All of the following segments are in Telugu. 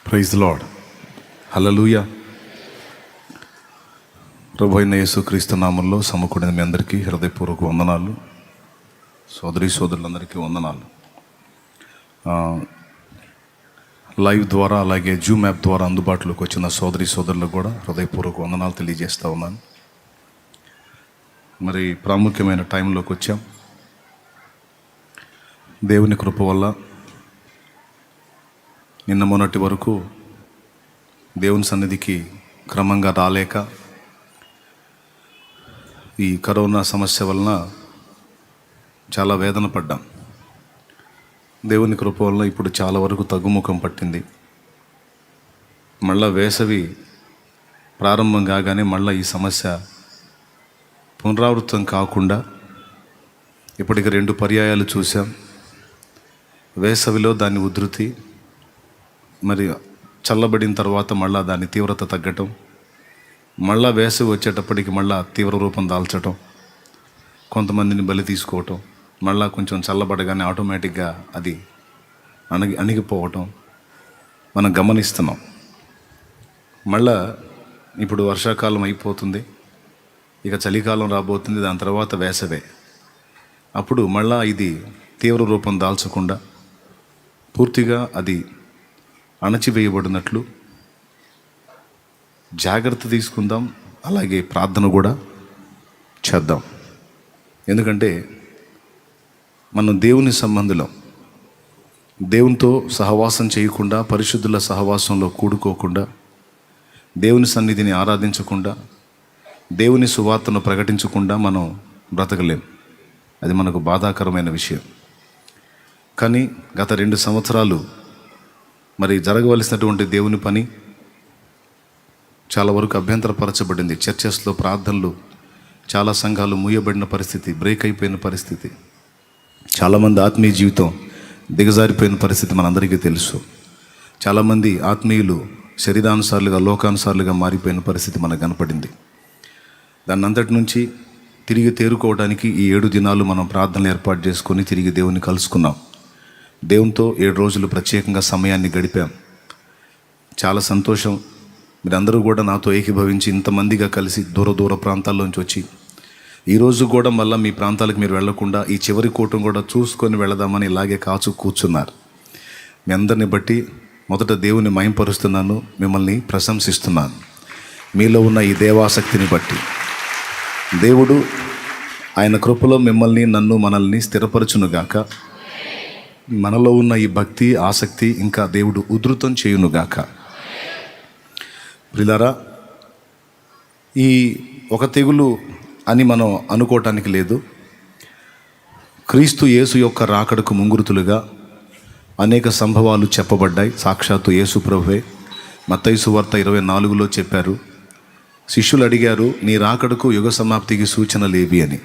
Praise the lord. హల్లెలూయా. ప్రభు అయిన యేసుక్రీస్తు నామములో సమకూడిన మీ అందరికీ హృదయపూర్వక వందనాలు. సోదరులందరికీ వందనాలు. లైవ్ ద్వారా అలాగే జూమ్ యాప్ ద్వారా అందుబాటులోకి వచ్చిన సోదరులకు కూడా హృదయపూర్వక వందనాలు తెలియజేస్తూ ఉన్నాను. మరి ప్రాముఖ్యమైన టైంలోకి వచ్చాం. దేవుని కృప వల్ల నిన్న మొన్నటి వరకు దేవుని సన్నిధికి క్రమంగా రాలేక ఈ కరోనా సమస్య వలన చాలా వేదన పడ్డాం. దేవుని కృప వలన ఇప్పుడు చాలా వరకు తగ్గుముఖం పట్టింది. మళ్ళా వేసవి ప్రారంభం కాగానే మళ్ళీ ఈ సమస్య పునరావృతం కాకుండా ఇప్పటికి 2 పర్యాయాలు చూసాం. వేసవిలో దాని ఉధృతి, మరి చల్లబడిన తర్వాత మళ్ళా దాని తీవ్రత తగ్గటం, మళ్ళా వేసవి వచ్చేటప్పటికి మళ్ళా తీవ్ర రూపం దాల్చటం, కొంతమందిని బలి తీసుకోవటం, మళ్ళా కొంచెం చల్లబడగానే ఆటోమేటిక్గా అది అణిగిపోవటం మనం గమనిస్తున్నాం. మళ్ళా ఇప్పుడు వర్షాకాలం అయిపోతుంది, ఇక చలికాలం రాబోతుంది, దాని తర్వాత వేసవే. అప్పుడు మళ్ళా ఇది తీవ్ర రూపం దాల్చకుండా పూర్తిగా అది అణచివేయబడినట్లు జాగ్రత్త తీసుకుందాం. అలాగే ప్రార్థన కూడా చేద్దాం. ఎందుకంటే మనం దేవుని సంబంధులం. దేవునితో సహవాసం చేయకుండా, పరిశుద్ధుల సహవాసంలో కూడుకోకుండా, దేవుని సన్నిధిని ఆరాధించకుండా, దేవుని సువార్తను ప్రకటించకుండా మనం బ్రతకలేం. అది మనకు బాధాకరమైన విషయం. కానీ గత 2 సంవత్సరాలు మరి జరగవలసినటువంటి దేవుని పని చాలా వరకు అభ్యంతరపరచబడింది. చర్చెస్లో ప్రార్థనలు, చాలా సంఘాలు మూయబడిన పరిస్థితి, బ్రేక్ అయిపోయిన పరిస్థితి, చాలామంది ఆత్మీయ జీవితం దిగజారిపోయిన పరిస్థితి మనందరికీ తెలుసు. చాలామంది ఆత్మీయులు శరీరానుసారులుగా, లోకానుసారులుగా మారిపోయిన పరిస్థితి మనకు కనపడింది. దాన్ని అంతటి నుంచి తిరిగి తేరుకోవడానికి ఈ 7 దినాలు మనం ప్రార్థనలు ఏర్పాటు చేసుకొని తిరిగి దేవుని కలుసుకున్నాం. దేవునితో 7 రోజులు ప్రత్యేకంగా సమయాన్ని గడిపాం. చాలా సంతోషం. మీరందరూ కూడా నాతో ఏకీభవించి ఇంతమందిగా కలిసి దూర ప్రాంతాల్లోంచి వచ్చి ఈరోజు కూడా మళ్ళీ మీ ప్రాంతాలకు మీరు వెళ్లకుండా ఈ చివరి కూటం కూడా చూసుకొని వెళదామని ఇలాగే కాచు కూర్చున్నారు. మీ అందరిని బట్టి మొదట దేవుని మహింపరుస్తున్నాను, మిమ్మల్ని ప్రశంసిస్తున్నాను. మీలో ఉన్న ఈ దేవాసక్తిని బట్టి దేవుడు ఆయన కృపలో మిమ్మల్ని, మనల్ని స్థిరపరచునుగాక. మనలో ఉన్న ఈ భక్తి, ఆసక్తి ఇంకా దేవుడు ఉధృతం చేయునుగాక. ప్రియులారా, ఈ ఒక తెగులు అని మనం అనుకోవటానికి లేదు. క్రీస్తు యేసు యొక్క రాకడకు ముంగురుతులుగా అనేక సంభవాలు చెప్పబడ్డాయి. సాక్షాత్తు యేసు ప్రభువే మత్తయి సువార్త 24లో చెప్పారు. శిష్యులు అడిగారు, నీ రాకడకు యుగ సమాప్తికి సూచనలేవి అని.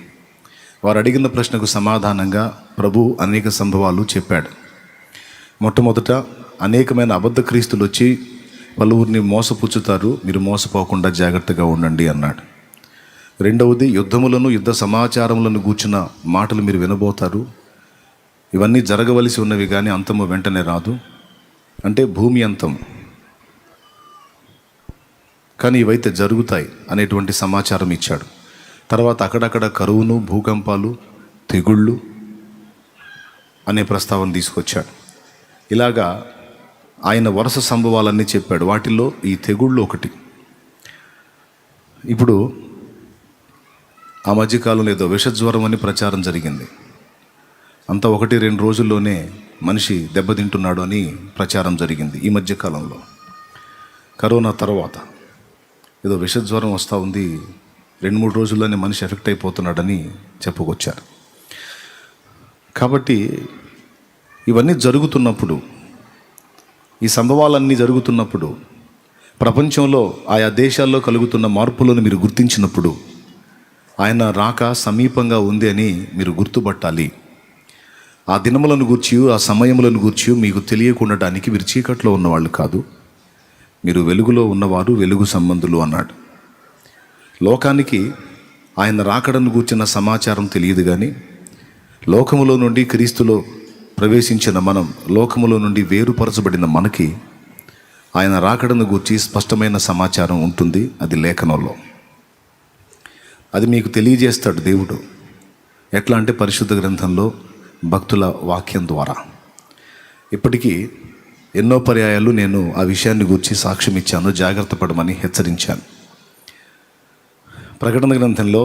వారు అడిగిన ప్రశ్నకు సమాధానంగా ప్రభు అనేక సంభవాలు చెప్పాడు. మొట్టమొదట అనేకమైన అబద్ధ క్రీస్తులు వచ్చి పలువురిని మోసపుచ్చుతారు, మీరు మోసపోకుండా జాగ్రత్తగా ఉండండి అన్నాడు. రెండవది, యుద్ధములను, యుద్ధ సమాచారములను గూర్చిన మాటలు మీరు వినబోతారు. ఇవన్నీ జరగవలసి ఉన్నవి కానీ అంతము వెంటనే రాదు, అంటే భూమి అంతం, కానీ ఇవైతే జరుగుతాయి అనేటువంటి సమాచారం ఇచ్చాడు. తర్వాత అక్కడక్కడ కరువును, భూకంపాలు, తెగుళ్ళు అనే ప్రస్తావన తీసుకొచ్చాడు. ఇలాగా ఆయన వరుస సంభవాలన్నీ చెప్పాడు. వాటిల్లో ఈ తెగుళ్ళు ఒకటి. ఇప్పుడు ఆ మధ్యకాలంలో ఏదో విషజ్వరం అని ప్రచారం జరిగింది. అంతా 1-2 రోజుల్లోనే మనిషి దెబ్బతింటున్నాడు అని ప్రచారం జరిగింది. ఈ మధ్యకాలంలో కరోనా తర్వాత ఏదో విషజ్వరం వస్తూ ఉంది, 2-3 రోజుల్లోనే మనిషి ఎఫెక్ట్ అయిపోతున్నాడని చెప్పుకొచ్చారు. కాబట్టి ఇవన్నీ జరుగుతున్నప్పుడు, ఈ సంభవాలన్నీ జరుగుతున్నప్పుడు, ప్రపంచంలో ఆయా దేశాల్లో కలుగుతున్న మార్పులను మీరు గుర్తించినప్పుడు ఆయన రాక సమీపంగా ఉంది అని మీరు గుర్తుపట్టాలి. ఆ దినములను గూర్చి, ఆ సమయములను గూర్చి మీకు తెలియకుండటానికి మీరు చీకట్లో ఉన్నవాళ్ళు కాదు, మీరు వెలుగులో ఉన్నవారు, వెలుగు సంబంధులు అన్నాడు. లోకానికి ఆయన రాకడను గూర్చిన సమాచారం తెలియదు, కానీ లోకములో నుండి క్రీస్తులో ప్రవేశించిన మనం, లోకములో నుండి వేరుపరచబడిన మనకి ఆయన రాకడను గూర్చి స్పష్టమైన సమాచారం ఉంటుంది. అది లేఖనంలో. అది మీకు తెలియజేస్తాడు దేవుడు. ఎట్లా అంటే పరిశుద్ధ గ్రంథంలో భక్తుల వాక్యం ద్వారా. ఇప్పటికీ ఎన్నో పర్యాయాలు నేను ఆ విషయాన్ని గూర్చి సాక్ష్యం ఇచ్చాను, జాగ్రత్త పడమని హెచ్చరించాను. ప్రకటన గ్రంథంలో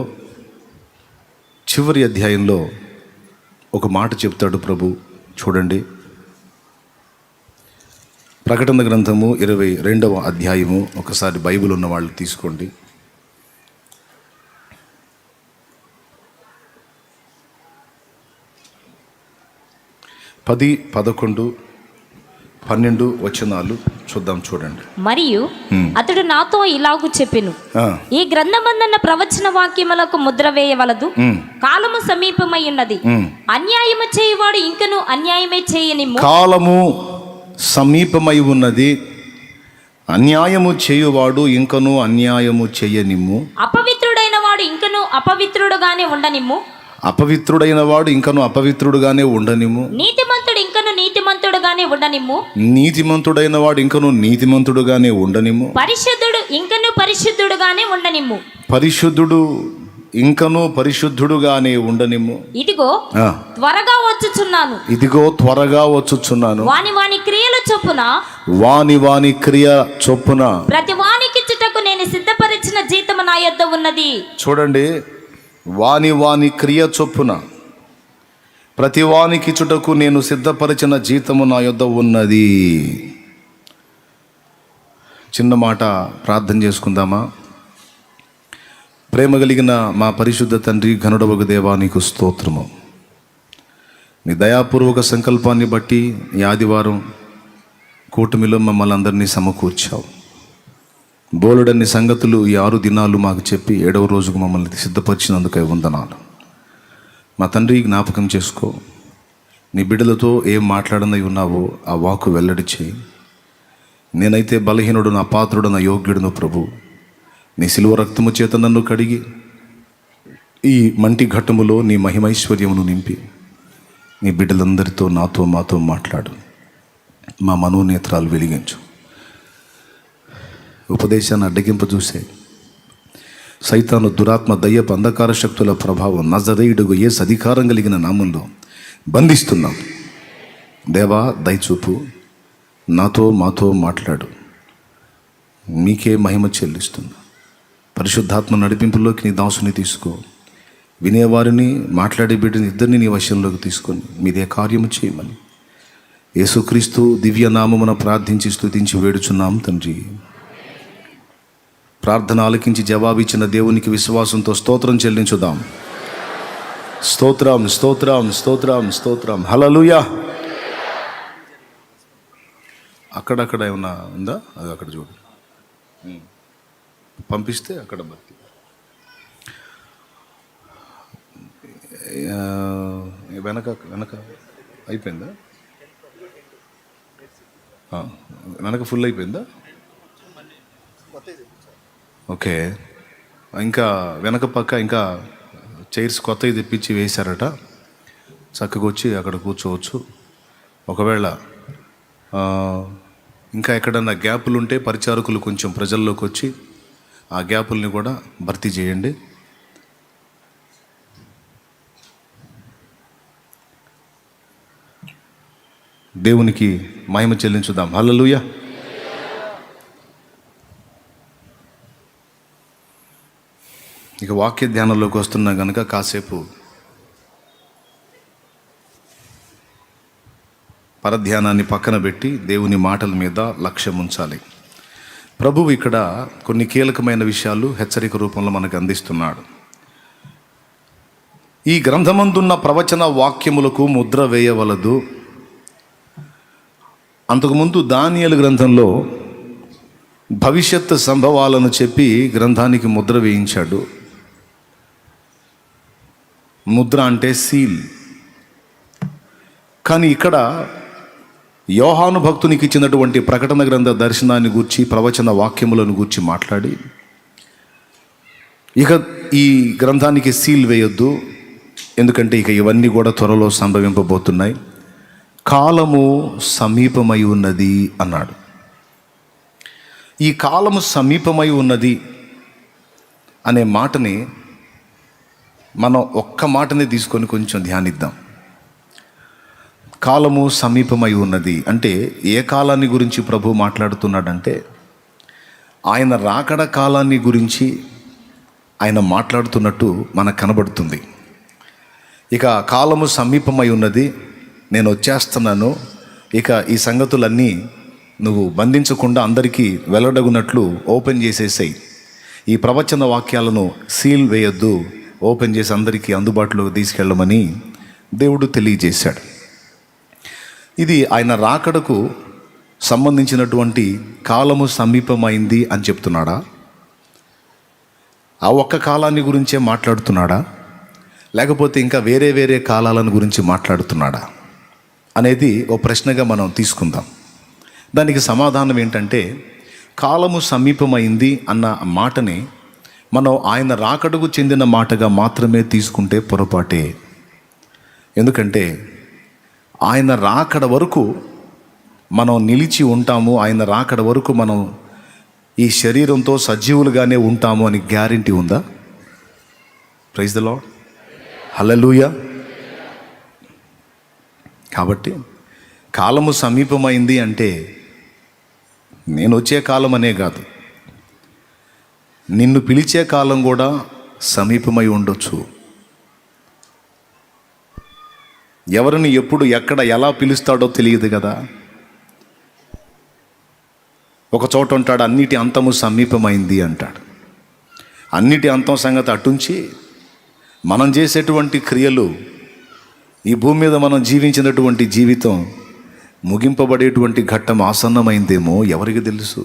చివరి అధ్యాయంలో ఒక మాట చెప్తాడు ప్రభు. చూడండి, ప్రకటన గ్రంథము 22వ అధ్యాయము. ఒకసారి బైబిల్ ఉన్న వాళ్ళు తీసుకోండి. 10, 11, 12 వచనాలు చూద్దాం. చూడండి. మరియు అతడు నాతో ఇలాగు చెప్పెను, ఈ గ్రంథమందున్న ప్రవచన వాక్యములకు ముద్ర వేయవలదు, కాలము సమీపమై ఉన్నది, అన్యాయము చేయువాడు ఇంకను అన్యాయమే చేయనిమ్ము. కాలము సమీపమై ఉన్నది, అన్యాయము చేయువాడు ఇంకను అన్యాయము చేయనిమ్ము. అపవిత్రుడైన వాడు ఇంకను అపవిత్రుడుగానే ఉండనిమ్ము. అపవిత్రుడైన వాడు ఇంకను అపవిత్రుడుగానే ఉండనిమ్ము. నీతిమంతుడు ఇంకను నీతిమంతుడుగానే ఉండనిమ్ము. నీతిమంతుడైన వాడు ఇంకను నీతిమంతుడుగానే ఉండనిమ్ము. పరిశుద్ధుడు ఇంకను పరిశుద్ధుడుగానే ఉండనిమ్ము. పరిశుద్ధుడు ఇంకను పరిశుద్ధుడుగానే ఉండనిమ్ము. ఇదిగో త్వరగా వచ్చుచున్నాను. ఇదిగో త్వరగా వచ్చుచున్నాను. వాని వాని క్రియల చొప్పున వాని క్రియ చొప్పున ప్రతి వానికిచ్చుటకు నేను సిద్ధపరిచిన జీతము నా యొద్ద ఉన్నది. చూడండి, వాని క్రియ చొప్పున ప్రతి వానికిచ్చుటకు నేను సిద్ధపరిచిన జీతము నా యొద్ద ఉన్నది. చిన్న మాట ప్రార్థన చేసుకుందామా? ప్రేమ కలిగిన మా పరిశుద్ధ తండ్రి, ఘనుడవగు దేవా, నీకు స్తోత్రము. నీ దయాపూర్వక సంకల్పాన్ని బట్టి ఈ ఆదివారం కూటమిలో మమ్మల్ని అందరినీ సమకూర్చావు. బోలెడన్ని సంగతులు ఈ 6 దినాలు మాకు చెప్పి 7వ రోజుకు మమ్మల్ని సిద్ధపరిచినందుకై వందనాలు. మా తండ్రి, జ్ఞాపకం చేసుకో. నీ బిడ్డలతో ఏం మాట్లాడనై ఉన్నావో ఆ వాక్కు వెల్లడి చేయి. నేనైతే బలహీనుడును, అపాత్రుడును, అయోగ్యుడును ప్రభు. నీ శిలువ రక్తము చేత నన్ను కడిగి ఈ మంటి ఘట్టములో నీ మహిమైశ్వర్యమును నింపి నీ బిడ్డలందరితో నాతో మాతో మాట్లాడు. మా మనోనేత్రాలు వెలిగించు. ఉపదేశాన్ని అడ్డగింప చూసే సైతాను, దురాత్మ, దయ్యపు అంధకార శక్తుల ప్రభావం నజరేయుడుగు యేసు అధికారం కలిగిన నామంలో బంధిస్తున్నాం. దేవా, దయచూపు. నాతో మాతో మాట్లాడు. మీకే మహిమ చెల్లిస్తున్నా. పరిశుద్ధాత్మ నడిపింపులోకి నీ దాసుని తీసుకో. వినేవారిని, మాట్లాడే బిడ్డని ఇద్దరిని నీ వశంలోకి తీసుకొని మీదే కార్యము చేయమని యేసుక్రీస్తు దివ్య నామమున ప్రార్థించి స్తుతించి వేడుచున్నాం తండ్రి. ప్రార్థన ఆలకించి జవాబిచ్చిన దేవునికి విశ్వాసంతో స్తోత్రం చెల్లించుదాం. స్తోత్రం, స్తోత్రం, స్తోత్రం, స్తోత్రం. హల్లెలూయా. అక్కడక్కడ ఏమన్నా ఉందా? అది అక్కడ చూడు, పంపిస్తే అక్కడ భక్తి. వెనక అయిపోయిందా? వెనక ఫుల్ అయిపోయిందా? ఓకే. ఇంకా వెనక పక్క ఇంకా చైర్స్ కొత్తవి తెప్పించి వేశారట. చక్కగా వచ్చి అక్కడ కూర్చోవచ్చు. ఒకవేళ ఇంకా ఎక్కడన్నా గ్యాపులు ఉంటే పరిచారకులు కొంచెం ప్రజల్లోకి వచ్చి ఆ గ్యాపుల్ని కూడా భర్తీ చేయండి. దేవునికి మహిమ చెల్లించుదాం. హల్లెలూయా. ఇక వాక్య ధ్యానంలోకి వస్తున్నా కనుక కాసేపు పరధ్యానాన్ని పక్కన పెట్టి దేవుని మాటల మీద లక్ష్యం ఉంచాలి. ప్రభువు ఇక్కడ కొన్ని కీలకమైన విషయాలు హెచ్చరిక రూపంలో మనకు అందిస్తున్నాడు. ఈ గ్రంథమందున్న ప్రవచన వాక్యములకు ముద్ర వేయవలదు. అంతకుముందు దానియేలు గ్రంథంలో భవిష్యత్ సంభవాలను చెప్పి గ్రంథానికి ముద్ర వేయించాడు. ముద్ర అంటే సీల్. కానీ ఇక్కడ యోహాను భక్తునికి ఇచ్చినటువంటి ప్రకటన గ్రంథ దర్శనాన్ని గూర్చి, ప్రవచన వాక్యములను గూర్చి మాట్లాడి, ఇక ఈ గ్రంథానికి సీల్ వేయొద్దు, ఎందుకంటే ఇక ఇవన్నీ కూడా త్వరలో సంభవింపబోతున్నాయి, కాలము సమీపమై ఉన్నది అన్నాడు. ఈ కాలము సమీపమై ఉన్నది అనే మాటని మనం ఒక్క మాటని తీసుకొని కొంచెం ధ్యానిద్దాం. కాలము సమీపమై ఉన్నది అంటే ఏ కాలాన్ని గురించి ప్రభు మాట్లాడుతున్నాడంటే ఆయన రాకడ కాలాన్ని గురించి ఆయన మాట్లాడుతున్నట్టు మనకు కనబడుతుంది. ఇక కాలము సమీపమై ఉన్నది, నేను వచ్చేస్తున్నాను, ఇక ఈ సంగతులన్నీ నువ్వు బంధించకుండా అందరికీ వెల్లడగునట్లు ఓపెన్ చేసేసాయి, ఈ ప్రవచన వాక్యాలను సీల్ వేయొద్దు, ఓపెన్ చేసి అందరికీ అందుబాటులోకి తీసుకెళ్ళమని దేవుడు తెలియజేశాడు. ఇది ఆయన రాకడకు సంబంధించినటువంటి కాలము సమీపమైంది అని చెప్తున్నాడా? ఆ ఒక్క కాలాన్ని గురించే మాట్లాడుతున్నాడా, లేకపోతే ఇంకా వేరే వేరే కాలాలను గురించి మాట్లాడుతున్నాడా అనేది ఓ ప్రశ్నగా మనం తీసుకుందాం. దానికి సమాధానం ఏంటంటే, కాలము సమీపమైంది అన్న మాటని మనం ఆయన రాకడకు చెందిన మాటగా మాత్రమే తీసుకుంటే పొరపాటే. ఎందుకంటే ఆయన రాకడ వరకు మనం నిలిచి ఉంటాము, ఆయన రాకడ వరకు మనం ఈ శరీరంతో సజీవులుగానే ఉంటాము అని గ్యారెంటీ ఉందా? ప్రైజ్ ది లార్డ్, హల్లెలూయా. కాబట్టి కాలము సమీపమైంది అంటే నేను వచ్చే కాలం అనే కాదు, నిన్ను పిలిచే కాలం కూడా సమీపమై ఉండొచ్చు. ఎవరిని ఎప్పుడు ఎక్కడ ఎలా పిలుస్తాడో తెలియదు కదా. ఒక చోట ఉంటాడు, అన్నిటి అంతము సమీపమైంది అంటాడు. అన్నిటి అంతం సంగతి అటుంచి మనం చేసేటువంటి క్రియలు, ఈ భూమి మీద మనం జీవించినటువంటి జీవితం ముగింపబడేటువంటి ఘట్టం ఆసన్నమైందేమో ఎవరికి తెలుసు.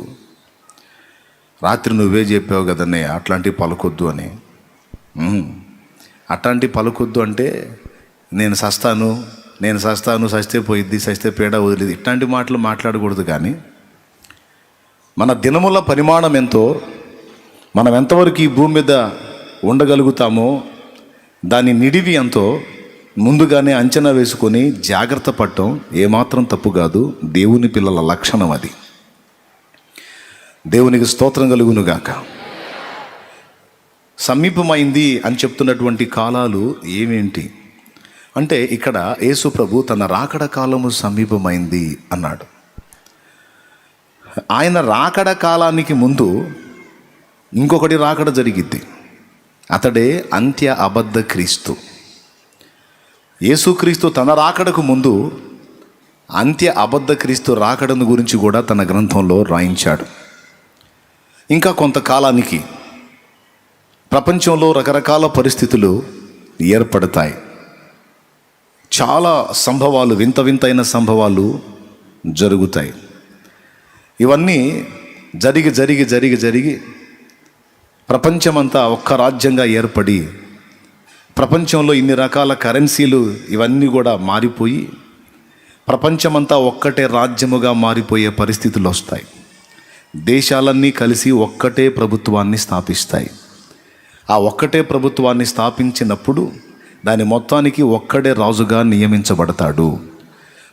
రాత్రి నువ్వే చెప్పావు కదనే అట్లాంటివి పలకొద్దు అని. అట్లాంటివి పలకొద్దు అంటే నేను సస్తాను, సస్తే పోయిద్ది, సస్తే పేడ వదిలేదు, ఇట్లాంటి మాటలు మాట్లాడకూడదు. కానీ మన దినముల పరిమాణం ఎంతో, మనం ఎంతవరకు ఈ భూమి మీద ఉండగలుగుతామో దాని నిడివి ఎంతో ముందుగానే అంచనా వేసుకొని జాగ్రత్త పడటం ఏమాత్రం తప్పు కాదు. దేవుని పిల్లల లక్షణం అది. దేవునికి స్తోత్రం కలుగునుగాక. సమీపమైంది అని చెప్తున్నటువంటి కాలాలు ఏమేంటి అంటే, ఇక్కడ యేసు ప్రభు తన రాకడ కాలము సమీపమైంది అన్నాడు. ఆయన రాకడ కాలానికి ముందు ఇంకొకటి రాకడ జరిగిద్ది. అతడే అంత్య అబద్ధ క్రీస్తు. యేసుక్రీస్తు తన రాకడకు ముందు అంత్య అబద్ధ క్రీస్తు రాకడను గురించి కూడా తన గ్రంథంలో రాయించాడు. ఇంకా కొంతకాలానికి ప్రపంచంలో రకరకాల పరిస్థితులు ఏర్పడతాయి. చాలా సంభవాలు, వింత వింతైన సంభవాలు జరుగుతాయి. ఇవన్నీ జరిగి ప్రపంచమంతా ఒక్క రాజ్యంగా ఏర్పడి, ప్రపంచంలో ఇన్ని రకాల కరెన్సీలు ఇవన్నీ కూడా మారిపోయి ప్రపంచమంతా ఒక్కటే రాజ్యముగా మారిపోయే పరిస్థితులు వస్తాయి. దేశాలన్నీ కలిసి ఒక్కటే ప్రభుత్వాన్ని స్థాపిస్తాయి. ఆ ఒక్కటే ప్రభుత్వాన్ని స్థాపించినప్పుడు దాని మొత్తానికి ఒక్కడే రాజుగా నియమించబడతాడు.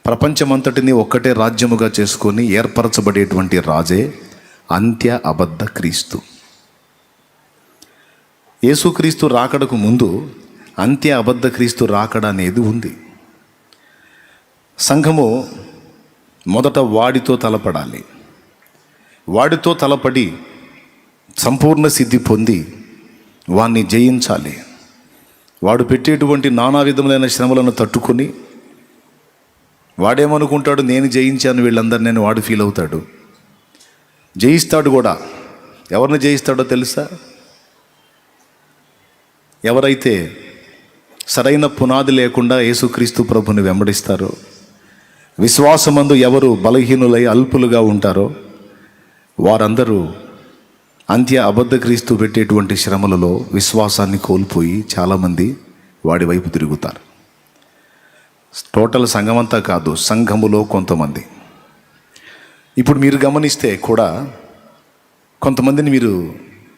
ప్రపంచమంతటిని ఒక్కటే రాజ్యముగా చేసుకొని ఏర్పరచబడేటువంటి రాజే అంత్య అబద్ధ క్రీస్తు. యేసుక్రీస్తు రాకడకు ముందు అంత్య అబద్ధ క్రీస్తు రాకడ అనేది ఉంది. సంఘము మొదట వాడితో తలపడాలి. వాడితో తలపడి సంపూర్ణ సిద్ధి పొంది వాణ్ణి జయించాలి. వాడు పెట్టేటువంటి నానా విధములైన శ్రమలను తట్టుకొని వాడేమనుకుంటాడు, నేను జయించాను వీళ్ళందరినీ, వాడు ఫీల్ అవుతాడు. జయిస్తాడు కూడా. ఎవరిని జయిస్తాడో తెలుసా? ఎవరైతే సరైన పునాది లేకుండా యేసుక్రీస్తు ప్రభుని వెంబడిస్తారో, విశ్వాసమందు ఎవరు బలహీనులై అల్పులుగా ఉంటారో వారందరూ అంత్య అబద్ధ క్రీస్తు పెట్టేటువంటి శ్రమలలో విశ్వాసాన్ని కోల్పోయి చాలామంది వాడి వైపు తిరుగుతారు. టోటల్ సంఘమంతా కాదు, సంఘములో కొంతమంది. ఇప్పుడు మీరు గమనిస్తే కూడా కొంతమందిని మీరు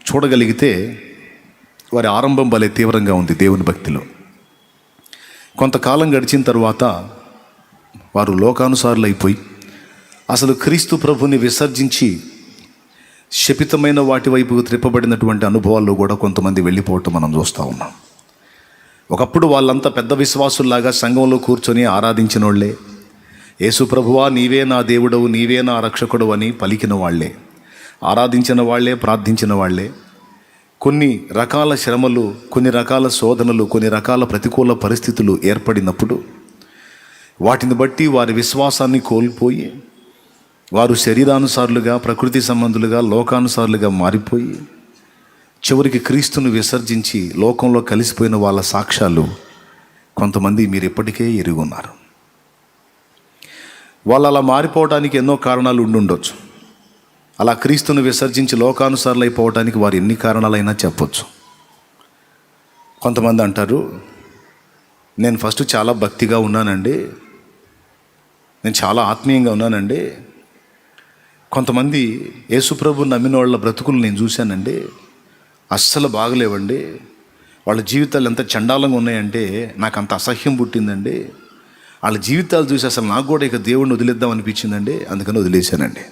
చూడగలిగితే వారి ఆరంభం భలే తీవ్రంగా ఉంది దేవుని భక్తిలో. కొంతకాలం గడిచిన తర్వాత వారు లోకానుసారులు అయిపోయి అసలు క్రీస్తు ప్రభుని విసర్జించి శపితమైన వాటి వైపుకు త్రిప్పబడినటువంటి అనుభవాల్లో కూడా కొంతమంది వెళ్ళిపోవటం మనం చూస్తూ ఉన్నాం. ఒకప్పుడు వాళ్ళంతా పెద్ద విశ్వాసుల్లాగా సంఘంలో కూర్చొని ఆరాధించిన వాళ్ళే, యేసు ప్రభువా నీవే నా దేవుడవు, నీవే నా రక్షకుడు అని పలికిన వాళ్ళే, ఆరాధించిన వాళ్ళే, ప్రార్థించిన వాళ్ళే. కొన్ని రకాల శ్రమలు, కొన్ని రకాల శోధనలు, కొన్ని రకాల ప్రతికూల పరిస్థితులు ఏర్పడినప్పుడు వాటిని బట్టి వారి విశ్వాసాన్ని కోల్పోయి వారు శరీరానుసారులుగా, ప్రకృతి సంబంధులుగా, లోకానుసారులుగా మారిపోయి చివరికి క్రీస్తును విసర్జించి లోకంలో కలిసిపోయిన వాళ్ళ సాక్ష్యాలు కొంతమంది మీరు ఇప్పటికే ఎరుగున్నారు. వాళ్ళు అలా మారిపోవడానికి ఎన్నో కారణాలు ఉండుండొచ్చు. అలా క్రీస్తును విసర్జించి లోకానుసారులు అయిపోవడానికి వారు ఎన్ని కారణాలైనా చెప్పొచ్చు. కొంతమంది అంటారు, నేను ఫస్ట్ చాలా భక్తిగా ఉన్నానండి, నేను చాలా ఆత్మీయంగా ఉన్నానండి. కొంతమంది యేసుప్రభు నమ్మిన వాళ్ళ బ్రతుకులు నేను చూశానండి, అస్సలు బాగలేవండి, వాళ్ళ జీవితాలు ఎంత చండాలంగా ఉన్నాయంటే నాకు అంత అసహ్యం పుట్టిందండి. వాళ్ళ జీవితాలు చూసి అసలు నాకు కూడా ఇక దేవుడిని వదిలేద్దాం అనిపించిందండి, అందుకని వదిలేశానండి.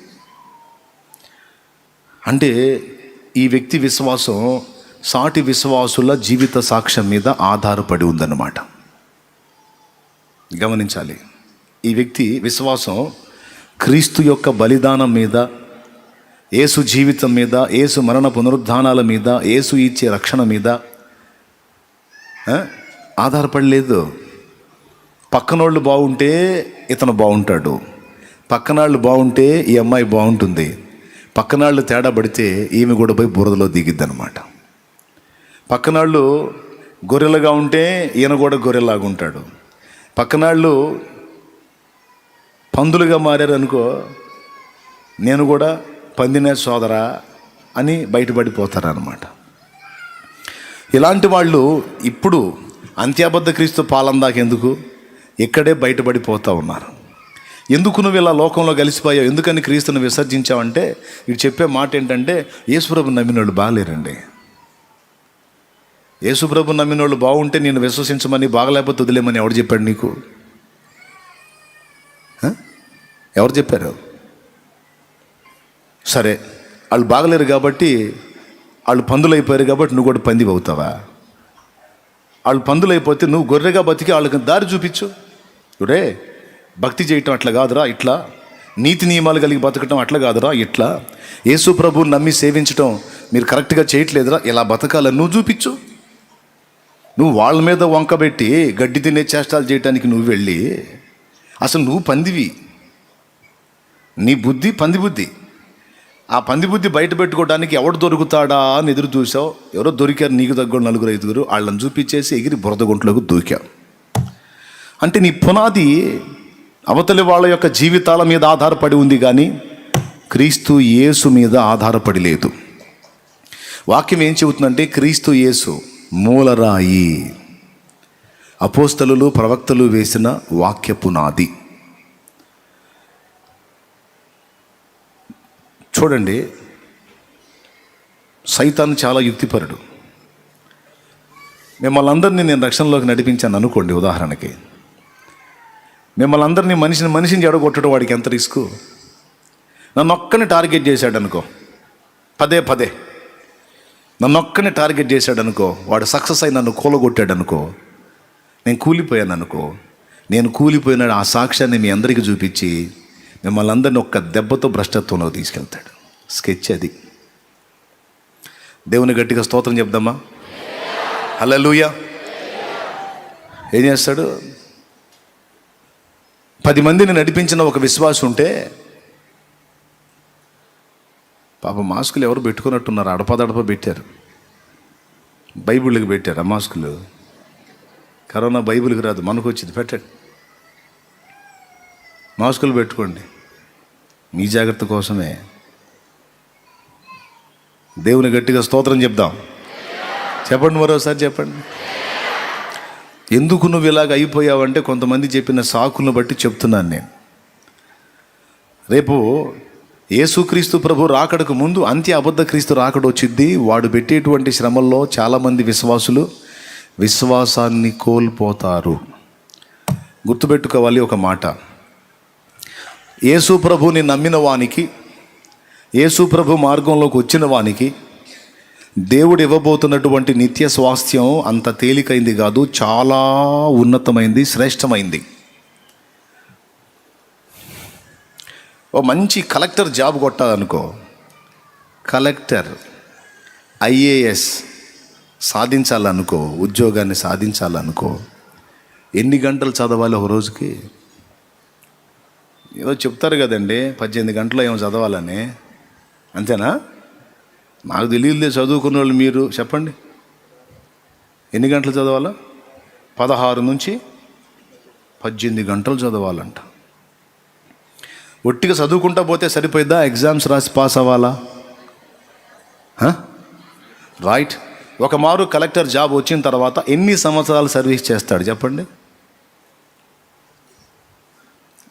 అంటే ఈ వ్యక్తి విశ్వాసం సాటి విశ్వాసుల జీవిత సాక్ష్యం మీద ఆధారపడి ఉందన్నమాట. గమనించాలి, ఈ వ్యక్తి విశ్వాసం క్రీస్తు యొక్క బలిదానం మీద, యేసు జీవితం మీద, యేసు మరణ పునరుద్ధానాల మీద, యేసు ఇచ్చే రక్షణ మీద ఆధారపడలేదు. పక్కనోళ్ళు బాగుంటే ఇతను బాగుంటాడు, పక్కనాళ్ళు బాగుంటే ఈ అమ్మాయి బాగుంటుంది, పక్కనాళ్ళు తేడా పడితే ఈమె కూడా పోయి బురదలో దిగిద్దనమాట. పక్కనాళ్ళు గొర్రెలుగా ఉంటే ఈయన కూడా గొర్రెలాగా ఉంటాడు, పక్కనాళ్ళు పందులుగా మారారనుకో నేను కూడా పందినే సోదరా అని బయటపడిపోతారనమాట. ఇలాంటి వాళ్ళు ఇప్పుడు అంత్యాబద్ధ క్రీస్తు పాలందాకెందుకు ఇక్కడే బయటపడిపోతూ ఉన్నారు. ఎందుకు నువ్వు ఇలా లోకంలో కలిసిపోయావు, ఎందుకని క్రీస్తుని విసర్జించావంటే వీడు చెప్పే మాట ఏంటంటే యేసుప్రభు నమ్మిన వాళ్ళు బాగలేరండి. యేసుప్రభు నమ్మిన వాళ్ళు బాగుంటే నేను విశ్వసించమని, బాగలేకపోతే వదిలేమని ఎవడు చెప్పాడు నీకు? ఎవరు చెప్పారు? సరే, వాళ్ళు బాగలేరు కాబట్టి, వాళ్ళు పందులు అయిపోయారు కాబట్టి నువ్వు కూడా పంది అవుతావా? వాళ్ళు పందులు అయిపోతే నువ్వు గొర్రెగా బతికి వాళ్ళకి దారి చూపించు. రే, భక్తి చేయటం అట్లా కాదురా, ఇట్లా నీతి నియమాలు కలిగి బతకటం అట్లా కాదురా, ఇట్లా యేసు ప్రభువుని నమ్మి సేవించటం మీరు కరెక్ట్గా చేయట్లేదురా, ఇలా బతకాలని నువ్వు చూపించు. నువ్వు వాళ్ళ మీద వంకబెట్టి గడ్డి తినే చేష్టాలు చేయటానికి నువ్వు వెళ్ళి అసలు నువ్వు పందివి, నీ బుద్ధి పంది బుద్ధి. ఆ పంది బుద్ధి బయట పెట్టుకోవడానికి ఎవడు దొరుకుతాడా అని ఎదురు చూసావు. ఎవరో దొరికారు నీకు తగ్గ నలుగురు ఐదుగురు, వాళ్ళని చూపించేసి ఎగిరి బురద గుంటలోకి దూకావు. అంటే నీ పునాది అవతలి వాళ్ళ యొక్క జీవితాల మీద ఆధారపడి ఉంది కానీ క్రీస్తు యేసు మీద ఆధారపడి లేదు. వాక్యం ఏం చెబుతుందంటే క్రీస్తు యేసు మూలరాయి, అపోస్తలులు ప్రవక్తలు వేసిన వాక్య పునాది. చూడండి, సైతాను చాలా యుక్తిపరుడు. మిమ్మల్ని అందరినీ నేను రక్షణలోకి నడిపించాను అనుకోండి, ఉదాహరణకి మిమ్మల్ని అందరినీ మనిషిని జడగొట్టడం వాడికి ఎంత రిస్క్. నన్ను ఒక్కని టార్గెట్ చేశాడు అనుకో, పదే నన్ను ఒక్కని టార్గెట్ చేశాడు అనుకో, వాడు సక్సెస్ అయి నన్ను కూలగొట్టాడు అనుకో, నేను కూలిపోయాను అనుకో, నేను కూలిపోయిన ఆ సాక్ష్యాన్ని మీ అందరికీ చూపించి మిమ్మల్ని అందరినీ ఒక్క దెబ్బతో భ్రష్టత్వంలో తీసుకెళ్తాడు. స్కెచ్ అది. దేవుని గట్టిగా స్తోత్రం చెప్దామా? హల్లెలూయా. ఏం చేస్తాడు? 10 మందిని నడిపించిన ఒక విశ్వాసం ఉంటే, పాప మాస్కులు ఎవరు పెట్టుకున్నట్టున్నారు, అడపదడప పెట్టారు, బైబిళ్ళకి పెట్టారు. ఆ మాస్కులు కరోనా బైబిల్కి రాదు, మనకు వచ్చింది. పెట్టండి, మాస్కులు పెట్టుకోండి, మీ జాగ్రత్త కోసమే. దేవుని గట్టిగా స్తోత్రం చెప్దాం. చెప్పండి, మరోసారి చెప్పండి. ఎందుకు నువ్వు ఇలాగ అయిపోయావంటే కొంతమంది చెప్పిన సాకులను బట్టి చెప్తున్నాను నేను. రేపు యేసుక్రీస్తు ప్రభు రాకడకు ముందు అంత్య అబద్ధ క్రీస్తు రాకడ వచ్చిద్ది. వాడు పెట్టేటువంటి శ్రమల్లో చాలామంది విశ్వాసులు విశ్వాసాన్ని కోల్పోతారు. గుర్తుపెట్టుకోవాలి ఒక మాట, యేసు ప్రభుని నమ్మిన వానికి యేసు ప్రభు మార్గంలోకి వచ్చిన వానికి దేవుడు ఇవ్వబోతున్నటువంటి నిత్య స్వాస్థ్యం అంత తేలికైంది కాదు, చాలా ఉన్నతమైంది, శ్రేష్టమైంది. ఓ మంచి కలెక్టర్ జాబ్ కొట్టాలనుకో, కలెక్టర్ ఐఏఎస్ సాధించాలనుకో, ఉద్యోగాన్ని సాధించాలనుకో, ఎన్ని గంటలు చదవాలి ఒక రోజుకి? ఏదో చెప్తారు కదండి 18 గంటలు ఏమో చదవాలని, అంతేనా? నాకు తెలియదులే, చదువుకున్న వాళ్ళు మీరు చెప్పండి, ఎన్ని గంటలు చదవాలా? 16 నుంచి 18 గంటలు చదవాలంట. ఒట్టిగా చదువుకుంటా పోతే సరిపోయిద్దా? ఎగ్జామ్స్ రాసి పాస్ అవ్వాలా? రైట్. ఒక మారు కలెక్టర్ జాబ్ వచ్చిన తర్వాత ఎన్ని సంవత్సరాలు సర్వీస్ చేస్తాడు చెప్పండి?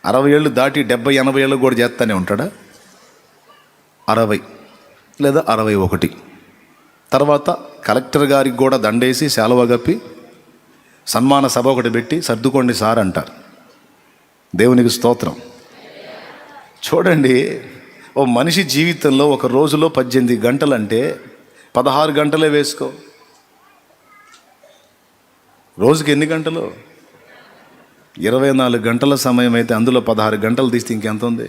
60 ఏళ్ళు దాటి 70-80 ఏళ్ళు కూడా చేస్తూనే ఉంటాడా? 60 లేదా 61. తర్వాత కలెక్టర్ గారికి కూడా దండేసి శాలువ కప్పి సన్మాన సభ ఒకటి పెట్టి సర్దుకోండి సార్ అంటారు. దేవునికి స్తోత్రం. చూడండి, ఓ మనిషి జీవితంలో ఒక రోజులో 18 గంటలంటే 16 గంటలే వేసుకో. రోజుకి ఎన్ని గంటలు? 24 గంటల సమయం అయితే అందులో 16 గంటలు తీస్తే ఇంకెంత ఉంది?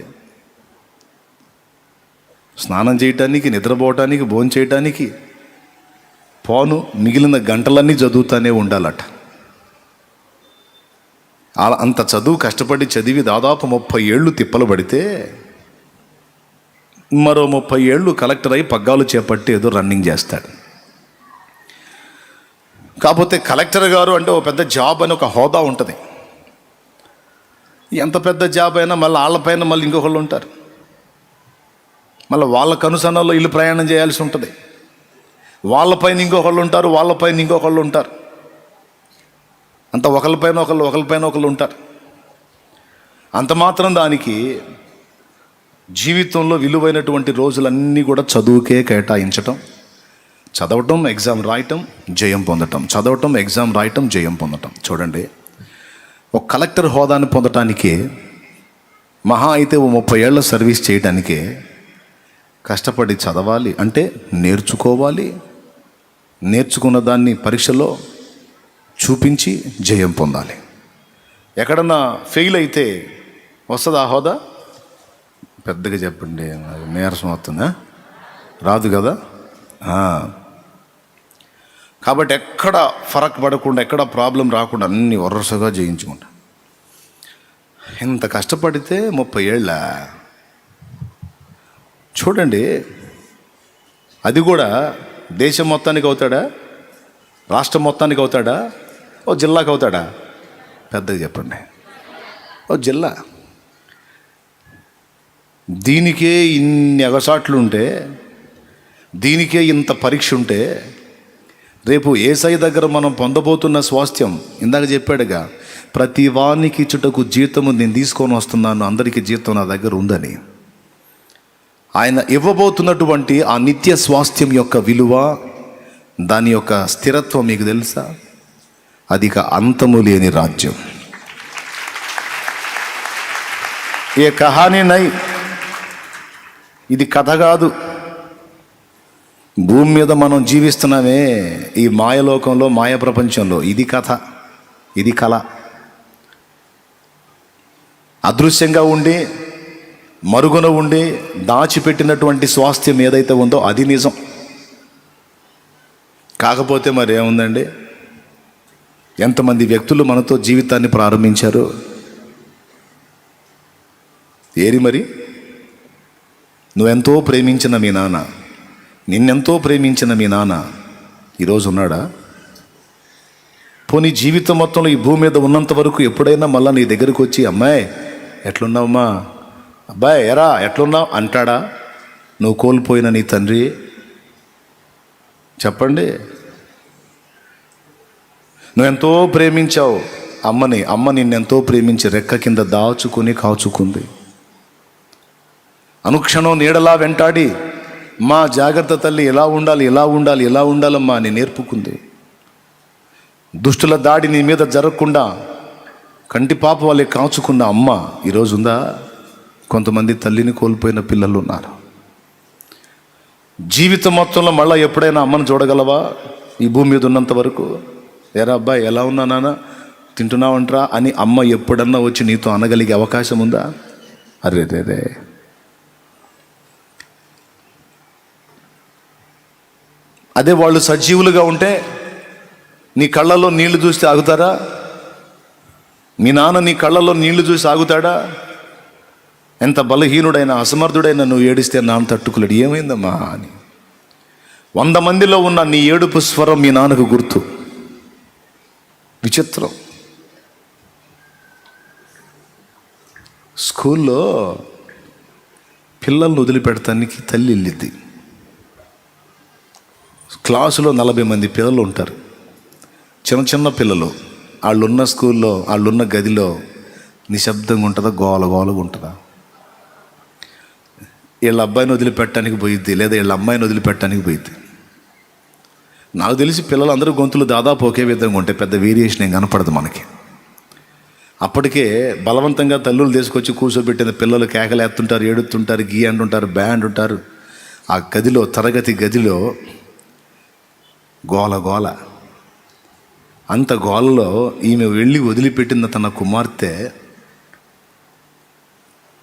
స్నానం చేయటానికి, నిద్రపోవటానికి, భోజనం చేయటానికి పోను, మిగిలిన గంటలన్నీ చదువుతానే ఉండాలట. అంత చదువు కష్టపడి చదివి దాదాపు 30 ఏళ్ళు తిప్పలు పడితే మరో 30 ఏళ్ళు కలెక్టర్ అయి పగ్గాలు చేపట్టి ఏదో రన్నింగ్ చేస్తాడు. కాకపోతే కలెక్టర్ గారు అంటే ఒక పెద్ద జాబ్ అని ఒక హోదా ఉంటుంది. ఎంత పెద్ద జాబ్ అయినా మళ్ళీ వాళ్ళపైన మళ్ళీ ఇంకొకళ్ళు ఉంటారు, మళ్ళీ వాళ్ళ కనుసన్నలో ఇల్లు ప్రయాణం చేయాల్సి ఉంటుంది. వాళ్ళపైన ఇంకొకళ్ళు ఉంటారు, వాళ్ళపైన ఇంకొకళ్ళు ఉంటారు. అంత ఒకరిపైన ఒకళ్ళు ఉంటారు. అంత మాత్రం దానికి జీవితంలో విలువైనటువంటి రోజులన్నీ కూడా చదువుకే కేటాయించటం, చదవటం, ఎగ్జామ్ రాయటం, జయం పొందటం, చదవటం, ఎగ్జామ్ రాయటం, జయం పొందటం. చూడండి, ఒక కలెక్టర్ హోదాను పొందటానికి మహా అయితే 30 ఏళ్ల సర్వీస్ చేయడానికే కష్టపడి చదవాలి, అంటే నేర్చుకోవాలి. నేర్చుకున్న దాన్ని పరీక్షలో చూపించి జయం పొందాలి. ఎక్కడన్నా ఫెయిల్ అయితే వస్తుందా హోదా? పెద్దగా చెప్పండి, నీరసం వస్తుందా? రాదు కదా. కాబట్టి ఎక్కడ ఫరక్ పడకుండా, ఎక్కడ ప్రాబ్లం రాకుండా అన్ని వరుసగా జయించుకుంటా. ఇంత కష్టపడితే 30 ఏళ్ళ. చూడండి, అది కూడా దేశం మొత్తానికి అవుతాడా? రాష్ట్రం మొత్తానికి అవుతాడా? ఓ జిల్లాకు అవుతాడా? పెద్దగా చెప్పండి, ఓ జిల్లా. దీనికే ఇన్ని అగసాట్లు ఉంటే, దీనికే ఇంత పరీక్ష ఉంటే, రేపు యేసయ్య దగ్గర మనం పొందబోతున్న స్వాస్థ్యం ఇందాక చెప్పాడుగా, ప్రతి వానికి ఇచ్చుటకు జీతము నేను తీసుకొని వస్తున్నాను, అందరికీ జీతం నా దగ్గర ఉందని. ఆయన ఇవ్వబోతున్నటువంటి ఆ నిత్య స్వాస్థ్యం యొక్క విలువ, దాని యొక్క స్థిరత్వం మీకు తెలుసా? అది ఇక అంతము లేని రాజ్యం. ఏ కహానీ నై, ఇది కథ కాదు. భూమి మీద మనం జీవిస్తున్నామే ఈ మాయలోకంలో, మాయ ప్రపంచంలో, ఇది కథ, ఇది కళ. అదృశ్యంగా ఉండి, మరుగున ఉండి దాచిపెట్టినటువంటి స్వాస్థ్యం ఏదైతే ఉందో అది నిజం. కాకపోతే మరి ఏముందండి, ఎంతమంది వ్యక్తులు మనతో జీవితాన్ని ప్రారంభించారు? ఏరి మరి నువ్వెంతో ప్రేమించిన మీ నాన్న, నిన్నెంతో ప్రేమించిన మీ నాన్న ఈరోజు ఉన్నాడా? పోనీ జీవితం మొత్తంలో ఈ భూమి మీద ఉన్నంత వరకు ఎప్పుడైనా మళ్ళీ నీ దగ్గరికి వచ్చి, అమ్మాయి ఎట్లున్నావమ్మా, అబ్బాయి ఎరా ఎట్లున్నావు అంటాడా? నువ్వు కోల్పోయిన నీ తండ్రి చెప్పండి. నువ్వెంతో ప్రేమించావు అమ్మని, అమ్మ నిన్నెంతో ప్రేమించి రెక్క కింద దాచుకుని కాచుకుంది. అనుక్షణం నీడలా వెంటాడి, మా జాగ్రత్త తల్లి, ఇలా ఉండాలి, ఇలా ఉండాలి, ఇలా ఉండాలమ్మా అని నేర్పుకుంది. దుష్టుల దాడి నీ మీద జరగకుండా కంటి పాప వాళ్ళే కాచుకున్న అమ్మ ఈరోజు ఉందా? కొంతమంది తల్లిని కోల్పోయిన పిల్లలు ఉన్నారు. జీవితం మొత్తంలో మళ్ళీ ఎప్పుడైనా అమ్మను చూడగలవా ఈ భూమి మీద ఉన్నంత వరకు? ఎరా అబ్బాయి ఎలా ఉన్నా నాన్న, తింటున్నావంట్రా అని అమ్మ ఎప్పుడన్నా వచ్చి నీతో అనగలిగే అవకాశం ఉందా? అరే రే రే. అదే వాళ్ళు సజీవులుగా ఉంటే నీ కళ్ళల్లో నీళ్లు చూస్తే ఆగుతారా? మీ నాన్న నీ కళ్ళల్లో నీళ్లు చూసి ఆగుతాడా? ఎంత బలహీనుడైనా అసమర్థుడైనా నువ్వు ఏడిస్తే నాన్న తట్టుకోలేడు. ఏమైందమ్మా అని 100 మందిలో ఉన్న నీ ఏడుపు స్వరం మీ నాన్నకు గుర్తు. విచిత్రం. స్కూల్లో పిల్లల్ని వదిలిపెడతానికి తల్లి వెళ్ళిద్ది. క్లాసులో 40 మంది పిల్లలు ఉంటారు, చిన్న చిన్న పిల్లలు. వాళ్ళున్న స్కూల్లో వాళ్ళున్న గదిలో నిశ్శబ్దంగా ఉంటుందా, గోల గోలగా ఉంటుందా? వీళ్ళ అబ్బాయిని వదిలిపెట్టడానికి పోయిద్ది, లేదా వీళ్ళ అమ్మాయిని వదిలిపెట్టడానికి పోయిద్ది. నాకు తెలిసి పిల్లలు అందరూ గొంతులు దాదాపు ఒకే విధంగా ఉంటాయి, పెద్ద వేరియేషన్ ఏం కనపడదు మనకి. అప్పటికే బలవంతంగా తల్లులు తీసుకొచ్చి కూర్చోబెట్టిన పిల్లలు కేకలేస్తుంటారు, ఏడుతుంటారు, గీ అంటుంటారు, బ్యా అంటుంటారు. ఆ గదిలో, తరగతి గదిలో గోల గోల. అంత గోలలో ఈమె వెళ్ళి వదిలిపెట్టిన తన కుమార్తె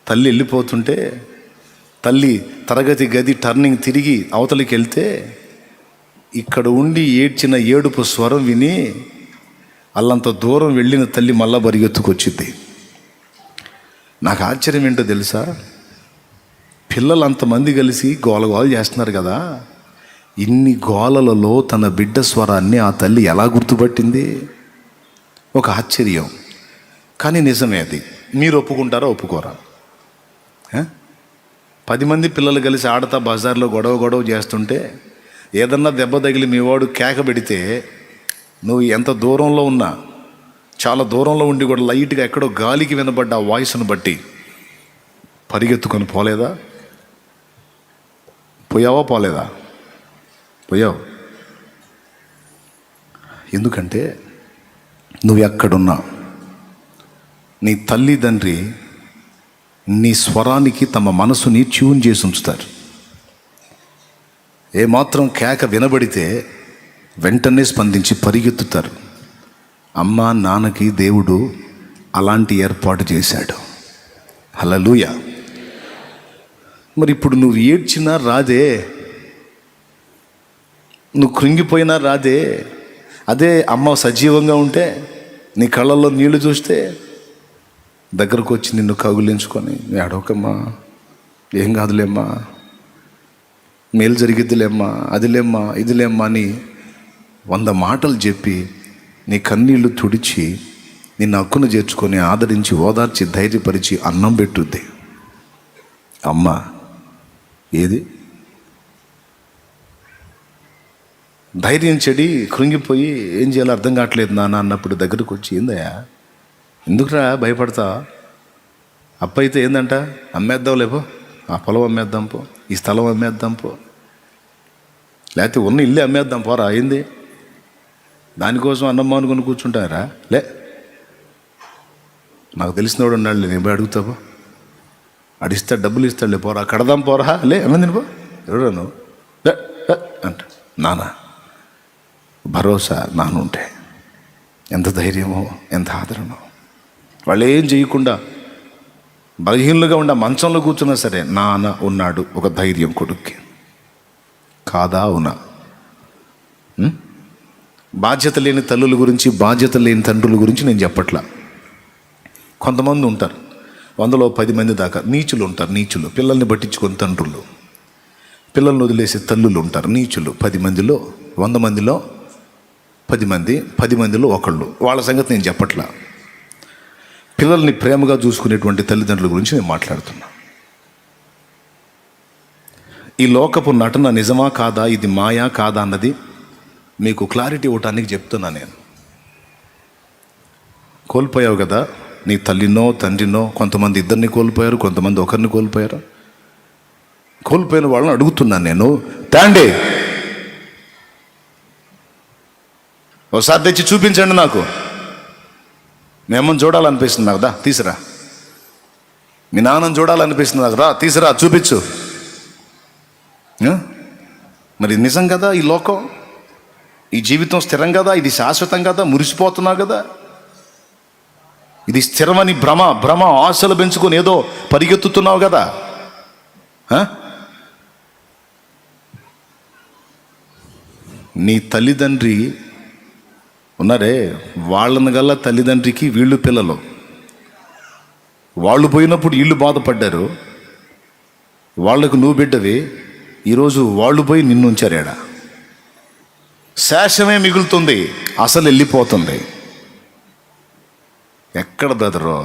తల్లి వెళ్ళిపోతుంటే, తల్లి తరగతి గది టర్నింగ్ తిరిగి అవతలికి వెళ్తే ఇక్కడ ఉండి ఏడ్చిన ఏడుపు స్వరం విని అల్లంత దూరం వెళ్ళిన తల్లి మళ్ళా పరిగెత్తుకొచ్చింది. నాకు ఆశ్చర్యం ఏంటో తెలుసా? పిల్లలు అంతమంది కలిసి గోల చేస్తున్నారు కదా, ఇన్ని గోలలలో తన బిడ్డ స్వరాన్ని ఆ తల్లి ఎలా గుర్తుపట్టింది? ఒక ఆశ్చర్యం. కానీ నిజమే అది. మీరు ఒప్పుకుంటారా ఒప్పుకోరా? 10 మంది పిల్లలు కలిసి ఆడతా బజార్లో గొడవ చేస్తుంటే ఏదన్నా దెబ్బ తగిలి మీ వాడు కేక పెడితే నువ్వు ఎంత దూరంలో ఉన్నా, చాలా దూరంలో ఉండి కూడా లైట్గా ఎక్కడో గాలికి వినబడ్డ ఆ వాయిస్ను బట్టి పరిగెత్తుకొని పోలేదా? పోయావా పోలేదా? పోయావు. ఎందుకంటే నువ్వు ఎక్కడున్నా నీ తల్లిదండ్రి నీ స్వరానికి తమ మనసుని ట్యూన్ చేసి ఉంచుతారు. ఏమాత్రం కేక వినబడితే వెంటనే స్పందించి పరిగెత్తుతారు. అమ్మ నాన్నకి దేవుడు అలాంటి ఏర్పాటు చేశాడు. హల్లెలూయా. మరి ఇప్పుడు నువ్వు ఏడ్చినా రాదే, నువ్వు కృంగిపోయినా రాదే. అదే అమ్మ సజీవంగా ఉంటే నీ కళ్ళల్లో నీళ్లు చూస్తే దగ్గరకు వచ్చి నిన్ను కౌగిలించుకొని, ఏడవకమ్మా, ఏం కాదులేమ్మా, మేలు జరిగిద్దిలేమ్మా, అదిలేమ్మా, ఇదిలేమ్మా అని 100 మాటలు చెప్పి నీ కన్నీళ్లు తుడిచి నిన్ను హక్కును చేర్చుకొని ఆదరించి ఓదార్చి ధైర్యపరిచి అన్నం పెట్టుద్ది అమ్మ. ఏది ధైర్యం చెడి కృంగిపోయి ఏం చేయాలో అర్థం కావట్లేదు నాన్న అన్నప్పుడు దగ్గరకు వచ్చి, ఏందయ్యా ఎందుకురా భయపడతా? అప్ప అయితే ఏందంట, అమ్మేద్దాం లేపో, ఆ పొలం అమ్మేద్దాం పో, ఈ స్థలం అమ్మేద్దాం పో, లేకపోతే ఉన్న ఇల్లే అమ్మేద్దాం పోరా, అయింది. దానికోసం అన్నం అనుకుని కూర్చుంటారా? లే, నాకు తెలిసినవాడు ఉన్నాడు, నేను పోయి అడుగుతాపో, అడిస్తే డబ్బులు ఇస్తాడులే, పోరా కడదాం పోరా, లే ఏమైంది పో, ఎవరా నువ్వు అంట. నాన్న భరోసా నానుంటే ఎంత ధైర్యమో, ఎంత ఆదరణో. వాళ్ళు ఏం చేయకుండా బలహీనులుగా ఉండ మంచంలో కూర్చున్నా సరే నాన్న ఉన్నాడు, ఒక ధైర్యం కొడుక్కి. కాదా అవునా? బాధ్యత లేని తల్లుల గురించి, బాధ్యత లేని తండ్రుల గురించి నేను చెప్పట్లా. కొంతమంది ఉంటారు, 100లో 10 మంది దాకా నీచులు ఉంటారు. నీచులు పిల్లల్ని పట్టించుకొని తండ్రులు, పిల్లల్ని వదిలేసే తల్లులు ఉంటారు నీచులు. 10 మందిలో 100 మందిలో 10 మంది, 10 మందిలో ఒకళ్ళు. వాళ్ళ సంగతి నేను చెప్పట్లా. పిల్లల్ని ప్రేమగా చూసుకునేటువంటి తల్లిదండ్రుల గురించి నేను మాట్లాడుతున్నా. ఈ లోకపు నటన నిజమా కాదా, ఇది మాయా కాదా అన్నది మీకు క్లారిటీ ఇవ్వటానికి చెప్తున్నా నేను. కోల్పోయావు కదా నీ తల్లినో తండ్రినో. కొంతమంది ఇద్దరిని కోల్పోయారు, కొంతమంది ఒకరిని కోల్పోయారు. కోల్పోయిన వాళ్ళని అడుగుతున్నాను నేను, తాండి ఒకసారి తెచ్చి చూపించండి నాకు. మేమని చూడాలనిపిస్తుంది నాకు, దా తీసురా. మీ నాన్నని చూడాలనిపిస్తుంది నాకు, రా తీసురా చూపించు. మరి నిజం కదా ఈ లోకం, ఈ జీవితం స్థిరం కదా, ఇది శాశ్వతం కదా, మురిసిపోతున్నావు కదా. ఇది స్థిరమని భ్రమ ఆశలు పెంచుకొని ఏదో పరిగెత్తుతున్నావు కదా. నీ తల్లిదండ్రి ఉన్నారే, వాళ్ళని గల్ల తల్లిదండ్రికి వీళ్ళు పిల్లలు. వాళ్ళు పోయినప్పుడు వీళ్ళు బాధపడ్డారు, వాళ్లకు నువ్వు బిడ్డవి. ఈరోజు వాళ్ళు పోయి నిన్ను ఉంచారేడా. శేషమే మిగులుతుంది, అసలు వెళ్ళిపోతుంది. ఎక్కడ బ్రదరో?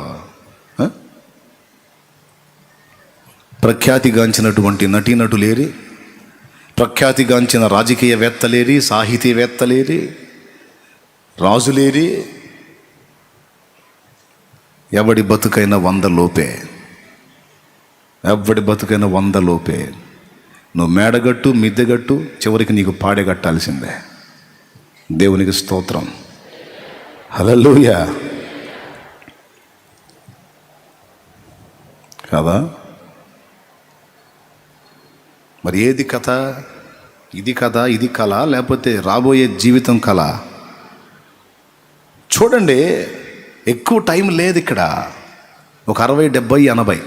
ప్రఖ్యాతిగాంచినటువంటి నటీనటులేరి, ప్రఖ్యాతిగాంచిన రాజకీయవేత్తలేరి, సాహితీవేత్తలేరి, రాజులేరి, ఎవడి బతుకైనా 100 లోపే. ఎవడి బతుకైనా 100 లోపే. నువ్వు మేడగట్టు, మిద్దెగట్టు, చివరికి నీకు పాడెగట్టాల్సిందే. దేవునికి స్తోత్రం. హల్లెలూయా. కదా మరి ఏది కథ? ఇది కథ, ఇది కళ, లేకపోతే రాబోయే జీవితం కళ? చూడండి, ఎక్కువ టైం లేదు ఇక్కడ. ఒక 60, 70, 80,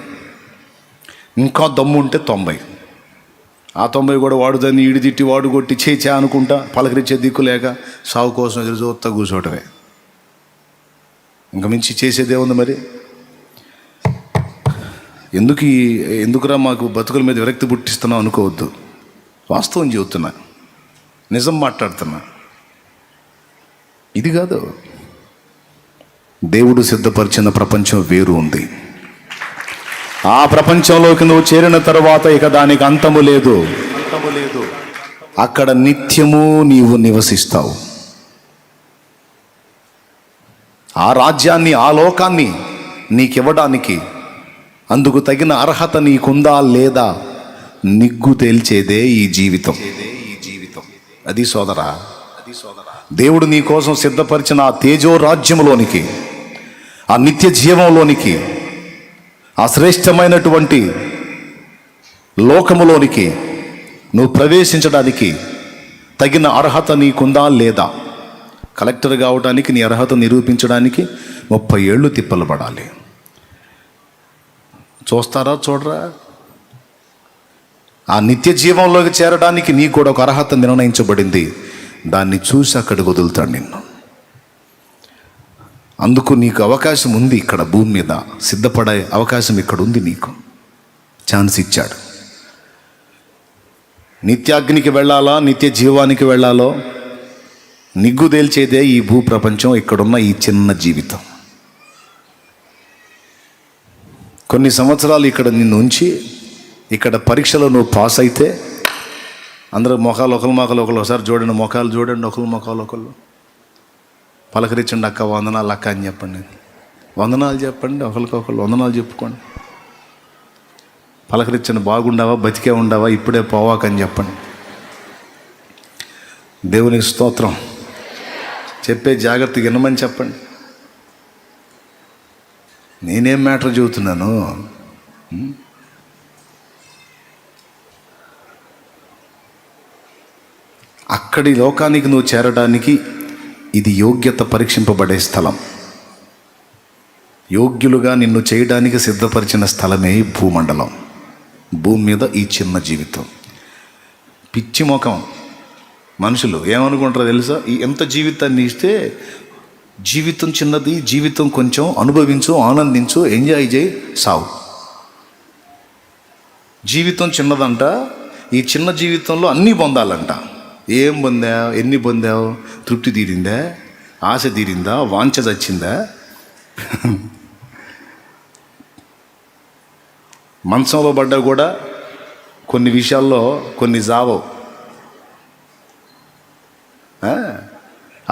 ఇంకా దమ్ము ఉంటే 90. ఆ 90 కూడా వాడు దాన్ని ఈడి తిట్టి వాడు కొట్టి చేచా అనుకుంటా పలకరించే దిక్కు లేక సాగు కోసం ఎదురు చూస్తా కూర్చోవటమే. ఇంకా మించి చేసేదే ఉంది. మరి ఎందుకురా మాకు బతుకుల మీద విరక్తి పుట్టిస్తున్నావు అనుకోవద్దు. వాస్తవం చెబుతున్నా, నిజం మాట్లాడుతున్నా. ఇది కాదు, దేవుడు సిద్ధపరిచిన ప్రపంచం వేరు ఉంది. ఆ ప్రపంచంలోకి నువ్వు చేరిన తర్వాత ఇక దానికి అంతము లేదు. అక్కడ నిత్యము నీవు నివసిస్తావు. ఆ రాజ్యాన్ని, ఆ లోకాన్ని నీకివ్వడానికి అందుకు తగిన అర్హత నీకుందా లేదా నిగ్గు తేల్చేదే ఈ జీవితం. అది సోదరా, దేవుడు నీ కోసం సిద్ధపరిచిన ఆ తేజో రాజ్యంలోనికి, ఆ నిత్య జీవంలోనికి, ఆ శ్రేష్టమైనటువంటి లోకములోనికి నువ్వు ప్రవేశించడానికి తగిన అర్హత నీకుందా లేదా? కలెక్టర్ కావడానికి నీ అర్హత నిరూపించడానికి 30 ఏళ్ళు తిప్పలు పడాలి. చూస్తారా చూడరా? ఆ నిత్య జీవంలోకి చేరడానికి నీకు కూడా ఒక అర్హత నిర్ణయించబడింది. దాన్ని చూసి అక్కడికి వదులుతాడు నిన్ను. అందుకు నీకు అవకాశం ఉంది. ఇక్కడ భూమి మీద సిద్ధపడే అవకాశం ఇక్కడ ఉంది. నీకు ఛాన్స్ ఇచ్చాడు. నిత్యాగ్నికి వెళ్ళాలా, నిత్య జీవానికి వెళ్ళాలో నిగ్గు తేల్చేదే ఈ భూ ప్రపంచం, ఇక్కడున్న ఈ చిన్న జీవితం. కొన్ని సంవత్సరాలు ఇక్కడ నిన్ను ఉంచి, ఇక్కడ పరీక్షలో నువ్వు పాస్ అయితే, అందరూ మొఖాలు ఒకరు ఒకసారి చూడండి, మొఖాలు చూడండి, మొఖాలు ఒకళ్ళు పలకరించండి. అక్క వందనాలు అక్క అని చెప్పండి, వందనాలు చెప్పండి, ఒకరికొకళ్ళు వందనాలు చెప్పుకోండి. పలకరించండి, బాగుండావా, బతికే ఉండావా, ఇప్పుడే పోవాకని చెప్పండి. దేవునికి స్తోత్రం. చెప్పే జాగ్రత్తగా వినమని చెప్పండి. నేనేం మ్యాటర్ చెబుతున్నాను? అక్కడి లోకానికి నువ్వు చేరడానికి ఇది యోగ్యత పరీక్షింపబడే స్థలం. యోగ్యులుగా నిన్ను చేయడానికి సిద్ధపరిచిన స్థలమే భూమండలం. భూమి మీద ఈ చిన్న జీవితం. పిచ్చి ముఖం మనుషులు ఏమనుకుంటారో తెలుసా? ఈ ఎంత జీవితాన్ని ఇస్తే, జీవితం చిన్నది, జీవితం కొంచెం అనుభవించు, ఆనందించు, ఎంజాయ్ చేయి, సావు. జీవితం చిన్నదంట. ఈ చిన్న జీవితంలో అన్నీ పొందాలంట. ఏం పొందావు, ఎన్ని పొందావు? తృప్తి తీరిందా, ఆశ తీరిందా, వాంఛ చచ్చిందా? మంచంలో పడ్డా కూడా కొన్ని విషయాల్లో కొన్ని జావవు.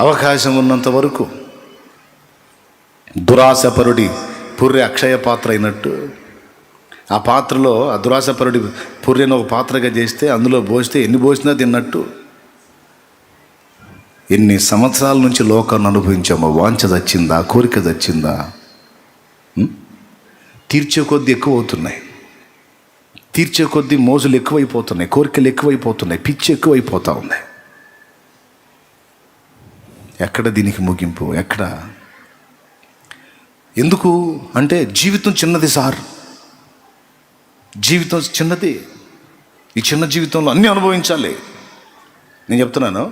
అవకాశం ఉన్నంత వరకు దురాశపరుడి పుర్రె అక్షయ పాత్ర అయినట్టు, ఆ పాత్రలో ఆ దురాశపరుడి పుర్రెను ఒక పాత్రగా చేస్తే అందులో పోస్తే ఎన్ని పోసినా తిన్నట్టు. ఎన్ని సంవత్సరాల నుంచి లోకాన్ని అనుభవించామో. వాంఛ చచ్చిందా, కోరిక చచ్చిందా? తీర్చే కొద్ది ఎక్కువ అవుతున్నాయి. తీర్చే కొద్దీ మోజులు ఎక్కువైపోతున్నాయి, కోరికలు ఎక్కువైపోతున్నాయి, పిచ్చి ఎక్కువైపోతూ ఉంది. ఎక్కడ దీనికి ముగింపు? ఎక్కడ? ఎందుకు అంటే జీవితం చిన్నది సార్, జీవితం చిన్నది. ఈ చిన్న జీవితంలో అన్నీ అనుభవించాలి. నేను చెప్తున్నాను,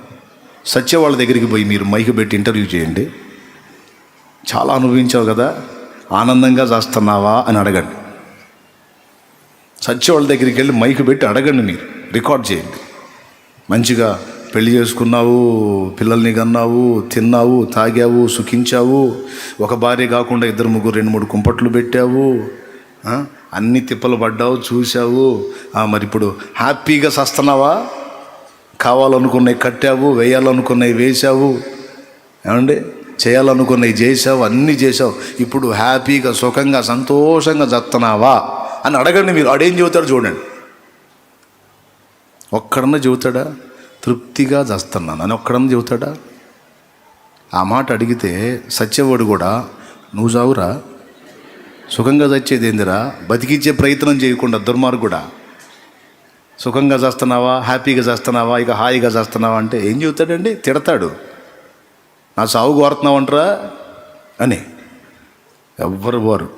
సత్య వాళ్ళ దగ్గరికి పోయి మీరు మైకు పెట్టి ఇంటర్వ్యూ చేయండి. చాలా అనుభవించావు కదా, ఆనందంగా చేస్తున్నావా అని అడగండి. సత్య వాళ్ళ దగ్గరికి వెళ్ళి మైకు పెట్టి అడగండి, మీరు రికార్డ్ చేయండి. మంచిగా పెళ్లి చేసుకున్నావు, పిల్లల్ని కన్నావు, తిన్నావు, తాగావు, సుఖించావు, ఒక భార్య కాకుండా 2, 3, 2, 3 కుంపట్లు పెట్టావు, అన్ని తిప్పలు పడ్డావు, చూసావు. మరి ఇప్పుడు హ్యాపీగా సస్తున్నావా? కావాలనుకున్నవి కట్టావు, వేయాలనుకున్నవి వేసావు, ఏమండి, చేయాలనుకున్నవి చేసావు, అన్నీ చేసావు. ఇప్పుడు హ్యాపీగా సుఖంగా సంతోషంగా చస్తున్నావా అని అడగండి మీరు. ఆడేం చెబుతాడు చూడండి. ఒక్కడన్నా చెబుతాడా తృప్తిగా చస్తున్నాను అని? ఒక్కడన్నా చెబుతాడా? ఆ మాట అడిగితే సత్యవాడు కూడా నువ్వు చావురా, సుఖంగా చచ్చేది ఏందిరా, బతికించే ప్రయత్నం చేయకుండా దుర్మార్గుడా, సుఖంగా చేస్తున్నావా, హ్యాపీగా చేస్తున్నావా, ఇక హాయిగా చేస్తున్నావా అంటే ఏం చెబుతాడండి? తిడతాడు. నా సాగు కోరుతున్నావంటరా అని. ఎవ్వరు వారు.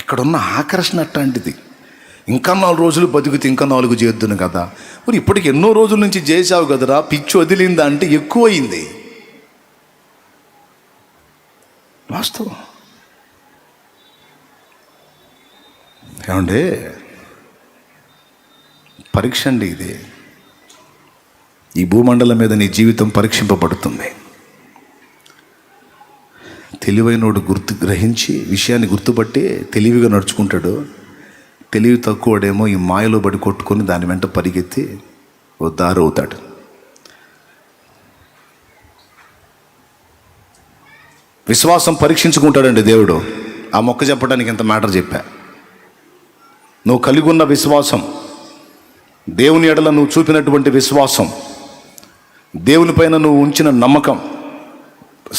ఇక్కడున్న ఆకర్షణ అట్లాంటిది. ఇంకా 4 రోజులు బతికితే ఇంకా 4 చేద్దును కదా. మరి ఇప్పటికి ఎన్నో రోజుల నుంచి చేసావు కదరా, పిచ్చి వదిలిందా అంటే ఎక్కువయింది. వాస్తవం. ఏమండి, పరీక్ష అండి ఇది. ఈ భూమండలం మీద నీ జీవితం పరీక్షింపబడుతుంది. తెలివైనోడు గ్రహించి విషయాన్ని గుర్తుపట్టి తెలివిగా నడుచుకుంటాడు. తెలివి తక్కువడేమో ఈ మాయలో పడి కొట్టుకొని దాని వెంట పరిగెత్తి ఓ దారి అవుతాడు. విశ్వాసం పరీక్షించుకుంటాడండి దేవుడు. ఆ మొక్క చెప్పడానికి ఇంత మ్యాటర్ చెప్పా. నువ్వు కలిగి ఉన్న విశ్వాసం, దేవుని ఎడల నువ్వు చూపినటువంటి విశ్వాసం, దేవుని పైన నువ్వు ఉంచిన నమ్మకం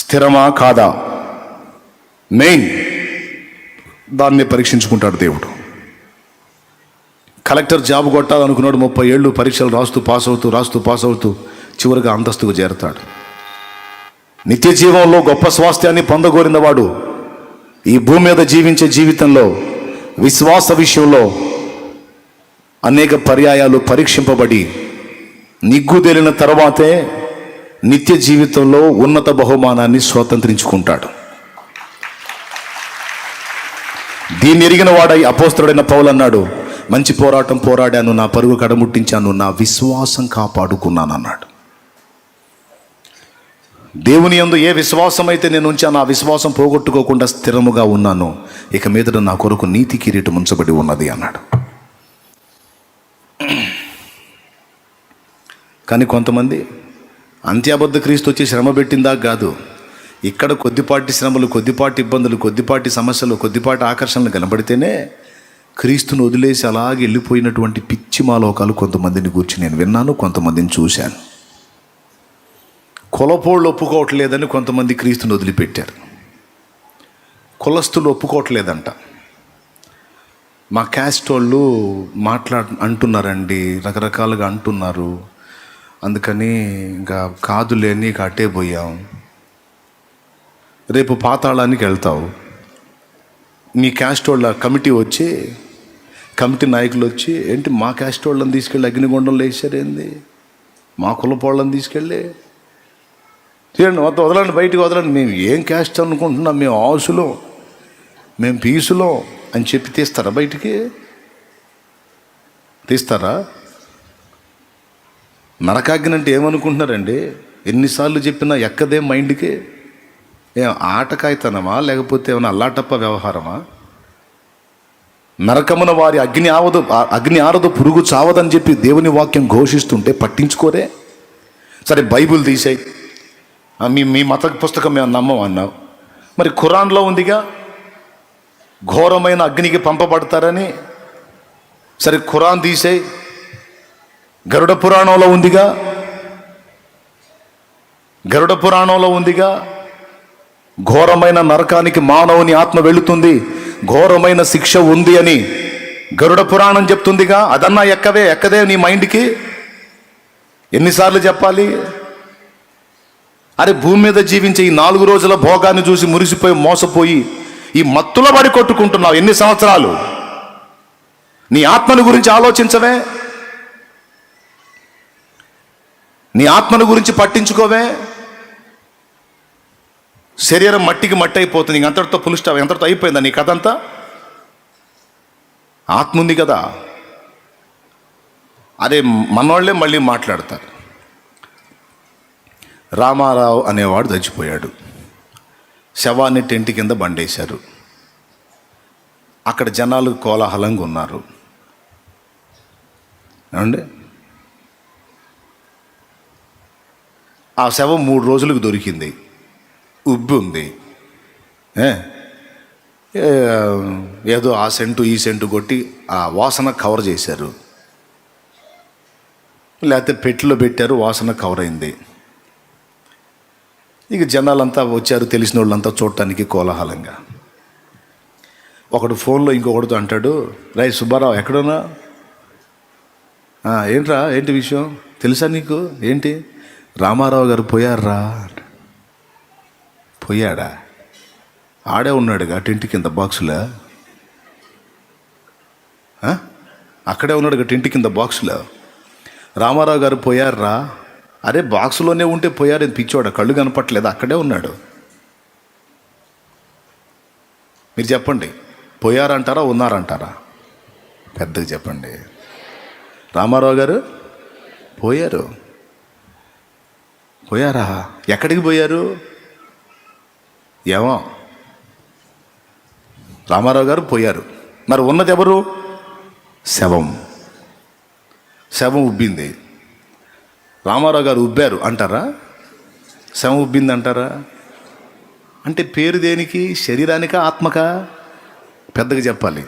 స్థిరమా కాదా, మెయిన్ దాన్ని పరీక్షించుకుంటాడు దేవుడు. కలెక్టర్ జాబ్ కొట్టాలనుకున్నాడు, 30 ఏళ్ళు పరీక్షలు రాస్తూ పాస్ అవుతూ చివరిగా అంతస్తుకు చేరతాడు. నిత్య జీవంలో గొప్ప స్వాస్థ్యాన్ని పొందగోరిన వాడు ఈ భూమి మీద జీవించే జీవితంలో విశ్వాస విషయంలో అనేక పర్యాయాలు పరీక్షింపబడి నిగ్గుదేలిన తర్వాతే నిత్య జీవితంలో ఉన్నత బహుమానాన్ని స్వతంత్రించుకుంటాడు. దీన్ని ఎరిగిన వాడై అపోస్తలుడైన పౌలు అన్నాడు, మంచి పోరాటం పోరాడాను, నా పరుగు కడముట్టించాను, నా విశ్వాసం కాపాడుకున్నాను అన్నాడు. దేవుని యందు ఏ విశ్వాసం అయితే నేను ఉంచాను, ఆ విశ్వాసం పోగొట్టుకోకుండా స్థిరముగా ఉన్నాను. ఇక మీదట నా కొరకు నీతి కిరీటం ఉంచబడి ఉన్నది అన్నాడు. కానీ కొంతమంది అంత్యాబద్ధ క్రీస్తు వచ్చి శ్రమ పెట్టిందా కాదు, ఇక్కడ కొద్దిపాటి శ్రమలు, కొద్దిపాటి ఇబ్బందులు, కొద్దిపాటి సమస్యలు, కొద్దిపాటి ఆకర్షణలు కనబడితేనే క్రీస్తును వదిలేసి అలాగే వెళ్ళిపోయినటువంటి పిచ్చి మాలోకాలు కొంతమందిని గురించి నేను విన్నాను, కొంతమందిని చూశాను. కులపోళ్ళు ఒప్పుకోవట్లేదని కొంతమంది క్రీస్తుని వదిలిపెట్టారు. కులస్తులు ఒప్పుకోవట్లేదంట. మా క్యాస్ట్ వాళ్ళు అంటున్నారండి, రకరకాలుగా అంటున్నారు, అందుకని ఇంకా కాదులే నీకు అట్టే పోయాం. రేపు పాతాళానికి వెళ్తావు. మీ క్యాస్ట్ వాళ్ళ కమిటీ నాయకులు వచ్చి ఏంటి మా క్యాస్ట్ వాళ్ళని తీసుకెళ్ళి అగ్నిగుండంలో వేసారు ఏంది, మా కులపోళ్ళని తీసుకెళ్ళి చూడండి, మొత్తం వదలండి, బయటికి వదలండి, మేము ఏం క్యాస్ట్ అనుకుంటున్నాం, మేము ఆసులో, మేము పీసులో అని చెప్పి తీస్తారా? బయటికి తీస్తారా? నరకాగ్ని అంటే ఏమనుకుంటున్నారండి? ఎన్నిసార్లు చెప్పినా ఎక్కదే మైండ్కి. ఏం ఆటకాయితనమా, లేకపోతే ఏమైనా అల్లాటప్ప వ్యవహారమా? నరకమున వారి అగ్ని ఆరదు పురుగు చావదని చెప్పి దేవుని వాక్యం ఘోషిస్తుంటే పట్టించుకోరే. సరే బైబిల్ తీసేయి, మీ మత పుస్తకం మేము నమ్మం అన్నావు, మరి ఖురాన్లో ఉందిగా ఘోరమైన అగ్నికి పంపబడతారని. సరే ఖురాన్ తీసేయి, గరుడ పురాణంలో ఉందిగా ఘోరమైన నరకానికి మానవుని ఆత్మ వెళుతుంది, ఘోరమైన శిక్ష ఉంది అని గరుడ పురాణం చెప్తుందిగా. అదన్నా ఎక్కదే నీ మైండ్కి? ఎన్నిసార్లు చెప్పాలి? అరే భూమి మీద జీవించే ఈ 4 రోజుల భోగాన్ని చూసి మురిసిపోయి మోసపోయి ఈ మత్తుల పడి కొట్టుకుంటున్నావు ఎన్ని సంవత్సరాలు? నీ ఆత్మను గురించి ఆలోచించవే? నీ ఆత్మను గురించి పట్టించుకోవే? శరీరం మట్టికి మట్టి అయిపోతుంది, ఇంకంతటితో పులుస్టావు, ఎంతటితో అయిపోయిందా నీ కథ అంతా? ఆత్మ ఉంది కదా. అదే మనోళ్ళే మళ్ళీ మాట్లాడతారు. రామారావు అనేవాడు చచ్చిపోయాడు, శవాన్ని టెంట్ కింద బండేశారు, అక్కడ జనాలు కోలాహలంగా ఉన్నారు. ఏమండి, ఆ శవం 3 రోజులకు దొరికింది, ఉబ్బి ఉంది. ఏదో ఆ సెంటు ఈ సెంటు కొట్టి ఆ వాసన కవర్ చేశారు, లేకపోతే పెట్టెలో పెట్టారు, వాసన కవర్ అయింది. ఇక జనాలంతా వచ్చారు, తెలిసిన వాళ్ళంతా చూడటానికి కోలాహలంగా. ఒకడు ఫోన్లో ఇంకొకటితో అంటాడు, రై సుబ్బారావు ఎక్కడున్నా? ఏంట్రా, ఏంటి విషయం, తెలుసా నీకు? ఏంటి? రామారావు గారు పోయారా? పోయాడా? ఆడే ఉన్నాడుగా టెంట్ కింద బాక్సులో, అక్కడే ఉన్నాడుగా టెంట్ కింద బాక్సులో. రామారావు గారు పోయారా? అరే బాక్సులోనే ఉంటే పోయారు, పిచ్చోడ, కళ్ళు కనపట్లేదు, అక్కడే ఉన్నాడు. మీరు చెప్పండి, పోయారంటారా ఉన్నారంటారా? పెద్దగా చెప్పండి. రామారావు గారు పోయారా? ఎక్కడికి పోయారు? ఏమో, రామారావు గారు పోయారు. మరి ఉన్నది ఎవరు? శవం ఉబ్బింది. రామారావు గారు ఉబ్బారు అంటారా? శవం ఉబ్బింది అంటారా? అంటే పేరు దేనికి? శరీరానికా ఆత్మకా? పెద్దగా చెప్పాలి.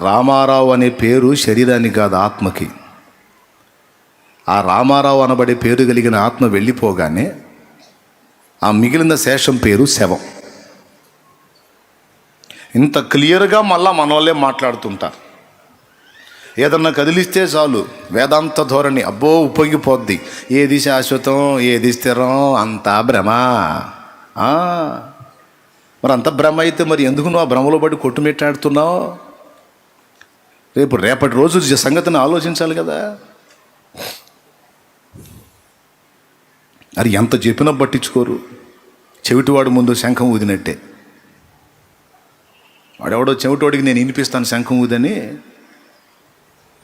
రామారావు అనే పేరు శరీరానికి కాదు, ఆత్మకి. ఆ రామారావు అనబడే పేరు కలిగిన ఆత్మ వెళ్ళిపోగానే ఆ మిగిలిన శేషం పేరు శవం. ఇంత క్లియర్గా మళ్ళా మన వాళ్ళే మాట్లాడుతుంటారు. ఏదన్నా కదిలిస్తే చాలు వేదాంత ధోరణి, అబ్బో ఉప్పొంగిపోద్ది. ఏది శాశ్వతం, ఏది స్థిరం, అంతా భ్రమ. మరి అంత భ్రమ అయితే మరి ఎందుకు నువ్వు ఆ భ్రమలో పడి కొట్టుమిట్టాడుతున్నావు? రేపటి రోజు సంగతిని ఆలోచించాలి కదా. అది ఎంత చెప్పినా పట్టించుకోరు. చెవిటివాడు ముందు శంఖం ఊదినట్టే. వాడెవడో చెవిటోడికి నేను వినిపిస్తాను శంఖం ఊదని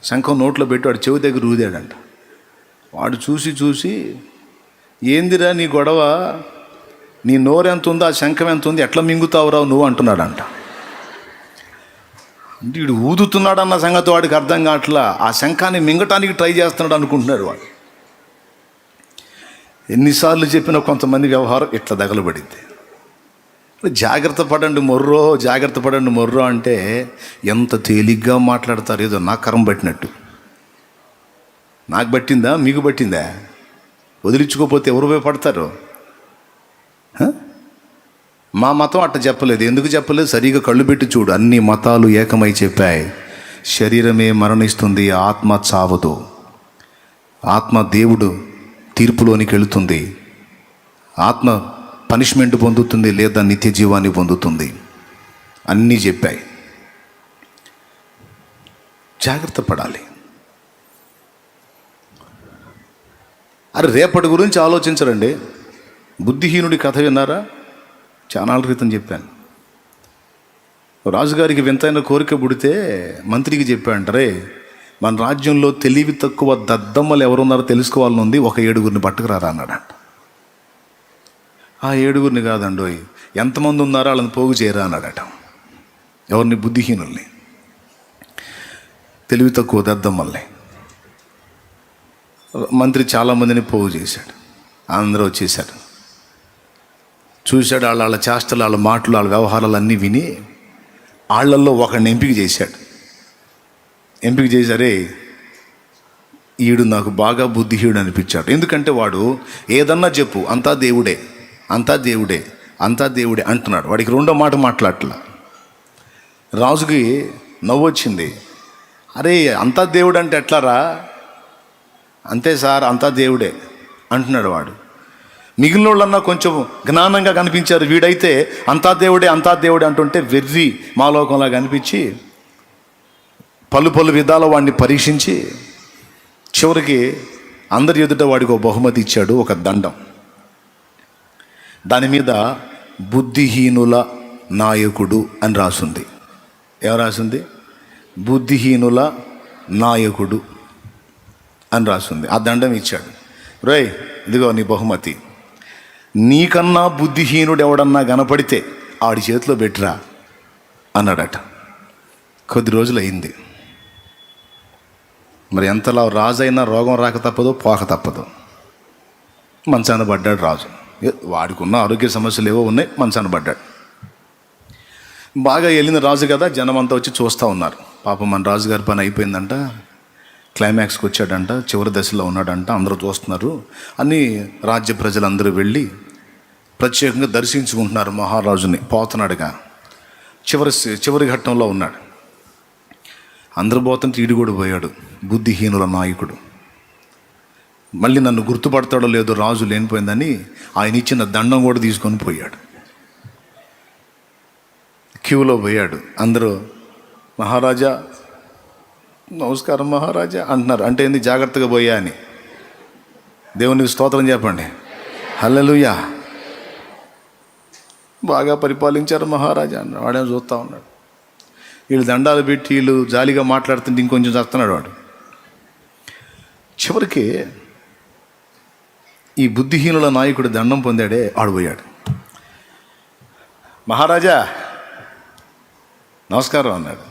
శంఖం నోట్లో పెట్టి వాడు చెవి దగ్గర ఊదాడంట. వాడు చూసి ఏందిరా నీ గొడవ, నీ నోరు ఎంత ఉందో ఆ శంఖం ఎంత ఉంది, ఎట్లా మింగుతావురావు నువ్వు అంటున్నాడంట. అంటే వీడు ఊదుతున్నాడన్న సంగతి వాడికి అర్థం కావట్లా, ఆ శంఖాన్ని మింగటానికి ట్రై చేస్తున్నాడు అనుకుంటున్నాడు వాడు. ఎన్నిసార్లు చెప్పినా కొంతమంది వ్యవహారం ఇట్లా దగలబడింది. జాగ్రత్త పడండి మొర్రో అంటే ఎంత తేలిగ్గా మాట్లాడతారు, ఏదో నా కరం పట్టినట్టు. నాకు పట్టిందా, మీకు పట్టిందా? వదిలించుకోకపోతే ఎవరు భయపడతారు? మా మతం అట్ట చెప్పలేదు. ఎందుకు చెప్పలేదు? సరిగా కళ్ళు పెట్టి చూడు, అన్ని మతాలు ఏకమై చెప్పాయి, శరీరమే మరణిస్తుంది, ఆత్మ చావదు. ఆత్మ దేవుడు తీర్పులోనికి వెళుతుంది, ఆత్మ పనిష్మెంట్ పొందుతుంది లేదా నిత్య జీవాన్ని పొందుతుంది. అన్నీ చెప్పాయి. జాగ్రత్త పడాలి. అరే రేపటి గురించి ఆలోచించరండి. బుద్ధిహీనుడి కథ విన్నారా? చాలా క్రితం చెప్పాను. రాజుగారికి వింతైన కోరిక పుడితే మంత్రికి చెప్పాడంటారే, మన రాజ్యంలో తెలివి తక్కువ దద్దమ్మలు ఎవరున్నారో తెలుసుకోవాలని ఉంది, ఒక 7గురిని పట్టుకురారా అన్నాడంట. ఆ 7గురిని కాదండోయ్, ఎంతమంది ఉన్నారో వాళ్ళని పోగు చేయరా అన్నాడట. ఎవరిని? బుద్ధిహీనుల్ని, తెలివి తక్కువ దద్దమ్మల్ని. మంత్రి చాలామందిని పోగు చేశాడు. అందరూ వచ్చేసాడు. చూశాడు, వాళ్ళ చేష్టలు, వాళ్ళ మాటలు, వాళ్ళ వ్యవహారాలు అన్నీ విని వాళ్ళల్లో ఒకరిని ఎంపిక చేశాడు. ఎంపిక చేశారే, ఈడు నాకు బాగా బుద్ధిహీనుడు అనిపించాడు. ఎందుకంటే వాడు ఏదన్నా చెప్పు, అంతా దేవుడే, అంతా దేవుడే అంటున్నాడు. వాడికి రెండో మాట మాట్లాడట్లా. రాజుకి నవ్వు వచ్చింది. అరే అంతా దేవుడు అంటే ఎట్లారా? అంతే సార్, అంతా దేవుడే అంటున్నాడు వాడు. మిగిలిన వాళ్ళన్నా కొంచెం జ్ఞానంగా కనిపించారు. వీడైతే అంతా దేవుడే అంతా దేవుడే అంటుంటే వెర్రి మాలోకంలా కనిపించి పలు విధాల వాడిని పరీక్షించి చివరికి అందరి ఎదుట వాడికి ఒక బహుమతి ఇచ్చాడు, ఒక దండం. దాని మీద బుద్ధిహీనుల నాయకుడు అని రాసుంది. ఏం రాసింది? బుద్ధిహీనుల నాయకుడు అని రాసింది. ఆ దండం ఇచ్చాడు. రేయ్ ఇదిగో నీ బహుమతి. నీకన్నా బుద్ధిహీనుడు ఎవడన్నా కనపడితే ఆడి చేతిలో పెట్టిరా అన్నాడట. కొద్ది రోజులు అయింది. మరి ఎంతలా రాజైనా రోగం రాక తప్పదు, పోక తప్పదు. మంచాన పడ్డాడు రాజు. వాడికి ఉన్న ఆరోగ్య సమస్యలు ఏవో ఉన్నాయి, మంచాన పడ్డాడు. బాగా వెళ్ళిన రాజు కదా, జనం అంతా వచ్చి చూస్తూ ఉన్నారు. పాపం మన రాజుగారి పని అయిపోయిందంట, క్లైమాక్స్కి వచ్చాడంట, చివరి దశలో ఉన్నాడంట, అందరూ చూస్తున్నారు అని రాజ్య ప్రజలందరూ వెళ్ళి ప్రత్యేకంగా దర్శించుకుంటున్నారు మహారాజుని. పోతున్నాడుగా, చివరి ఘట్టంలో ఉన్నాడు. అందరూ పోతుంటే ఈడు కూడా పోయాడు, బుద్ధిహీనుల నాయకుడు. మళ్ళీ నన్ను గుర్తుపడతాడో లేదో రాజు లేనిపోయిందని ఆయన ఇచ్చిన దండం కూడా తీసుకొని పోయాడు. క్యూలో పోయాడు. అందరూ మహారాజా నమస్కారం మహారాజా అంటున్నారు. అంటే ఏంది? జాగ్రత్తగా పోయా అని. దేవునికి స్తోత్రం చెప్పండి. హల్లెలూయా. బాగా పరిపాలించారు మహారాజా అన్నాడు. వాడేమో చూస్తూ ఉన్నాడు. వీళ్ళు దండాలు పెట్టి వీళ్ళు జాలిగా మాట్లాడుతుంటే ఇంకొంచెం చేస్తున్నాడు వాడు. చివరికి ఈ బుద్ధిహీనుల నాయకుడు దండం పొందాడే, ఆడిపోయాడు. మహారాజా నమస్కారం అన్నాడు.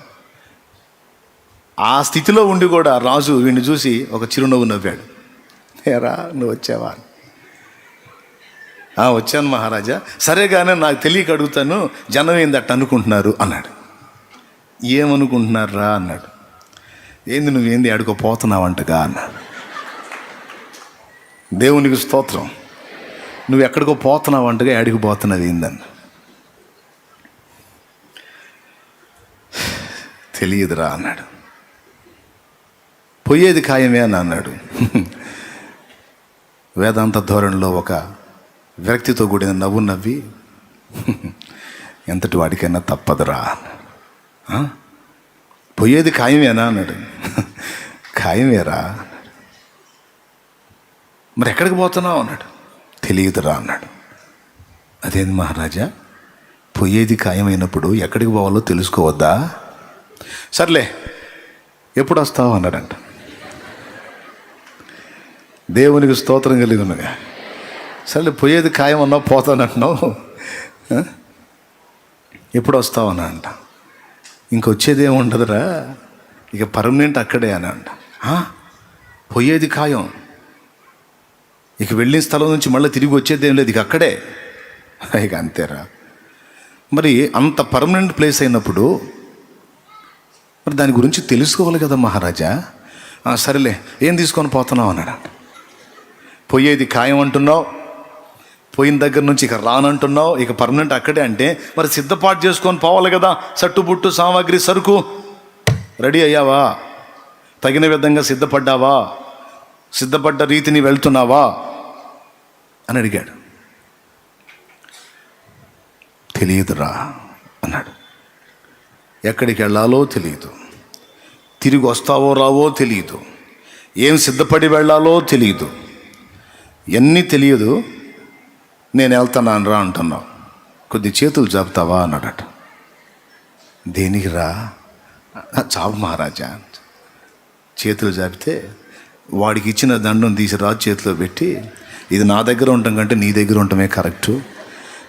ఆ స్థితిలో ఉండి కూడా రాజు వీడిని చూసి ఒక చిరునవ్వు నవ్వాడు. ఏరా నువ్వు వచ్చావా? వచ్చాను మహారాజా. సరే కానీ నాకు తెలియక అడుగుతాను, జనం ఏందట్ట అనుకుంటున్నారు అన్నాడు. ఏమనుకుంటున్నారా అన్నాడు. ఏంది నువ్వేంది అడుగుపోతున్నావంటగా అన్నాడు. దేవునికి స్తోత్రం. నువ్వు ఎక్కడికో పోతున్నావంటగా అడిగిపోతున్నది ఏందన్న. తెలియదురా అన్నాడు. పోయేది ఖాయమే అని అన్నాడు. వేదాంత ధోరణిలో ఒక వ్యక్తితో కూడిన నవ్వు నవ్వి, ఎంతటి వాడికైనా తప్పదురా. పోయేది ఖాయమేనా అన్నాడు. ఖాయమేరా. మరి ఎక్కడికి పోతున్నావు అన్నాడు. తెలియదురా అన్నాడు. అదేంది మహారాజా, పోయేది ఖాయమైనప్పుడు ఎక్కడికి పోవాలో తెలుసుకోవద్దా? సర్లే ఎప్పుడు వస్తావు అన్నాడంట. దేవునికి స్తోత్రం కలిగి ఉన్నగా. సర్లే పోయేది ఖాయం అన్నావు, పోతానంటున్నావు, ఎప్పుడు వస్తావు అన్నా అంట. ఇంకొచ్చేది ఏమి ఉండదురా, ఇక పర్మనెంట్ అక్కడే అని అంట. పోయేది ఖాయం, ఇక వెళ్ళిన స్థలం నుంచి మళ్ళీ తిరిగి వచ్చేది ఏం లేదు, ఇక అక్కడే. ఇక అంతేరా. మరి అంత పర్మనెంట్ ప్లేస్ అయినప్పుడు మరి దాని గురించి తెలుసుకోవాలి కదా మహారాజా. సరేలే ఏం తీసుకొని పోతున్నావు అన్నాడు. పోయేది ఖాయం అంటున్నావు, పోయిన దగ్గర నుంచి ఇక రానంటున్నావు, ఇక పర్మనెంట్ అక్కడే అంటే మరి సిద్ధపాటు చేసుకొని పోవాలి కదా. సట్టుబుట్టు సామాగ్రి సరుకు రెడీ అయ్యావా? తగిన విధంగా సిద్ధపడ్డావా? సిద్ధపడ్డ రీతిని వెళ్తున్నావా అని అడిగాడు. తెలియదురా అన్నాడు. ఎక్కడికి వెళ్ళాలో తెలియదు, తిరిగి వస్తావో రావో తెలియదు, ఏం సిద్ధపడి వెళ్ళాలో తెలియదు, ఎన్ని తెలియదు. నేను వెళ్తాను రా అంటున్నావు, కొద్ది చేతులు చాపుతావా అన్నాడట. దేనికి రా? చాపు మహారాజా. చేతులు చాపితే వాడికి ఇచ్చిన దండం తీసి రాజు చేతిలో పెట్టి, ఇది నా దగ్గర ఉండటం కంటే నీ దగ్గర ఉండటమే కరెక్టు.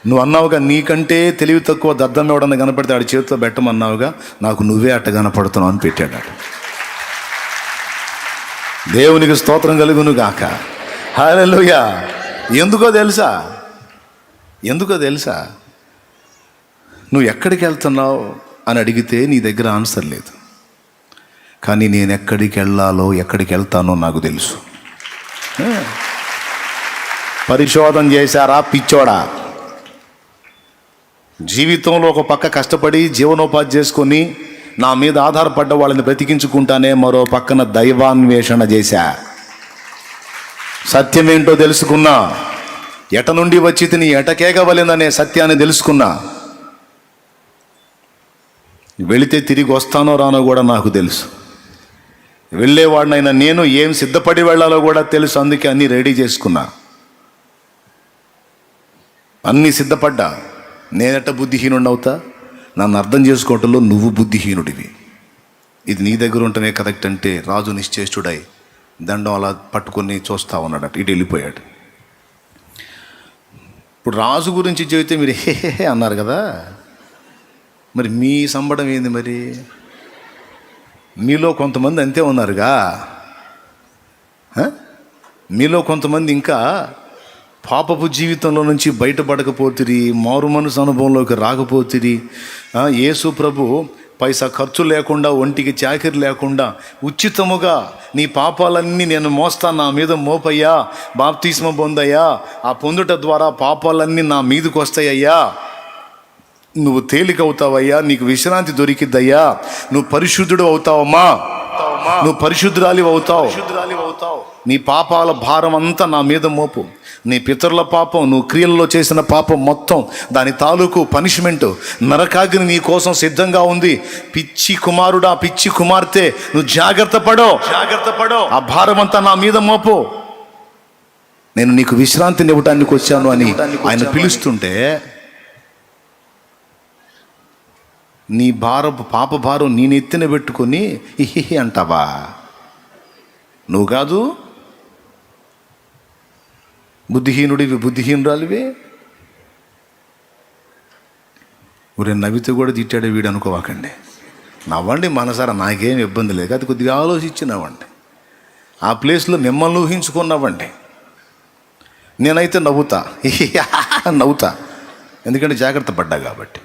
నువ్వు అన్నావుగా నీకంటే తెలివి తక్కువ దద్దం ఎవడన్నా కనపడితే ఆడి చేతిలో పెట్టమన్నావుగా, నాకు నువ్వే అట్ట కనపడుతున్నావు అని పెట్టాడు. దేవునికి స్తోత్రం కలుగును గాక. హల్లెలూయా. ఎందుకో తెలుసా నువ్వు ఎక్కడికి వెళ్తున్నావు అని అడిగితే నీ దగ్గర ఆన్సర్ లేదు, కానీ నేను ఎక్కడికి వెళ్ళాలో ఎక్కడికి వెళ్తానో నాకు తెలుసు. పరిశోధన చేశారా పిచ్చోడా? జీవితంలో ఒక పక్క కష్టపడి జీవనోపాధి చేసుకొని నా మీద ఆధారపడ్డ వాళ్ళని బ్రతికించుకుంటానే మరో పక్కన దైవాన్వేషణ చేశా. సత్యమేంటో తెలుసుకున్నా. ఎట నుండి వచ్చి తిని ఎటకేగవలేదనే సత్యాన్ని తెలుసుకున్నా. వెళితే తిరిగి వస్తానో రానో కూడా నాకు తెలుసు. వెళ్ళేవాడినైనా నేను ఏం సిద్ధపడి వెళ్ళాలో కూడా తెలుసు. అందుకే అన్నీ రెడీ చేసుకున్నా, అన్నీ సిద్ధపడ్డా. నేనెట్ట బుద్ధిహీనుడిని అవుతా? నన్ను అర్థం చేసుకోవటంలో నువ్వు బుద్ధిహీనుడివి. ఇది నీ దగ్గర ఉంటేనే కరెక్ట్ అంటే రాజు నిశ్చేష్టుడై దండం అలా పట్టుకొని చూస్తా ఉన్నాడట. ఇటు వెళ్ళిపోయాడు. ఇప్పుడు రాజు గురించి చెబితే మీరు హే అన్నారు కదా, మరి మీ సంబడం ఏంది? మరి మీలో కొంతమంది అంతే ఉన్నారుగా. మీలో కొంతమంది ఇంకా పాపపు జీవితంలో నుంచి బయటపడకపోతిరి, మారు మనసు అనుభవంలోకి రాకపోతిరి. యేసు ప్రభు పైసా ఖర్చు లేకుండా, ఒంటికి చాకిరి లేకుండా ఉచితముగా నీ పాపాలన్నీ నేను మోస్తాను, నా మీద మోపయ్యా, బాప్తిస్మ పొందయ్యా, ఆ పొందుట ద్వారా పాపాలన్నీ నా మీదకి వస్తాయ్యా, నువ్వు తేలికవుతావయ్యా, నీకు విశ్రాంతి దొరికిద్దయ్యా, నువ్వు పరిశుద్ధుడు అవుతావమ్మా, నువ్వు పరిశుద్ధురాలి అవుతావు, నీ పాపాల భారం అంతా నా మీద మోపు. నీ పితరుల పాపం, నువ్వు క్రియల్లో చేసిన పాపం మొత్తం, దాని తాలూకు పనిష్మెంట్ నరకాగ్ని నీ కోసం సిద్ధంగా ఉంది. పిచ్చి కుమారుడా, పిచ్చి కుమార్తె, నువ్వు జాగ్రత్త పడో, ఆ భారం అంతా నా మీద మోపు. నేను నీకు విశ్రాంతిని ఇవ్వటానికి వచ్చాను అని ఆయన పిలుస్తుంటే, నీ పాప భారం నేను ఎత్తిన పెట్టుకొని ఇహి అంటావా? నువ్వు కాదు, బుద్ధిహీనుడివి, బుద్ధిహీనురాలివి. ఊరే నవ్వితే కూడా తిట్టాడే వీడు అనుకోవాకండి. నవ్వండి మనసారా, నాకేం ఇబ్బంది లేదు. అది కొద్దిగా ఆలోచించి నవ్వండి. ఆ ప్లేస్లో మిమ్మల్ని ఊహించుకొని నవ్వండి. నేనైతే నవ్వుతా ఎందుకంటే జాగ్రత్త పడ్డా కాబట్టి.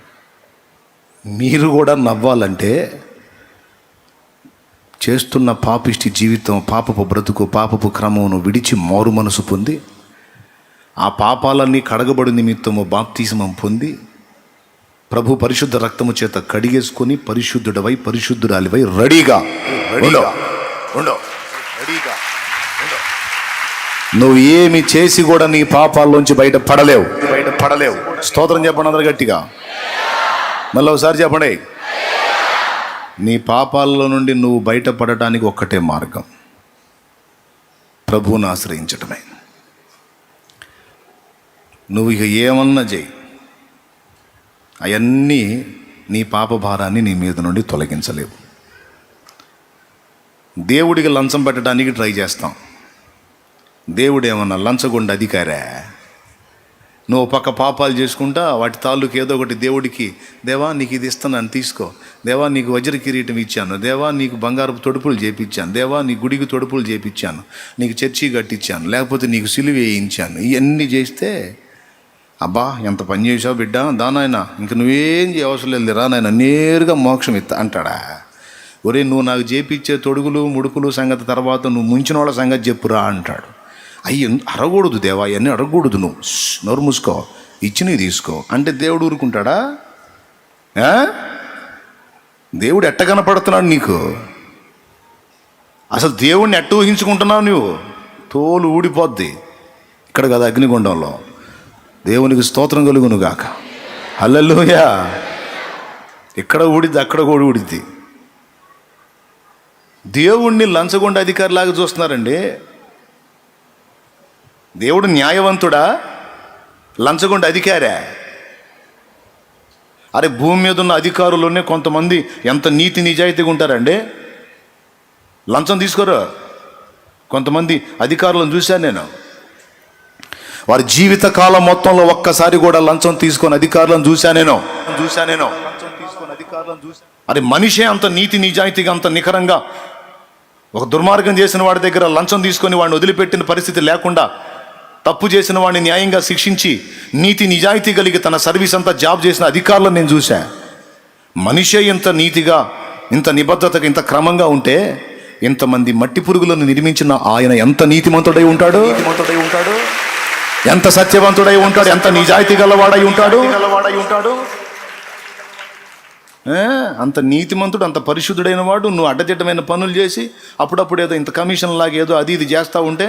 మీరు కూడా నవ్వాలంటే చేస్తున్న పాపిష్టి జీవితం, పాపపు బ్రతుకు, పాపపు క్రమమును విడిచి మారు మనసు పొంది, ఆ పాపాలన్నీ కడగబడి నిమిత్తము బాప్తిస్మం పొంది, ప్రభు పరిశుద్ధ రక్తము చేత కడిగేసుకొని పరిశుద్ధుడవై, పరిశుద్ధురాలివై రెడీగా ఉండు. నువ్వు ఏమి చేసి కూడా నీ పాపాల్లోంచి బయటపడలేవు. స్తోత్రం చెప్పండి అందరు గట్టిగా. మళ్ళీ ఒకసారి చెప్పండి. నీ పాపాల్లో నుండి నువ్వు బయటపడటానికి ఒక్కటే మార్గం, ప్రభువును ఆశ్రయించటమే. నువ్వు ఇక ఏమన్నా చేయి, అవన్నీ నీ పాప భారాన్ని నీ మీద నుండి తొలగించలేవు. దేవుడికి లంచం పెట్టడానికి ట్రై చేస్తాం. దేవుడు ఏమన్నా లంచగొండ అధికారా? నువ్వు పక్క పాపాలు చేసుకుంటా వాటి తాలూకు ఏదో ఒకటి దేవుడికి, దేవా నీకు ఇది ఇస్తున్నాను తీసుకో, దేవా నీకు వజ్ర కిరీటం ఇచ్చాను, దేవా నీకు బంగారపు తొడుపులు చేపించాను, దేవా నీ గుడికి తొడుపులు చేపించాను, నీకు చర్చి కట్టించాను, లేకపోతే నీకు సిలువ వేయించాను. ఇవన్నీ చేస్తే, అబ్బా ఎంత పని చేసావు బిడ్డ, దానాయన ఇంక నువ్వేం అవసరం లేదు రా నాయన, నేరుగా మోక్షం అంటాడా? ఒరే నువ్వు నాకు చేపించే తొడుగులు ముడుపులు సంగతి తర్వాత నువ్వు ముంచిన వాళ్ళ సంగతి చెప్పురా అంటాడు. అయ్యి అడగకూడదు దేవా, అవన్నీ అడగకూడదు, నువ్వు నోరు మూసుకో, ఇచ్చినవి తీసుకో అంటే దేవుడు ఊరుకుంటాడా? దేవుడు ఎట్ట కనపడుతున్నాడు నీకు? అసలు దేవుడిని ఎట్ట ఊహించుకుంటున్నావు నువ్వు? తోలు ఊడిపోద్ది ఇక్కడ కదా అగ్నిగుండంలో. దేవునికి స్తోత్రం కలుగును గాక. హల్లెలూయా. ఇక్కడ ఊడిద్ది, అక్కడ కూడా ఊడిద్ది. దేవుణ్ణి లంచగొండ అధికారిలాగా చూస్తున్నారండి. దేవుడు న్యాయవంతుడా, లంచగొండ అధికారా? అరే భూమి మీద ఉన్న అధికారుల్లోనే కొంతమంది ఎంత నీతి నిజాయితీగా ఉంటారండి. లంచం తీసుకోరు. కొంతమంది అధికారులను చూశాను నేను, వారి జీవిత కాలం మొత్తంలో ఒక్కసారి కూడా లంచం తీసుకొని అధికారులను చూశానేనో. అరే మనిషే అంత నీతి నిజాయితీగా, అంత నికరంగా ఒక దుర్మార్గం చేసిన వాడి దగ్గర లంచం తీసుకొని వాడిని వదిలిపెట్టిన పరిస్థితి లేకుండా, తప్పు చేసిన వాడిని న్యాయంగా శిక్షించి నీతి నిజాయితీ కలిగి తన సర్వీస్ అంతా జాబ్ చేసిన అధికారులను నేను చూశా. మనిషే ఇంత నీతిగా, ఇంత నిబద్ధతగా, ఇంత క్రమంగా ఉంటే ఇంతమంది మట్టి పురుగులను నిర్మించిన ఆయన ఎంత నీతిమంతుడై ఉంటాడు, ఎంత సత్యవంతుడై ఉంటాడు, ఎంత నిజాయితీ గలవాడై ఉంటాడు. అంత నీతిమంతుడు, అంత పరిశుద్ధుడైన వాడు, నువ్వు అడ్డదిడ్డమైన పనులు చేసి అప్పుడప్పుడు ఏదో ఇంత కమిషన్ లాగా ఏదో అది ఇది చేస్తూ ఉంటే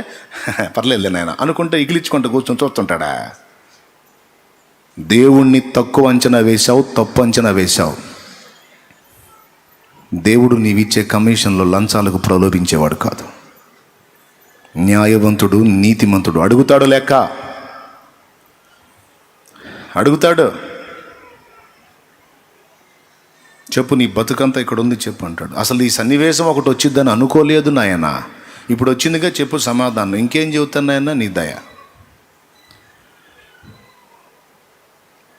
పర్లేదులే నాయన అనుకుంటే ఇగిలించుకుంటూ కూర్చొని చూస్తుంటాడా? దేవుణ్ణి తక్కువ అంచనా వేశావు, తప్పు అంచనా వేశావు. దేవుడు నీవిచ్చే కమిషన్లో లంచాలకు ప్రలోభించేవాడు కాదు. న్యాయవంతుడు, నీతిమంతుడు అడుగుతాడు, లెక్క అడుగుతాడు. చెప్పు, నీ బతుకంతా ఇక్కడ ఉంది చెప్పు అంటాడు. అసలు ఈ సన్నివేశం ఒకటి వచ్చిద్దని అనుకోలేదు నాయన, ఇప్పుడు వచ్చిందిగా చెప్పు సమాధానం. ఇంకేం చెబుతాను నాయన, నీ దయ.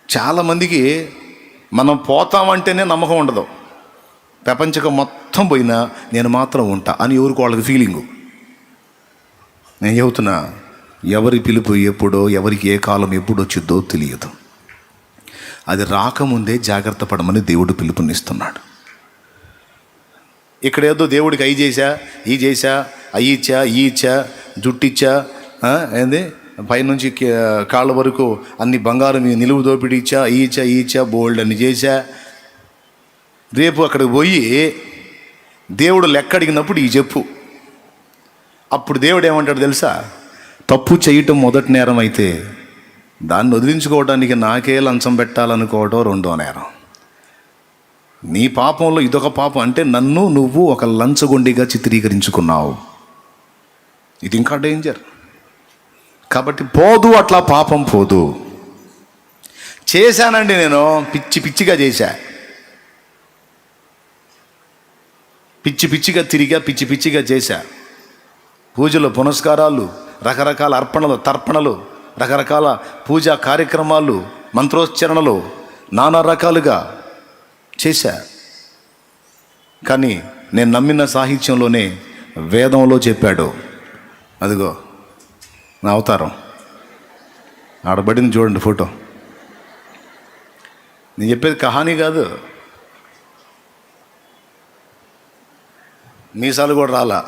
చాలామందికి మనం పోతామంటేనే నమ్మకం ఉండదు. ప్రపంచకం మొత్తం పోయినా నేను మాత్రం ఉంటా అని ఎవరికి వాళ్ళకి ఫీలింగు. నేను చెబుతున్నా, ఎవరి పిలుపు ఎప్పుడో, ఎవరికి ఏ కాలం ఎప్పుడు వచ్చిద్దో తెలియదు. అది రాకముందే జాగ్రత్త పడమని దేవుడు పిలుపునిస్తున్నాడు. ఇక్కడేదో దేవుడికి అయి చేశా, ఈ చేశా, అయ్యి ఇచ్చా, ఈ ఇచ్చా, జుట్టిచ్చా, ఏంది పైనుంచి కాళ్ళ వరకు అన్ని బంగారం నిలువు దోపిడీ ఇచ్చా, ఈ ఇచ్చా, ఈ ఇచ్చా, బోల్డ్ అని చేశా. రేపు అక్కడికి పోయి దేవుడు లెక్క అడిగినప్పుడు ఈ చెప్పు. అప్పుడు దేవుడు ఏమంటాడు తెలుసా? తప్పు చేయటం మొదటి నేరం అయితే దాన్ని వదిలించుకోవడానికి నాకే లంచం పెట్టాలనుకోవడం రెండో నేరం. నీ పాపంలో ఇదొక పాపం అంటే నన్ను నువ్వు ఒక లంచగొండిగా చిత్రీకరించుకున్నావు. ఇది ఇంకా డేంజర్. కాబట్టి పోదు, అట్లా పాపం పోదు. చేశానండి నేను, పిచ్చిగా చేశా, పిచ్చిగా తిరిగా, పిచ్చిగా చేశా. పూజలు, పునస్కారాలు, రకరకాల అర్పణలు, తర్పణలు, రకరకాల పూజా కార్యక్రమాలు, మంత్రోచ్చరణలు నానా రకాలుగా చేశా. కానీ నేను నమ్మిన సాహిత్యంలోనే వేదంలో చెప్పాడు, అదిగో నా అవతారం ఆడబడింది చూడండి ఫోటో. నేను చెప్పేది కహానీ కాదు, మీసాలు కూడా రాలా.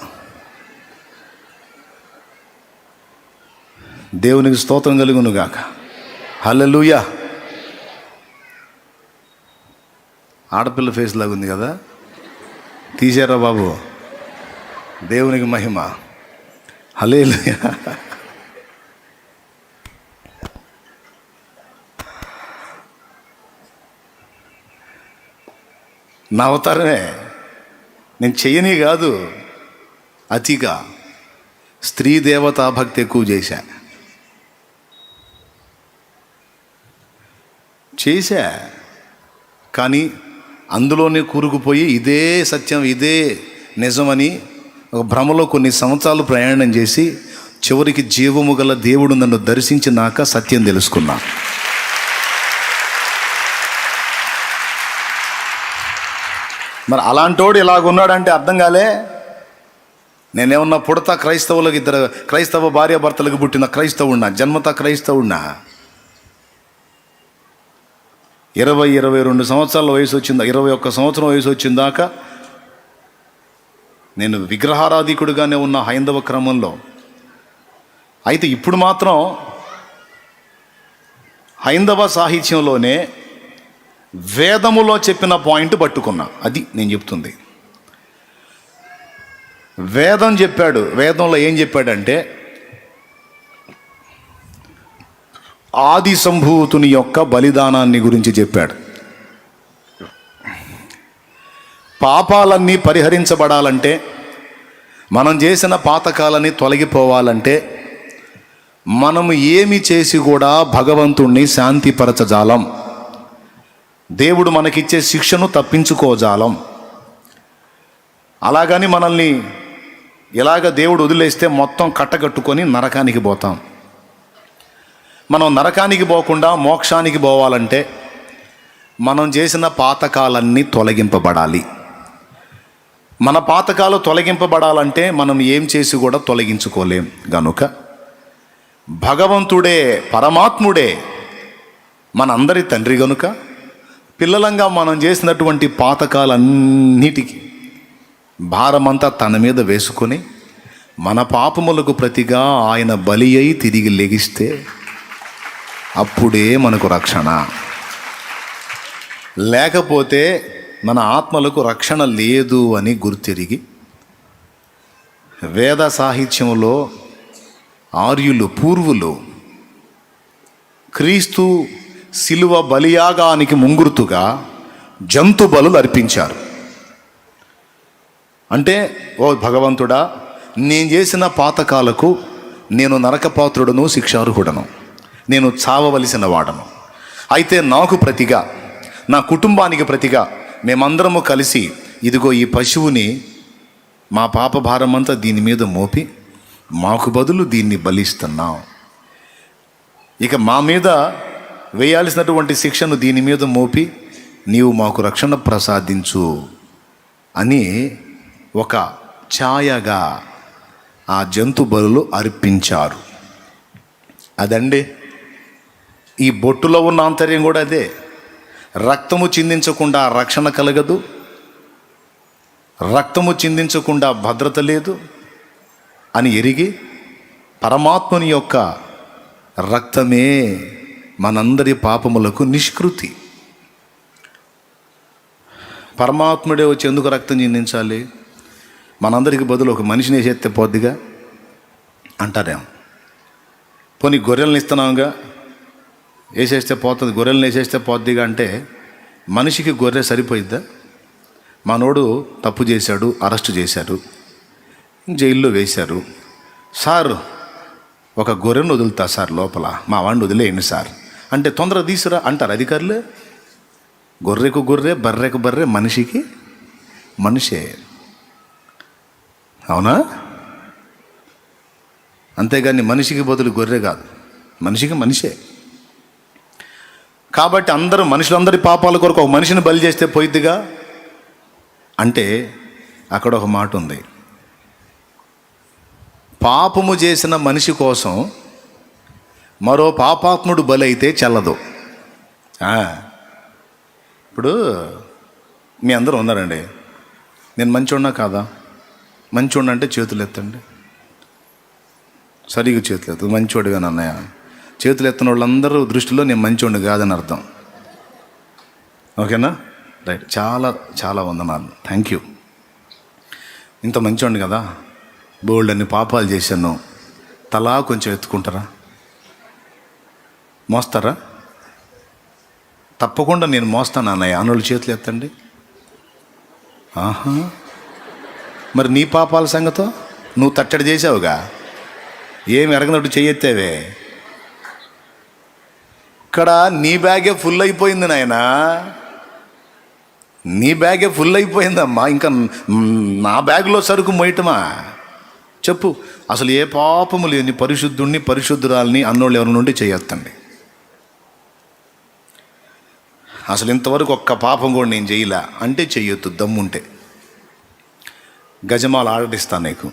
దేవునికి స్తోత్రం కలుగును గాక. హల్లెలూయా. ఆడపిల్ల ఫేస్ లాగా ఉంది కదా, తీసారా బాబు? దేవునికి మహిమ. హల్లెలూయా. నా అవతారమే. నేను చెయ్యని కాదు, అతిగా స్త్రీ దేవతా భక్తి ఎక్కువ చేశా. కానీ అందులోనే కూరుకుపోయి ఇదే సత్యం, ఇదే నిజమని ఒక భ్రమలో కొన్ని సంవత్సరాలు ప్రయాణం చేసి చివరికి జీవము గల దేవుడు నన్ను దర్శించినాక సత్యం తెలుసుకున్నా. మరి అలాంటోడు ఇలాగున్నాడంటే అర్థం కాలే. నేనేమన్నా పుడతా క్రైస్తవులకు, ఇద్దరు క్రైస్తవ భార్యాభర్తలకు పుట్టిన క్రైస్తవుడినా, జన్మతా క్రైస్తవుడినా? 22 సంవత్సరాల వయసు వచ్చిందా, 21 సంవత్సరం వయసు వచ్చిందాకా నేను విగ్రహారాధికుడిగానే ఉన్న హైందవ క్రమంలో. అయితే ఇప్పుడు మాత్రం హైందవ సాహిత్యంలోనే వేదములో చెప్పిన పాయింట్ పట్టుకున్నా. అది నేను చెప్తుంది. వేదం చెప్పాడు. వేదంలో ఏం చెప్పాడంటే, ఆది సంభూతుని యొక్క బలిదానాన్ని గురించి చెప్పాడు. పాపాలన్నీ పరిహరించబడాలంటే, మనం చేసిన పాతకాలని తొలగిపోవాలంటే, మనము ఏమి చేసి కూడా భగవంతుణ్ణి శాంతిపరచజాలం. దేవుడు మనకిచ్చే శిక్షను తప్పించుకోజాలం. అలాగని మనల్ని ఇలాగ దేవుడు వదిలేస్తే మొత్తం కట్టగట్టుకొని నరకానికి పోతాం. మనం నరకానికి పోకుండా మోక్షానికి పోవాలంటే మనం చేసిన పాతకాలన్నీ తొలగింపబడాలి. మన పాతకాలు తొలగింపబడాలంటే మనం ఏం చేసి కూడా తొలగించుకోలేం. గనుక భగవంతుడే, పరమాత్ముడే మనందరి తండ్రి గనుక పిల్లలంగా మనం చేసినటువంటి పాతకాలన్నిటికీ భారమంతా తన మీద వేసుకొని మన పాపములకు ప్రతిగా ఆయన బలి అయి తిరిగి లెగిస్తే అప్పుడే మనకు రక్షణ. లేకపోతే మన ఆత్మలకు రక్షణ లేదు అని గుర్తెరిగి వేద సాహిత్యంలో ఆర్యులు పూర్వులు క్రీస్తు శిలువ బలియాగానికి ముంగుర్తుగా జంతు బలులు అర్పించారు. అంటే ఓ భగవంతుడా, నేను చేసిన పాతకాలకు నేను నరకపాత్రుడను, శిక్షార్హుడను, నేను చావవలసిన వాడను. అయితే నాకు ప్రతిగా, నా కుటుంబానికి ప్రతిగా మేమందరము కలిసి ఇదిగో ఈ పశువుని మా పాప భారమంతా దీని మీద మోపి మాకు బదులు దీన్ని బలిస్తున్నాం. ఇక మా మీద వేయాల్సినటువంటి శిక్షను దీని మీద మోపి నీవు మాకు రక్షణ ప్రసాదించు అని ఒక ఛాయగా ఆ జంతు బలులు అర్పించారు. అదండి ఈ బొట్టులో ఉన్న ఆంతర్యం కూడా అదే. రక్తము చిందించకుండా రక్షణ కలగదు, రక్తము చిందించకుండా భద్రత లేదు అని ఎరిగి పరమాత్మని యొక్క రక్తమే మనందరి పాపములకు నిష్కృతి. పరమాత్ముడే వచ్చి ఎందుకు రక్తం చిందించాలి? మనందరికి బదులు ఒక మనిషిని వేసేస్తే పోద్దిగా అంటారేమో. పోనీ గొర్రెలను ఇస్తున్నాంగా, వేసేస్తే పోతుంది, గొర్రెలను వేసేస్తే పోద్దిగా అంటే మనిషికి గొర్రె సరిపోయిద్దా? మనోడు తప్పు చేశాడు, అరెస్టు చేశారు, జైల్లో వేశారు. సార్ ఒక గొర్రెను వదులుతా సార్ లోపల, మా వాడిని వదిలేయండి సార్ అంటే తొందరగా తీసురా అంటారు అధికారులే. గొర్రెకు గొర్రె, బర్రెకు బర్రె, మనిషికి మనిషే. అవునా? అంతేగాని మనిషికి బదులు గొర్రె కాదు, మనిషికి మనిషే. కాబట్టి అందరూ మనుషులందరి పాపాల కొరకు ఒక మనిషిని బలి చేస్తే పోయిద్దిగా అంటే అక్కడ ఒక మాట ఉంది. పాపము చేసిన మనిషి కోసం మరో పాపాత్ముడు బలి అయితే చెల్లదు. ఇప్పుడు మీ అందరూ ఉన్నారండి, నేను మంచోడినా కాదా? మంచోడు అంటే చేతులు ఎత్తండి, సరిగ్గా చేతులు ఎత్తు. మంచోడుగా అన్నయ్య, చేతులు ఎత్తిన వాళ్ళందరూ దృష్టిలో నేను మంచోడిని కాదని అర్థం. ఓకేనా? రైట్. చాలా చాలా వందనాలు, థ్యాంక్ యూ. ఇంత మంచోడిని కదా, బోల్డ్ అన్ని పాపాలు చేశాను, తలా కొంచెం ఎత్తుకుంటారా? మోస్తారా? తప్పకుండా నేను మోస్తాను అన్నయ్య అన్నోళ్ళు చేతులు ఎత్తండి. ఆహా, మరి నీ పాపాల సంగతో నువ్వు తట్టడి చేసావుగా, ఏమి ఎరగనట్టు చెయ్యెత్తావే. ఇక్కడ నీ బ్యాగే ఫుల్ అయిపోయింది నాయనా, నీ బ్యాగే ఫుల్ అయిపోయిందమ్మా. ఇంకా నా బ్యాగ్లో సరుకు మోయటమా? చెప్పు, అసలు ఏ పాపము లేని పరిశుద్ధుణ్ణి, పరిశుద్ధురాల్ని అన్నోళ్ళు ఎవరి నుండి చేయొద్దండి. అసలు ఇంతవరకు ఒక్క పాపం కూడా నేను చేయలే అంటే చెయ్యొద్దు, దమ్ముంటే. గజమాల ఆర్డర్ ఇస్తా నీకు,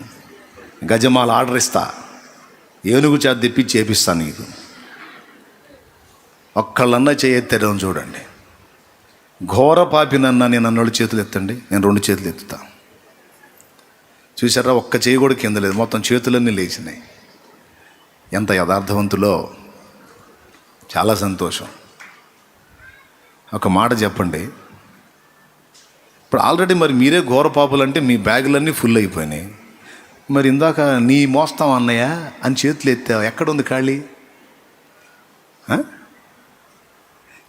గజమాల ఆర్డర్ ఇస్తా, ఏనుగు చేత తెప్పించి చేపిస్తాను నీకు. ఒక్కళ్ళన్నా చేయెత్తారో చూడండి. ఘోర పాపినన్నా నేను అన్నోళ్ళు చేతులు ఎత్తండి, నేను 2 చేతులు ఎత్తుతా. చూసారా, ఒక్క చేయి కూడా కింద లేదు, మొత్తం చేతులన్నీ లేచినాయి. ఎంత యథార్థవంతులో, చాలా సంతోషం. ఒక మాట చెప్పండి, ఇప్పుడు ఆల్రెడీ మరి మీరే ఘోర పాపులు అంటే మీ బ్యాగులన్నీ ఫుల్ అయిపోయినాయి. మరి ఇందాక నీ మోస్తాం అన్నయ్య అని చేతులు ఎత్తావు, ఎక్కడుంది ఖాళీ?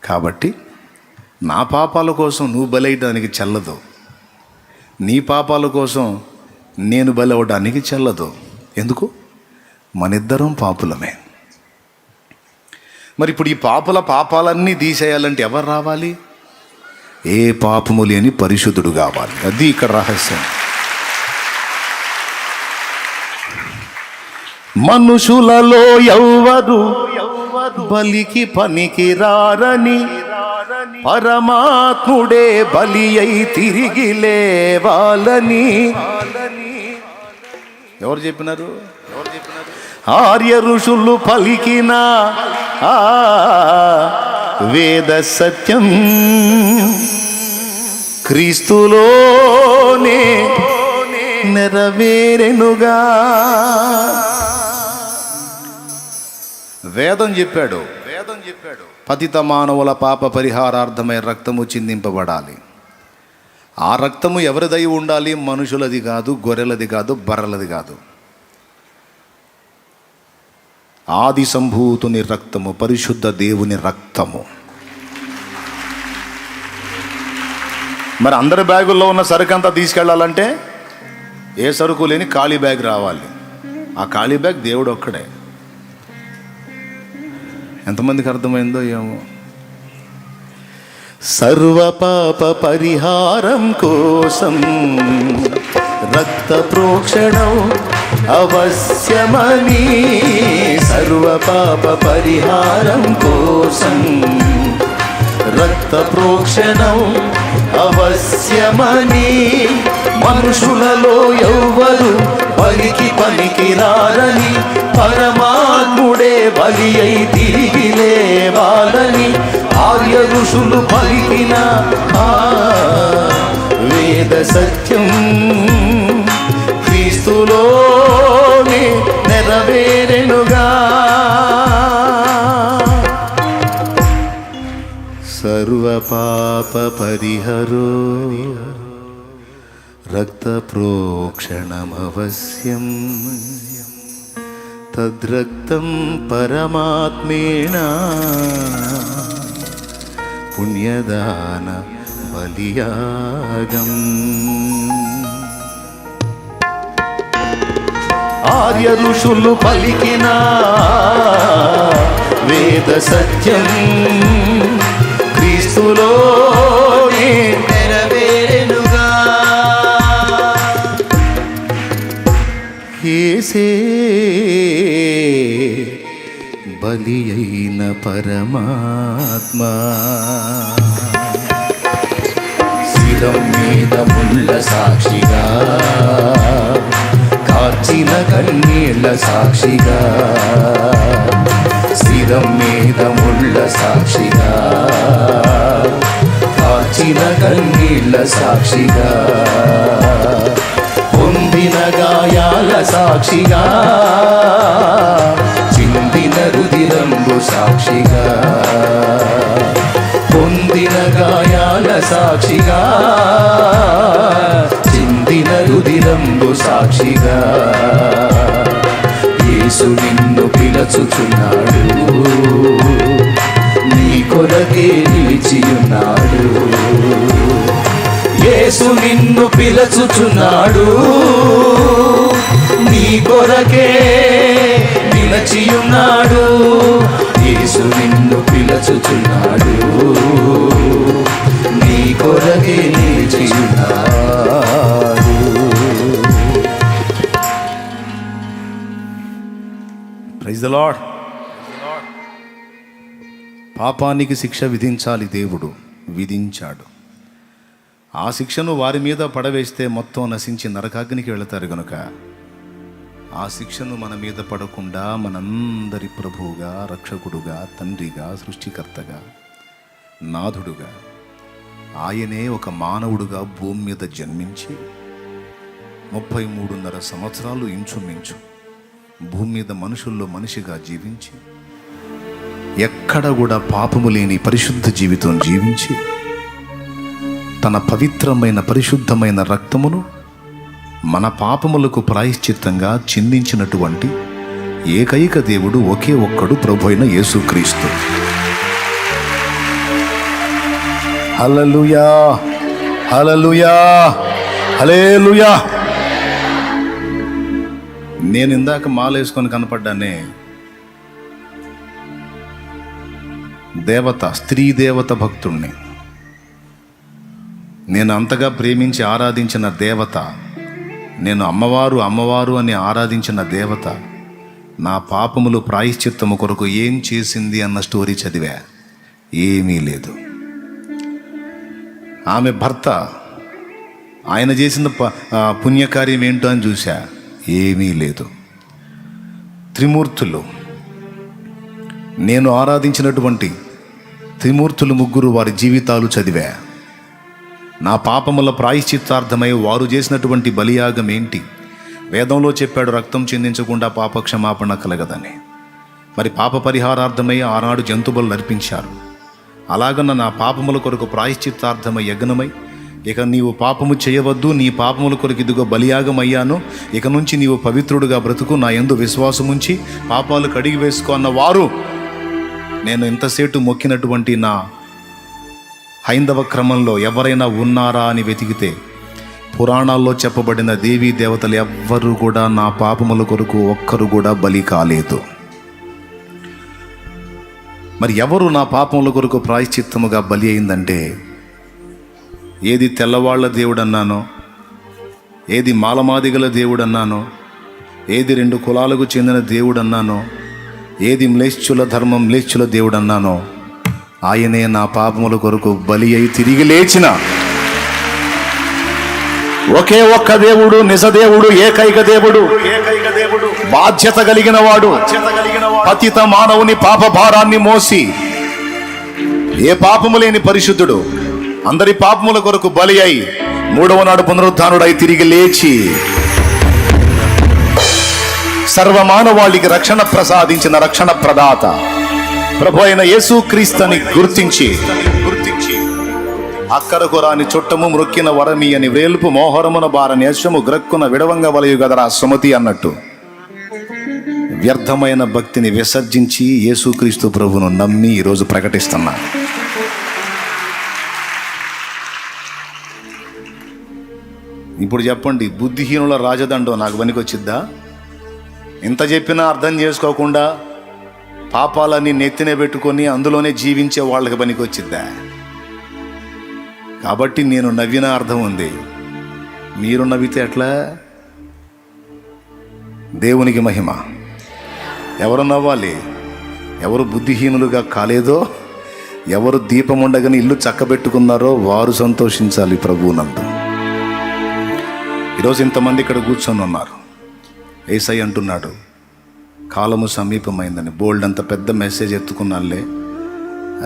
కాబట్టి నా పాపాల కోసం నువ్వు బలైడానికి చెల్లదు, నీ పాపాల కోసం నేను బలి అవ్వడానికి చెల్లదు. ఎందుకు? మనిద్దరం పాపులమే. మరి ఇప్పుడు ఈ పాపాలన్నీ తీసేయాలంటే ఎవరు రావాలి? ఏ పాపము లేని పరిశుద్ధుడు కావాలి. అది ఇక్కడ రహస్యం. మనుషులలో ఎవ్వరు బలికి పనికి రారని పరమాత్ముడే బలి అయి తిరిగి లేవాలని ఎవరు చెప్పినారు? ఆర్య ఋషులు పలికిన వేద సత్యం క్రీస్తులోనే నెరవేరెనుగా. వేదం చెప్పాడు, పతిత మానవుల పాప పరిహారార్థమై రక్తము చిందింపబడాలి. ఆ రక్తము ఎవరిదై ఉండాలి? మనుషులది కాదు, గొర్రెలది కాదు, బర్రెలది కాదు. ఆది సంభూతుని రక్తము, పరిశుద్ధ దేవుని రక్తము. మరి అందరి బ్యాగుల్లో ఉన్న సరుకు అంతా తీసుకెళ్ళాలంటే ఏ సరుకు లేని ఖాళీ బ్యాగ్ రావాలి. ఆ ఖాళీ బ్యాగ్ దేవుడు ఒక్కడే. ఎంతమందికి అర్థమైందో ఏమో. సర్వ పాప పరిహారం కోసం రక్త ప్రోక్షణం అవశ్యమని, సర్వ పాప పరిహారం కోసం రక్త ప్రోక్షణం అవశ్యమని, మనుషులలో ఎవ్వరు బలికి పనికిరారని, పరమాత్ముడే బలి అయి తిరిగి లేవాలని ఆర్య ఋషులు పలికిన వేద సత్యం క్రీస్తులోనే నెరవేరెనుగా. సర్వ పాప పరిహరో రక్త ప్రోక్షణమవశ్యం, తద్రక్తం పరమాత్మేణ పుణ్యదాన బలియాగం. ఆర్య ఋషులు పలికిన వేద సత్యం క్రీస్తులోనే నెరవేరెనుగా. యేసే బలి అయిన పరమాత్మ, శిరం మీద ముళ్ళ సాక్షిగా, కార్చిన కన్నీళ్ళ సాక్షిగా, శిరం మీద ముళ్ళ సాక్షిగా, కార్చిన కన్నీళ్ళ సాక్షిగా, పొందిన గాయాల సాక్షిగా, చిందిన రుధిరంబు సాక్షిగా, పొందిన గాయాల సాక్షిగా, చిందిన రుధిరంబు సాక్షిగా, యేసు నిన్ను పిలచుచున్నాడు, నీ కొరకే నిలిచియున్నాడు. యేసు నిన్ను పిలచుచున్నాడు, నీ కొరకే నిలిచియున్నాడు. యేసు నిన్ను పిలచుచున్నాడు, నీ కొరకే నిలిచియున్నాడు. Praise the lord. పాపానికి శిక్ష విధించాలి, దేవుడు విధించాడు. ఆ శిక్షను వారి మీద పడవేస్తే మొత్తం నశించి నరకాగ్నికి వెళతారు గనుక ఆ శిక్షను మన మీద పడకుండా మనందరి ప్రభువుగా, రక్షకుడుగా, తండ్రిగా, సృష్టికర్తగా, నాథుడుగా ఆయనే ఒక మానవుడుగా భూమి మీద జన్మించి 33.5 సంవత్సరాలు ఇంచుమించు భూమి మీద మనుషుల్లో మనిషిగా జీవించి, ఎక్కడ కూడా పాపము లేని పరిశుద్ధ జీవితం జీవించి, తన పవిత్రమైన పరిశుద్ధమైన రక్తమును మన పాపములకు ప్రాయశ్చిత్తంగా చిందించినటువంటి ఏకైక దేవుడు ఒకే ఒక్కడు, ప్రభు అయిన యేసుక్రీస్తు. హల్లెలూయా, హల్లెలూయా, హల్లెలూయా. నేను ఇందాక మాలేసుకొని కనపడ్డానే, దేవత, స్త్రీ దేవత భక్తుణ్ణి. నేను అంతగా ప్రేమించి ఆరాధించిన దేవత, నేను అమ్మవారు అమ్మవారు అని ఆరాధించిన దేవత నా పాపములు ప్రాయశ్చిత్తము కొరకు ఏం చేసింది అన్న స్టోరీ చదివా. ఏమీ లేదు. ఆమె భర్త, ఆయన చేసిన పుణ్యకార్యం ఏంటో అని చూసా. ఏమీ లేదు. త్రిమూర్తులు, నేను ఆరాధించినటువంటి త్రిమూర్తులు ముగ్గురు వారి జీవితాలు చదివా. నా పాపముల ప్రాయశ్చిత్తార్థమై వారు చేసినటువంటి బలియాగం ఏంటి? వేదంలో చెప్పాడు, రక్తం చిందించకుండా పాపక్షమాపణ కలగదని. మరి పాప పరిహారార్థమై ఆనాడు జంతుబలు అర్పించారు. అలాగన్న నా పాపముల కొరకు ప్రాయశ్చిత్తార్థమై యజ్ఞమై ఇక నీవు పాపము చేయవద్దు, నీ పాపముల కొరకు ఇదిగో బలియాగమయ్యాను, ఇక నుంచి నీవు పవిత్రుడుగా బ్రతుకు, నా యందు విశ్వాసముంచి పాపాలు కడిగి వేసుకో అన్న వారు నేను ఇంతసేటు మొక్కినటువంటి నా హైందవ క్రమంలో ఎవరైనా ఉన్నారా అని వెతికితే పురాణాల్లో చెప్పబడిన దేవీ దేవతలు ఎవ్వరూ కూడా నా పాపముల కొరకు ఒక్కరు కూడా బలి కాలేదు. మరి ఎవరు నా పాపముల కొరకు ప్రాయశ్చిత్తముగా బలి అయిందంటే, ఏది తెల్లవాళ్ల దేవుడు అన్నానో, ఏది మాలమాదిగల దేవుడు అన్నానో, ఏది 2 కులాలకు చెందిన దేవుడు అన్నానో, ఏది మ్లేచ్చుల ధర్మం మ్లేచ్చుల దేవుడు అన్నానో, ఆయనే నా పాపముల కొరకు బలి అయి తిరిగి లేచిన ఒకే ఒక్క దేవుడు, నిజదేవుడు, ఏకైక దేవుడు, బాధ్యత కలిగిన వాడు, పతిత మానవుని పాప భారాన్ని మోసి ఏ పాపము లేని పరిశుద్ధుడు అందరి పాపముల కొరకు బలి అయి 3వ నాడు పునరుద్ధానుడై తిరిగి లేచి సర్వమానవాళికి రక్షణ ప్రసాదించిన రక్షణ ప్రదాత ప్రభు అయిన యేసుక్రీస్తుని గుర్తించి అక్కరకు రాని చుట్టము మ్రొక్కిన వరమి అని వేల్పు మోహరమున బారని యశము గ్రక్కున విడవంగ వలయు గదరా సుమతి అన్నట్టు వ్యర్థమైన భక్తిని విసర్జించి యేసుక్రీస్తు ప్రభువును నమ్మి ఈరోజు ప్రకటిస్తున్నా. ఇప్పుడు చెప్పండి, బుద్ధిహీనుల రాజదండం నాకు పనికొచ్చిద్దా? ఇంత చెప్పినా అర్థం చేసుకోకుండా పాపాలన్నీ నెత్తినే పెట్టుకొని అందులోనే జీవించే వాళ్ళకి పనికొచ్చిద్దా? కాబట్టి నేను నవ్విన అర్థం ఉంది, మీరు నవ్వితే ఎట్లా? దేవునికి మహిమ. ఎవరు నవ్వాలి? ఎవరు బుద్ధిహీనులుగా కాలేదో, ఎవరు దీపం ఉండగానే ఇల్లు చక్కబెట్టుకున్నారో వారు సంతోషించాలి ప్రభువునందు. ఈరోజు ఇంతమంది ఇక్కడ కూర్చొని ఉన్నారు. యేసయ్య అంటున్నాడు కాలము సమీపమైందని. బోల్డ్ అంత పెద్ద మెసేజ్ ఎత్తుకున్నానులే,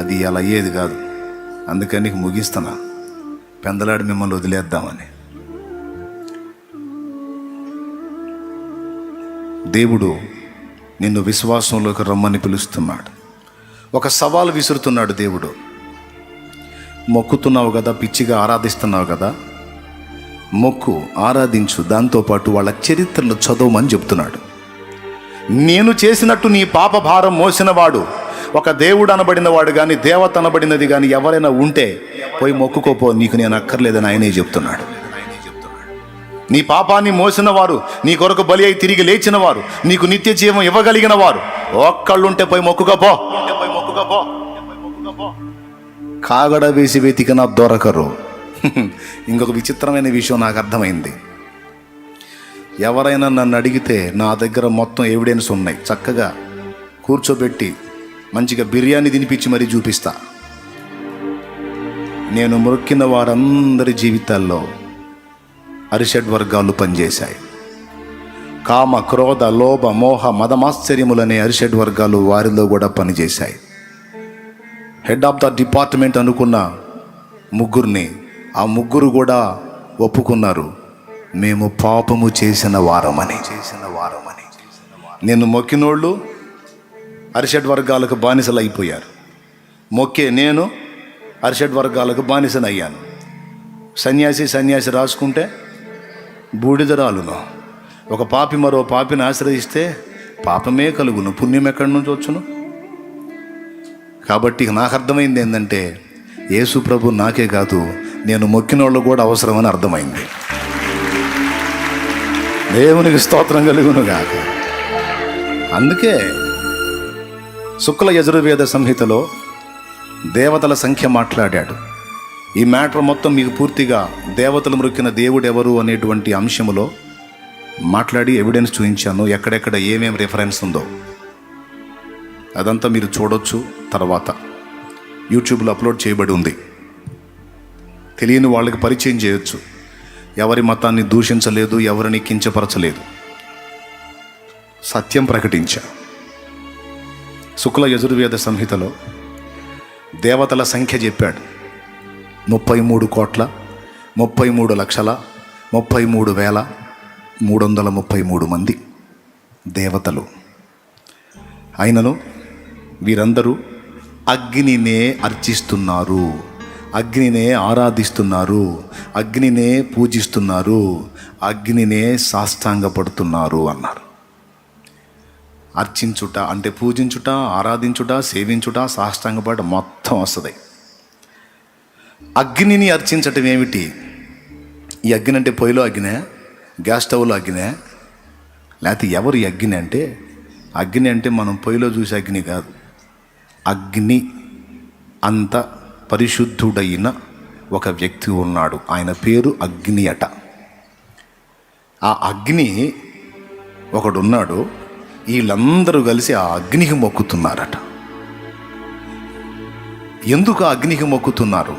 అది అలా అయ్యేది కాదు. అందుకని ముగిస్తున్నా, పెందలాడి మిమ్మల్ని వదిలేద్దామని. దేవుడు నిన్ను విశ్వాసంలోకి రమ్మని పిలుస్తున్నాడు. ఒక సవాలు విసురుతున్నాడు దేవుడు. మొక్కుతున్నావు కదా, పిచ్చిగా ఆరాధిస్తున్నావు కదా, మొక్కు, ఆరాధించు, దాంతోపాటు వాళ్ళ చరిత్రలు చదవమని చెప్తున్నాడు. నేను చేసినట్టు నీ పాప భారం మోసినవాడు, ఒక దేవుడు అనబడిన వాడు కానీ దేవత అనబడినది కానీ ఎవరైనా ఉంటే పోయి మొక్కుకోపో, నీకు నేను అక్కర్లేదని ఆయనే చెప్తున్నాడు. నీ పాపాన్ని మోసిన వారు, నీ కొరకు బలి అయి తిరిగి లేచిన వారు, నీకు నిత్య జీవం ఇవ్వగలిగిన వారు ఒక్కళ్ళుంటే పోయి మొక్కుకోపో. కాగడ వేసి వెతికినా దొరకరు. ఇంకొక విచిత్రమైన విషయం నాకు అర్థమైంది. ఎవరైనా నన్ను అడిగితే నా దగ్గర మొత్తం ఎవిడెన్స్ ఉన్నాయి, చక్కగా కూర్చోబెట్టి మంచిగా బిర్యానీ తినిపించి మరీ చూపిస్తా. నేను మొక్కిన వారందరి జీవితాల్లో అరిషడ్ వర్గాలు పనిచేశాయి. కామ, క్రోధ, లోభ, మోహ, మదమాశ్చర్యములనే అరిషడ్ వర్గాలు వారిలో కూడా పనిచేశాయి. హెడ్ ఆఫ్ ద డిపార్ట్మెంట్ అనుకున్న ముగ్గురిని ఆ ముగ్గురు కూడా ఒప్పుకున్నారు, మేము పాపము చేసిన వారమని. నేను మొక్కినోళ్ళు అరిషడ్ వర్గాలకు బానిసలు అయిపోయారు. మొక్కే నేను అరిషడ్ వర్గాలకు బానిసనయ్యాను. సన్యాసి రాసుకుంటే బూడిదరాలును. ఒక పాపి మరో పాపిని ఆశ్రయిస్తే పాపమే కలుగును, పుణ్యం ఎక్కడి నుంచి వచ్చును? కాబట్టి నాకు అర్థమైంది ఏంటంటే, యేసు ప్రభు నాకే కాదు, నేను మొక్కిన వాళ్ళు కూడా అవసరమని అర్థమైంది. దేవునికి స్తోత్రం కలుగునుగాక. అందుకే శుక్ల యజుర్వేద సంహితలో దేవతల సంఖ్య మాట్లాడాడు. ఈ మ్యాటర్ మొత్తం మీకు పూర్తిగా దేవతలు మొక్కిన దేవుడు ఎవరు అనేటువంటి అంశములో మాట్లాడి ఎవిడెన్స్ చూపించాను. ఎక్కడెక్కడ ఏమేమి రిఫరెన్స్ ఉందో అదంతా మీరు చూడొచ్చు. తర్వాత యూట్యూబ్లో అప్లోడ్ చేయబడి ఉంది. తెలియని వాళ్ళకి పరిచయం చేయొచ్చు. ఎవరి మతాన్ని దూషించలేదు, ఎవరిని కించపరచలేదు, సత్యం ప్రకటించా. శుక్ల యజుర్వేద సంహితలో దేవతల సంఖ్య చెప్పాడు. 33,33,33,333 మంది దేవతలు. అయినను వీరందరూ అగ్నినే అర్చిస్తున్నారు. అగ్నినే ఆరాధిస్తున్నారు, అగ్నినే పూజిస్తున్నారు, అగ్నినే సాష్టాంగపడుతున్నారు అన్నారు. అర్చించుట అంటే పూజించుట, ఆరాధించుట, సేవించుట, సాష్టాంగపడ మొత్తం వస్తుంది. అగ్నిని అర్చించటం ఏమిటి? ఈ అగ్ని అంటే పొయ్యిలో అగ్నే, గ్యాస్ స్టవ్లో అగ్నే, లేకపోతే ఎవరు ఈ అగ్ని అంటే? అగ్ని అంటే మనం పొయ్యిలో చూసే అగ్ని కాదు. అగ్ని అంత పరిశుద్ధుడైన ఒక వ్యక్తి ఉన్నాడు, ఆయన పేరు అగ్ని అట. ఆ అగ్ని ఒకడున్నాడు, వీళ్ళందరూ కలిసి ఆ అగ్నికి మొక్కుతున్నారట. ఎందుకు ఆ అగ్నికి మొక్కుతున్నారు?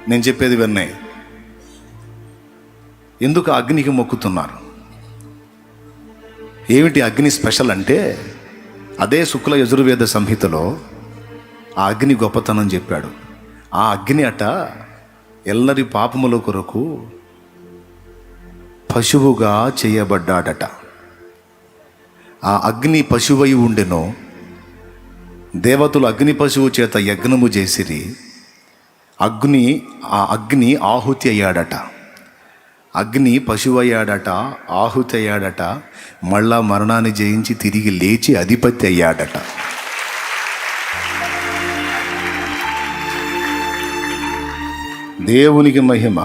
నేను చెప్పేది విన్నే. ఎందుకు ఆ అగ్నికి మొక్కుతున్నారు? ఏమిటి అగ్ని స్పెషల్ అంటే, అదే శుక్ల యజుర్వేద సంహితలో ఆ అగ్ని గొప్పతనం చెప్పాడు. ఆ అగ్ని అట ఎల్లరి పాపముల కొరకు పశువుగా చేయబడ్డాడట. ఆ అగ్ని పశువై ఉండెను. దేవతలు అగ్ని పశువు చేత యజ్ఞము చేసిరి. ఆ అగ్ని ఆహుతి అయ్యాడట. అగ్ని పశువు అయ్యాడట, ఆహుతి అయ్యాడట, మళ్ళా మరణాన్ని జయించి తిరిగి లేచి అధిపతి అయ్యాడట. దేవునికి మహిమ.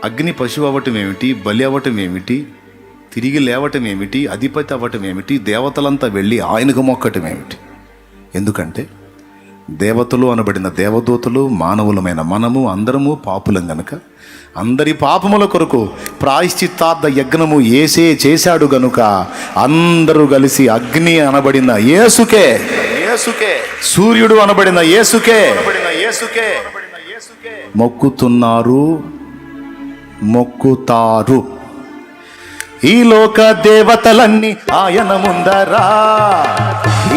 అగ్ని పశువు అవ్వటం ఏమిటి, బలి అవ్వటం ఏమిటి, తిరిగి లేవటం ఏమిటి, అధిపతి అవ్వటం ఏమిటి, దేవతలంతా వెళ్ళి ఆయనకు మొక్కటం ఏమిటి? ఎందుకంటే దేవతలు అనబడిన దేవదూతలు, మానవులమైన మనము అందరము పాపులం గనుక అందరి పాపముల కొరకు ప్రాయశ్చిత్తార్థ యజ్ఞము యేసే చేశాడు గనుక అందరూ కలిసి అగ్ని అనబడిన యేసుకే, సూర్యుడు అనబడిన యేసుకే మొక్కుతున్నారు, మొక్కుతారు. ఈ లోక దేవతలన్నీ ఆయన ముందరా,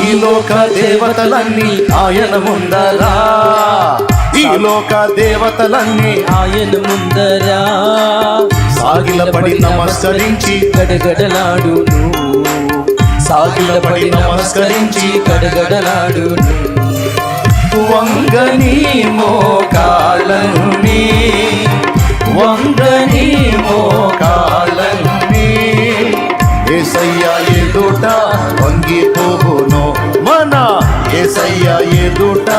ఈ లోక దేవతలన్నీ ఆయన ముందరా, ఈ లోక దేవతలన్నీ ఆయన ముందరా సాగిలపడి నమస్కరించి గడగడలాడును, సాగిలపడి నమస్కరించి గడగడలాడును. వంగని మోకాళ్ళన్నీ, వంగని మోకాళ్ళన్నీ యేసయ్య ఎదుట వంగిపోవును, మన యేసయ్య ఎదుట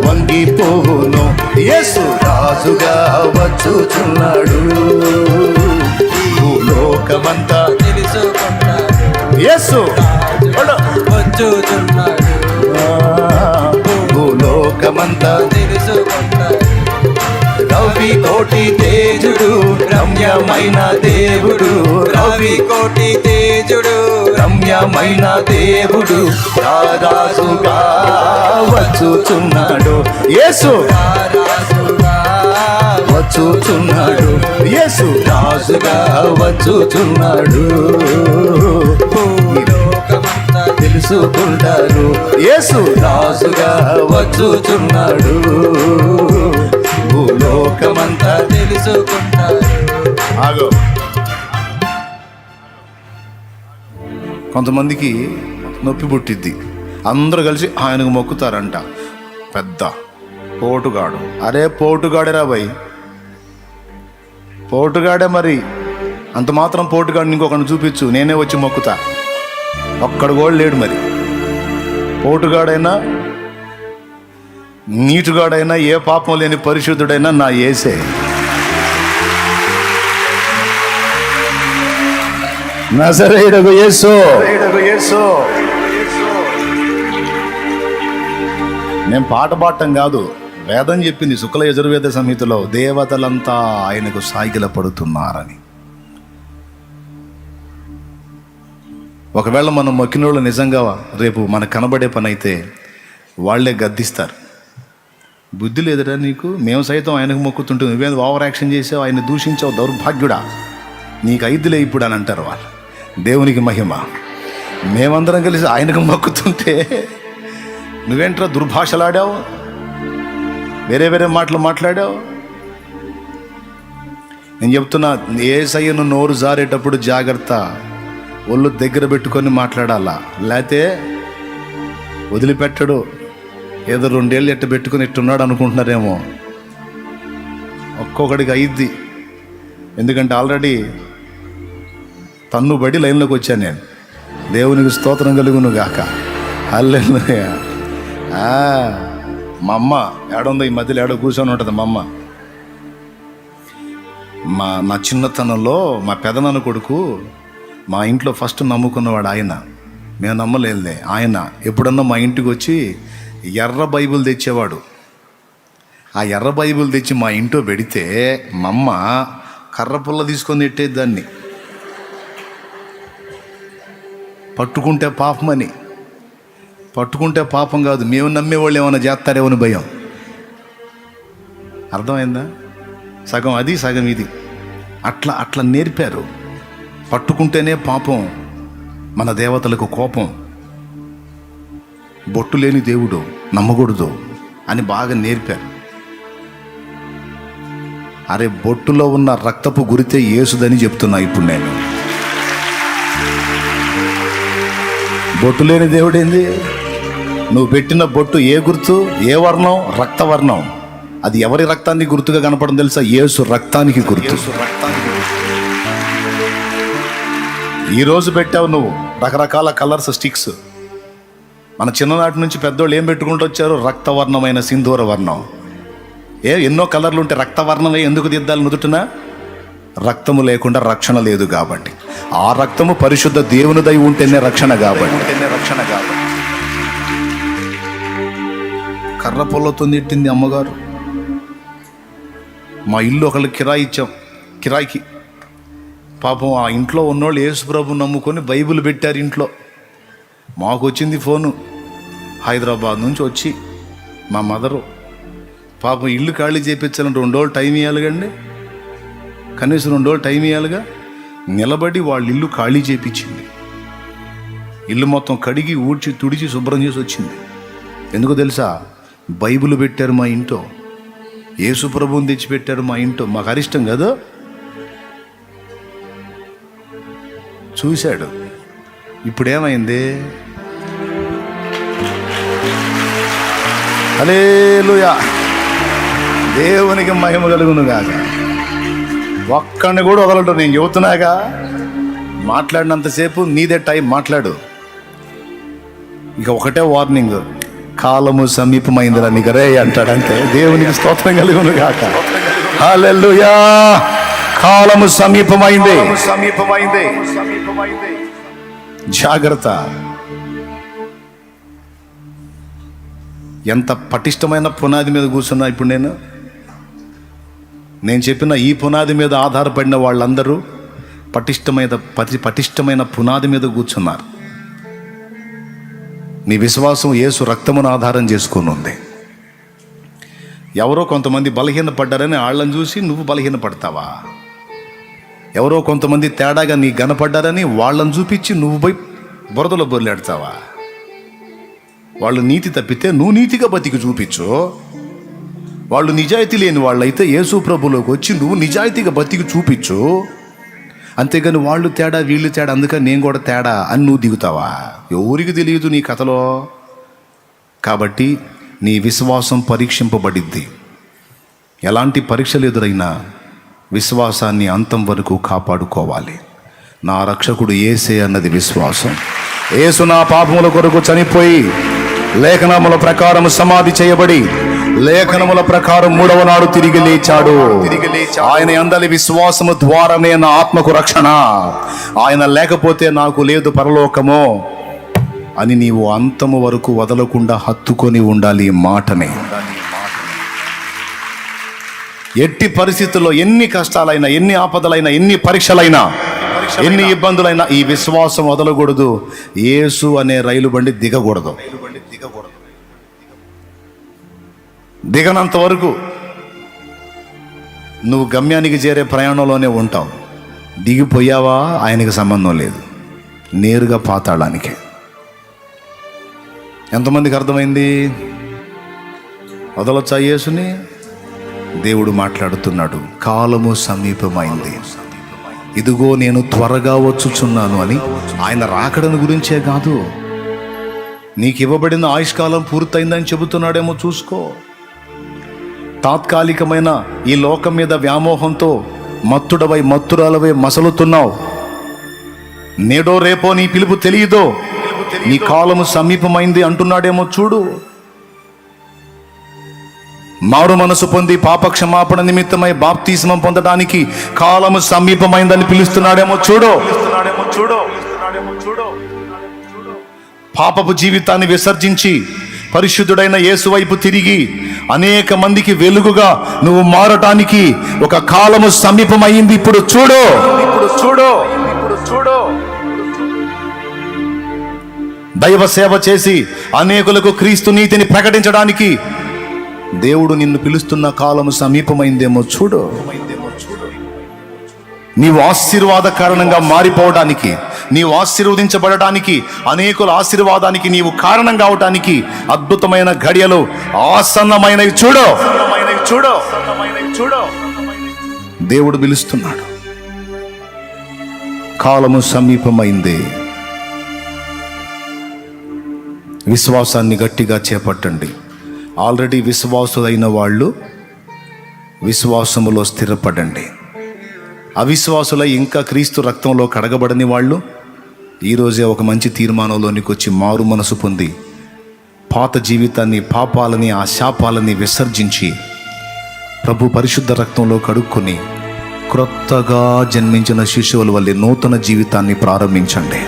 వంగిపోవును. యేసు రాజుగా వచ్చుచున్నాడు, భూలోకమంతా తెలుసుకున్నాడు, యేసు వచ్చుచున్నాడు, భూలోకమంతా తెలుసుకున్నాడు. రవి కోటి తేజుడు రమ్యమైన దేవుడు, రవి కోటి తేజుడు రమ్యమైన దేవుడు రారాజుగా వచ్చుచున్నాడు. యేసు రారాజుగా వచ్చుచున్నాడు, యేసు రాజుగా వచ్చుచున్నాడు. భూలోకమంతా తెలుసుకుంటారు, యేసు రాజుగా వచ్చుచున్నాడు. భూలోకమంతా తెలుసుకుంటారు. ఆగో. కొంతమందికి నొప్పి పుట్టిద్ది, అందరూ కలిసి ఆయనకు మొక్కుతారంట. పెద్ద పోటుగాడు. అరే పోటుగాడేరా భయ్, పోటుగాడే. మరి అంత మాత్రం పోటుగాడిని ఇంకొకరిని చూపించు, నేనే వచ్చి మొక్కుతా. ఒక్కడు కూడా లేడు. మరి పోటుగాడైనా నీటుగాడైనా ఏ పాపం లేని పరిశుద్ధుడైనా నా యేసే. నజరేయుడగు యేసు. నేను పాట పాడటం కాదు, వేదం చెప్పింది శుక్ల యజుర్వేద సంహితలో దేవతలంతా ఆయనకు సాగిల పడుతున్నారని. ఒకవేళ మనం మొక్కినోళ్ళు నిజంగా రేపు మనకు కనబడే పని అయితే వాళ్లే గద్దిస్తారు. బుద్ధి లేదురా నీకు, మేము సైతం ఆయనకు మొక్కుతుంటే నువ్వేం ఓవర్ యాక్షన్ చేసావు, ఆయన దూషించావు, దౌర్భాగ్యుడా, నీకు ఐదులే ఇప్పుడు అని అంటారు వాళ్ళు. దేవునికి మహిమ. మేమందరం కలిసి ఆయనకు మొక్కుతుంటే నువ్వేంట్రా దుర్భాషలాడావు, వేరే వేరే మాటలు మాట్లాడావు. నేను చెప్తున్నా, యేసయ్యను నోరు జారేటప్పుడు జాగ్రత్త, ఒళ్ళు దగ్గర పెట్టుకొని మాట్లాడాలా, లేతే వదిలిపెట్టడు. ఏదో 2 ఏళ్ళు ఎట్ట పెట్టుకుని ఎట్టున్నాడు అనుకుంటున్నారేమో. ఒక్కొక్కడికి అయ్యిద్ది. ఎందుకంటే ఆల్రెడీ తన్నుబడి లైన్లోకి వచ్చాను నేను. దేవునికి స్తోత్రం కలుగును గాక. హల్లెలూయా. మా అమ్మ ఏడుందో ఈ మధ్యలో ఏడో కూర్చొని ఉంటుంది మా అమ్మ. నా చిన్నతనంలో మా పెదనాన్న కొడుకు మా ఇంట్లో ఫస్ట్ నమ్ముకున్నవాడు ఆయన. మేము నమ్మలేదులే. ఆయన ఎప్పుడన్నా మా ఇంటికి వచ్చి ఎర్ర బైబిల్ తెచ్చేవాడు. ఆ ఎర్ర బైబిల్ తెచ్చి మా ఇంట్లో పెడితే మా అమ్మ కర్ర పుల్ల తీసుకొని నెట్టేది దాన్ని. పట్టుకుంటే పాపమని. పట్టుకుంటే పాపం కాదు, మేము నమ్మేవాళ్ళు ఏమైనా చేస్తారేమో అని భయం. అర్థమైందా? సగం అది సగం ఇది. అట్లా నేర్పారు. పట్టుకుంటేనే పాపం, మన దేవతలకు కోపం, బొట్టు లేని దేవుడు నమ్మకూడదు అని బాగా నేర్పారు. అరే బొట్టులో ఉన్న రక్తపు గురితే యేసుదని చెప్తున్నా ఇప్పుడు నేను. బొట్టు లేని దేవుడు ఏంది? నువ్వు పెట్టిన బొట్టు ఏ గుర్తు, ఏ వర్ణం? రక్తవర్ణం. అది ఎవరి రక్తానికి గుర్తుగా కనపడడం తెలుసా? యేసు రక్తానికి గుర్తు. ఈరోజు పెట్టావు నువ్వు రకరకాల కలర్స్ స్టిక్స్. మన చిన్ననాటి నుంచి పెద్దోళ్ళు ఏం పెట్టుకుంటూ వచ్చారు? రక్తవర్ణమైన సింధూర వర్ణం. ఎన్నో కలర్లు ఉంటే రక్తవర్ణమే ఎందుకు దిద్దాలి నుదుటిన? రక్తము లేకుండా రక్షణ లేదు కాబట్టి. ఆ రక్తము పరిశుద్ధ దేవునిదై ఉంటేనే రక్షణ కాబట్టి. కర్ర పొల్లతో నెట్టింది అమ్మగారు. మా ఇల్లు ఒకళ్ళు కిరాయి ఇచ్చాం, కిరాయికి. పాపం ఆ ఇంట్లో ఉన్నోళ్ళు యేసుప్రభు నమ్ముకొని బైబిల్ పెట్టారు ఇంట్లో. మాకు వచ్చింది ఫోను హైదరాబాద్ నుంచి వచ్చి, మా మదరు పాపం ఇల్లు ఖాళీ చేయించాలని 2 రోజులు టైం ఇవ్వాలి కండి, కనీసం 2 రోజులు టైం ఇవ్వాలిగా. నిలబడి వాళ్ళ ఇల్లు ఖాళీ చేయించింది. ఇల్లు మొత్తం కడిగి ఊడ్చి తుడిచి శుభ్రం చేసి వచ్చింది. ఎందుకు తెలుసా? బైబిల్ పెట్టారు మా ఇంట్లో, యేసు ప్రభువుని తెచ్చిపెట్టారు మా ఇంట్లో. మాకు అరిష్టం కదా. చూశాడు. ఇప్పుడేమైంది? హల్లెలూయా. దేవునికి మహిమ కలుగును గాక. ఒక్కడిని కూడా వదలడు. నేను చెబుతున్నాగా, మాట్లాడినంతసేపు నీదే టైం, మాట్లాడు. ఇక ఒకటే వార్నింగ్, కాలము సమీపమైందిరా నిగరే అంటాడంతే. దేవునికి స్తోత్రం కలుగును గాక. హల్లెలూయా. కాలము సమీపమైంది. జాగ్రత్త. ఎంత పటిష్టమైన పునాది మీద కూర్చున్నా ఇప్పుడు నేను చెప్పిన ఈ పునాది మీద ఆధారపడిన వాళ్ళందరూ పటిష్టమైన పునాది మీద కూర్చున్నారు. నీ విశ్వాసం యేసు రక్తమును ఆధారం చేసుకొని ఉంది. ఎవరో కొంతమంది బలహీనపడ్డారని వాళ్ళని చూసి నువ్వు బలహీనపడతావా? ఎవరో కొంతమంది తేడాగా నీ గనపడ్డారని వాళ్ళని చూపించి నువ్వు పోయి బురదలో బొర్లాడతావా? వాళ్ళు నీతి తప్పితే నువ్వు నీతిగా బతికి చూపించు. వాళ్ళు నిజాయితీ లేని వాళ్ళైతే యేసు ప్రభులోకి వచ్చి నువ్వు నిజాయితీగా బతికి చూపించు. అంతేగాని వాళ్ళు తేడా వీళ్ళు తేడా అందుకని నేను కూడా తేడా అని నువ్వు దిగుతావా? ఎవరికి తెలియదు నీ కథలో. కాబట్టి నీ విశ్వాసం పరీక్షింపబడిద్ది. ఎలాంటి పరీక్షలు ఎదురైనా విశ్వాసాన్ని అంతం వరకు కాపాడుకోవాలి. నా రక్షకుడు యేసే అన్నది విశ్వాసం. యేసు నా పాపముల కొరకు చనిపోయి లేఖనముల ప్రకారం సమాధి చేయబడి లేఖనముల ప్రకారం 3వ నాడు తిరిగి లేచాడు. ఆయన యందలి విశ్వాసము ద్వారానే నా ఆత్మకు రక్షణ. ఆయన లేకపోతే నాకు లేదు పరలోకము అని నీవు అంతము వరకు వదలకుండా హత్తుకొని ఉండాలి ఈ మాటని. ఎట్టి పరిస్థితుల్లో ఎన్ని కష్టాలైనా, ఎన్ని ఆపదలైనా, ఎన్ని పరీక్షలైనా, ఎన్ని ఇబ్బందులైనా ఈ విశ్వాసం వదలకూడదు. యేసు అనే రైలు బండి దిగకూడదు. దిగనంత వరకు నువ్వు గమ్యానికి చేరే ప్రయాణంలోనే ఉంటావు. దిగిపోయావా ఆయనకి సంబంధం లేదు, నేరుగా పాతాళానికే. ఎంతమందికి అర్థమైంది? వదలొచ్చా యేసుని? దేవుడు మాట్లాడుతున్నాడు, కాలము సమీపమైంది, ఇదిగో నేను త్వరగా వచ్చుచున్నాను అని. ఆయన రాకడను గురించే కాదు, నీకు ఇవ్వబడిన ఆయుష్కాలం పూర్తయిందని చెబుతున్నాడేమో చూసుకో. తాత్కాలికమైన ఈ లోకం మీద వ్యామోహంతో మత్తుడవై మత్తురాలవై మసలుతున్నావు. నేడో రేపో నీ పిలుపు తెలియదో, నీ కాలము సమీపమైంది అంటున్నాడేమో చూడు. మారు మనసు పొంది పాప క్షమాపణ నిమిత్తమై బాప్తిస్మం పొందడానికి కాలము సమీపమైందని పిలుస్తున్నాడేమో చూడు. పాపపు జీవితాన్ని విసర్జించి పరిశుద్ధుడైన యేసు వైపు తిరిగి అనేక మందికి వెలుగుగా నువ్వు మారటానికి ఒక కాలము సమీపమైంది. ఇప్పుడు చూడు. దైవ సేవ చేసి అనేకులకు క్రీస్తు నీతిని ప్రకటించడానికి దేవుడు నిన్ను పిలుస్తున్న కాలము సమీపమైందేమో చూడు. నీవు ఆశీర్వాద కారణంగా మారిపోవడానికి, నీవు ఆశీర్వదించబడటానికి, అనేకుల ఆశీర్వాదానికి నీవు కారణం కావటానికి అద్భుతమైన ఘడియలు ఆసన్నమైనవి చూడు. దేవుడు పిలుస్తున్నాడు. కాలము సమీపమైంది. విశ్వాసాన్ని గట్టిగా చేపట్టండి. ఆల్రెడీ విశ్వాసులైన వాళ్ళు విశ్వాసములో స్థిరపడండి. అవిశ్వాసులై ఇంకా క్రీస్తు రక్తంలో కడగబడని వాళ్ళు ఈరోజే ఒక మంచి తీర్మానంలోనికి వచ్చి మారు మనసు పొంది పాత జీవితాన్ని, పాపాలని, ఆ శాపాలని విసర్జించి ప్రభు పరిశుద్ధ రక్తంలో కడుక్కొని క్రొత్తగా జన్మించిన శిశువుల వల్లే నూతన జీవితాన్ని ప్రారంభించండి.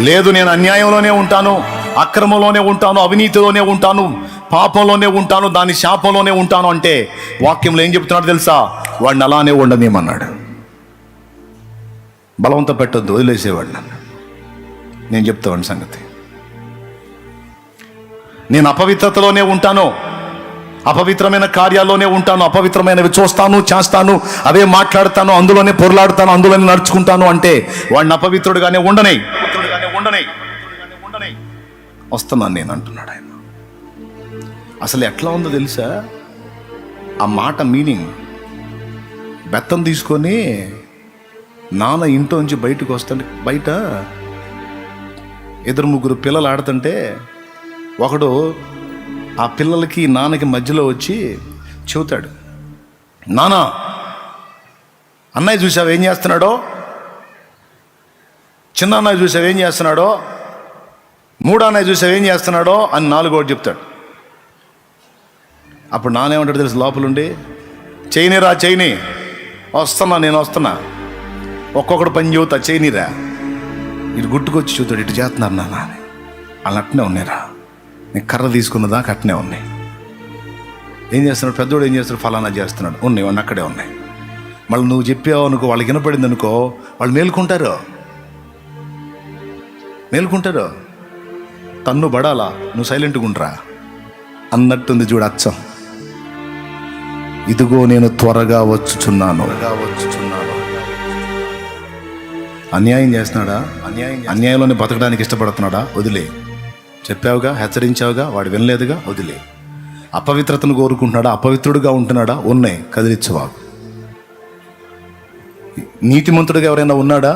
లేదు నేను అన్యాయంలోనే ఉంటాను, అక్రమంలోనే ఉంటాను, అవినీతిలోనే ఉంటాను, పాపంలోనే ఉంటాను, దాని శాపంలోనే ఉంటాను అంటే వాక్యంలో ఏం చెప్తున్నాడు తెలుసా? వాడిని అలానే ఉండనేమన్నాడు. బలవంత పెట్టొద్దు, వదిలేసేవాడు నన్ను. నేను చెప్తావాడి సంగతి. నేను అపవిత్రతలోనే ఉంటాను, అపవిత్రమైన కార్యాల్లోనే ఉంటాను, అపవిత్రమైనవి చూస్తాను, చేస్తాను, అవే మాట్లాడతాను, అందులోనే పొరలాడుతాను, అందులోనే నడుచుకుంటాను అంటే వాడిని అపవిత్రుడుగానే ఉండనే వస్తున్నాను నేను అంటున్నాడు ఆయన. అసలు ఎట్లా ఉందో తెలుసా ఆ మాట మీనింగ్? బెత్తం తీసుకొని నాన్న ఇంట్లోంచి బయటకు వస్తుంటే, బయట ఇద్దరు ముగ్గురు పిల్లలు ఆడుతుంటే ఒకడు ఆ పిల్లలకి నాన్నకి మధ్యలో వచ్చి చెబుతాడు, నానా అన్నయ్య చూసావు ఏం చేస్తున్నాడో, చిన్న అన్నయ్య చూసావు ఏం చేస్తున్నాడో, మూడో అన్నయ్య చూసావు ఏం చేస్తున్నాడో అని నాలుగోటి చెప్తాడు. అప్పుడు నానేమంటాడు తెలుసు లోపలుండి, చేయనిరా చేయని, నేను వస్తున్నా, ఒక్కొక్కడు పని చెబుతా, చేయనిరా. ఇటు గుట్టుకొచ్చి చూతాడు, ఇటు చేస్తున్నారు నాన్న అని. వాళ్ళు అట్నే ఉన్నాయిరా, నేను కర్ర తీసుకున్న దాకా అట్నే ఉన్నాయి. ఏం చేస్తున్నాడు పెద్దోడు, ఏం చేస్తున్నాడు, ఫలానా చేస్తున్నాడు, ఉన్నాయి వాడిని అక్కడే ఉన్నాయి. మళ్ళీ నువ్వు చెప్పావు అనుకో, వాళ్ళకి వినపడింది అనుకో, వాళ్ళు మేలుకుంటారు. తన్ను పడాలా, నువ్వు సైలెంట్గా ఉండరా అన్నట్టుంది చూడు అచ్చం. ఇదిగో నేను త్వరగా వచ్చుచున్నాను. అన్యాయం చేస్తున్నాడా? అన్యాయంలోనే బతకడానికి ఇష్టపడుతున్నాడా? వదిలే. చెప్పావుగా, హెచ్చరించావుగా, వాడు వినలేదుగా, వదిలే. అపవిత్రతను కోరుకుంటున్నాడా? అపవిత్రుడుగా ఉంటున్నాడా? ఉన్నాయి, కదిలించవాగు. నీతిమంతుడిగా ఎవరైనా ఉన్నాడా?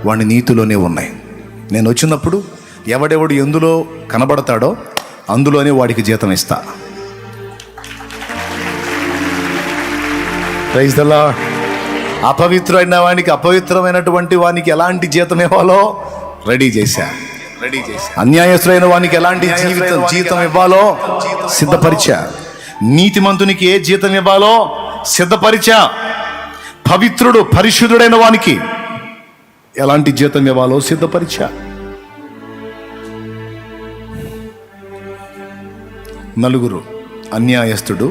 వాడి నీతిలోనే ఉన్నాయి. నేను వచ్చినప్పుడు ఎవడెవడు ఎందులో కనబడతాడో అందులోనే వాడికి జీతం ఇస్తా. Praise the lord. అపవిత్రమైన వానికి, అపవిత్రమైనటువంటి వానికి ఎలాంటి జీతం ఇవ్వాలో రెడీ చేశా. అన్యాయస్తులైన వానికి ఎలాంటి జీతం ఇవ్వాలో సిద్ధపరిచా. నీతిమంతునికి ఏ జీతం ఇవ్వాలో సిద్ధపరిచా. పవిత్రుడు పరిశుద్ధుడైన వానికి ఎలాంటి జీతం ఇవ్వాలో సిద్ధపరిచా. నలుగురు, అన్యాయస్తుడు,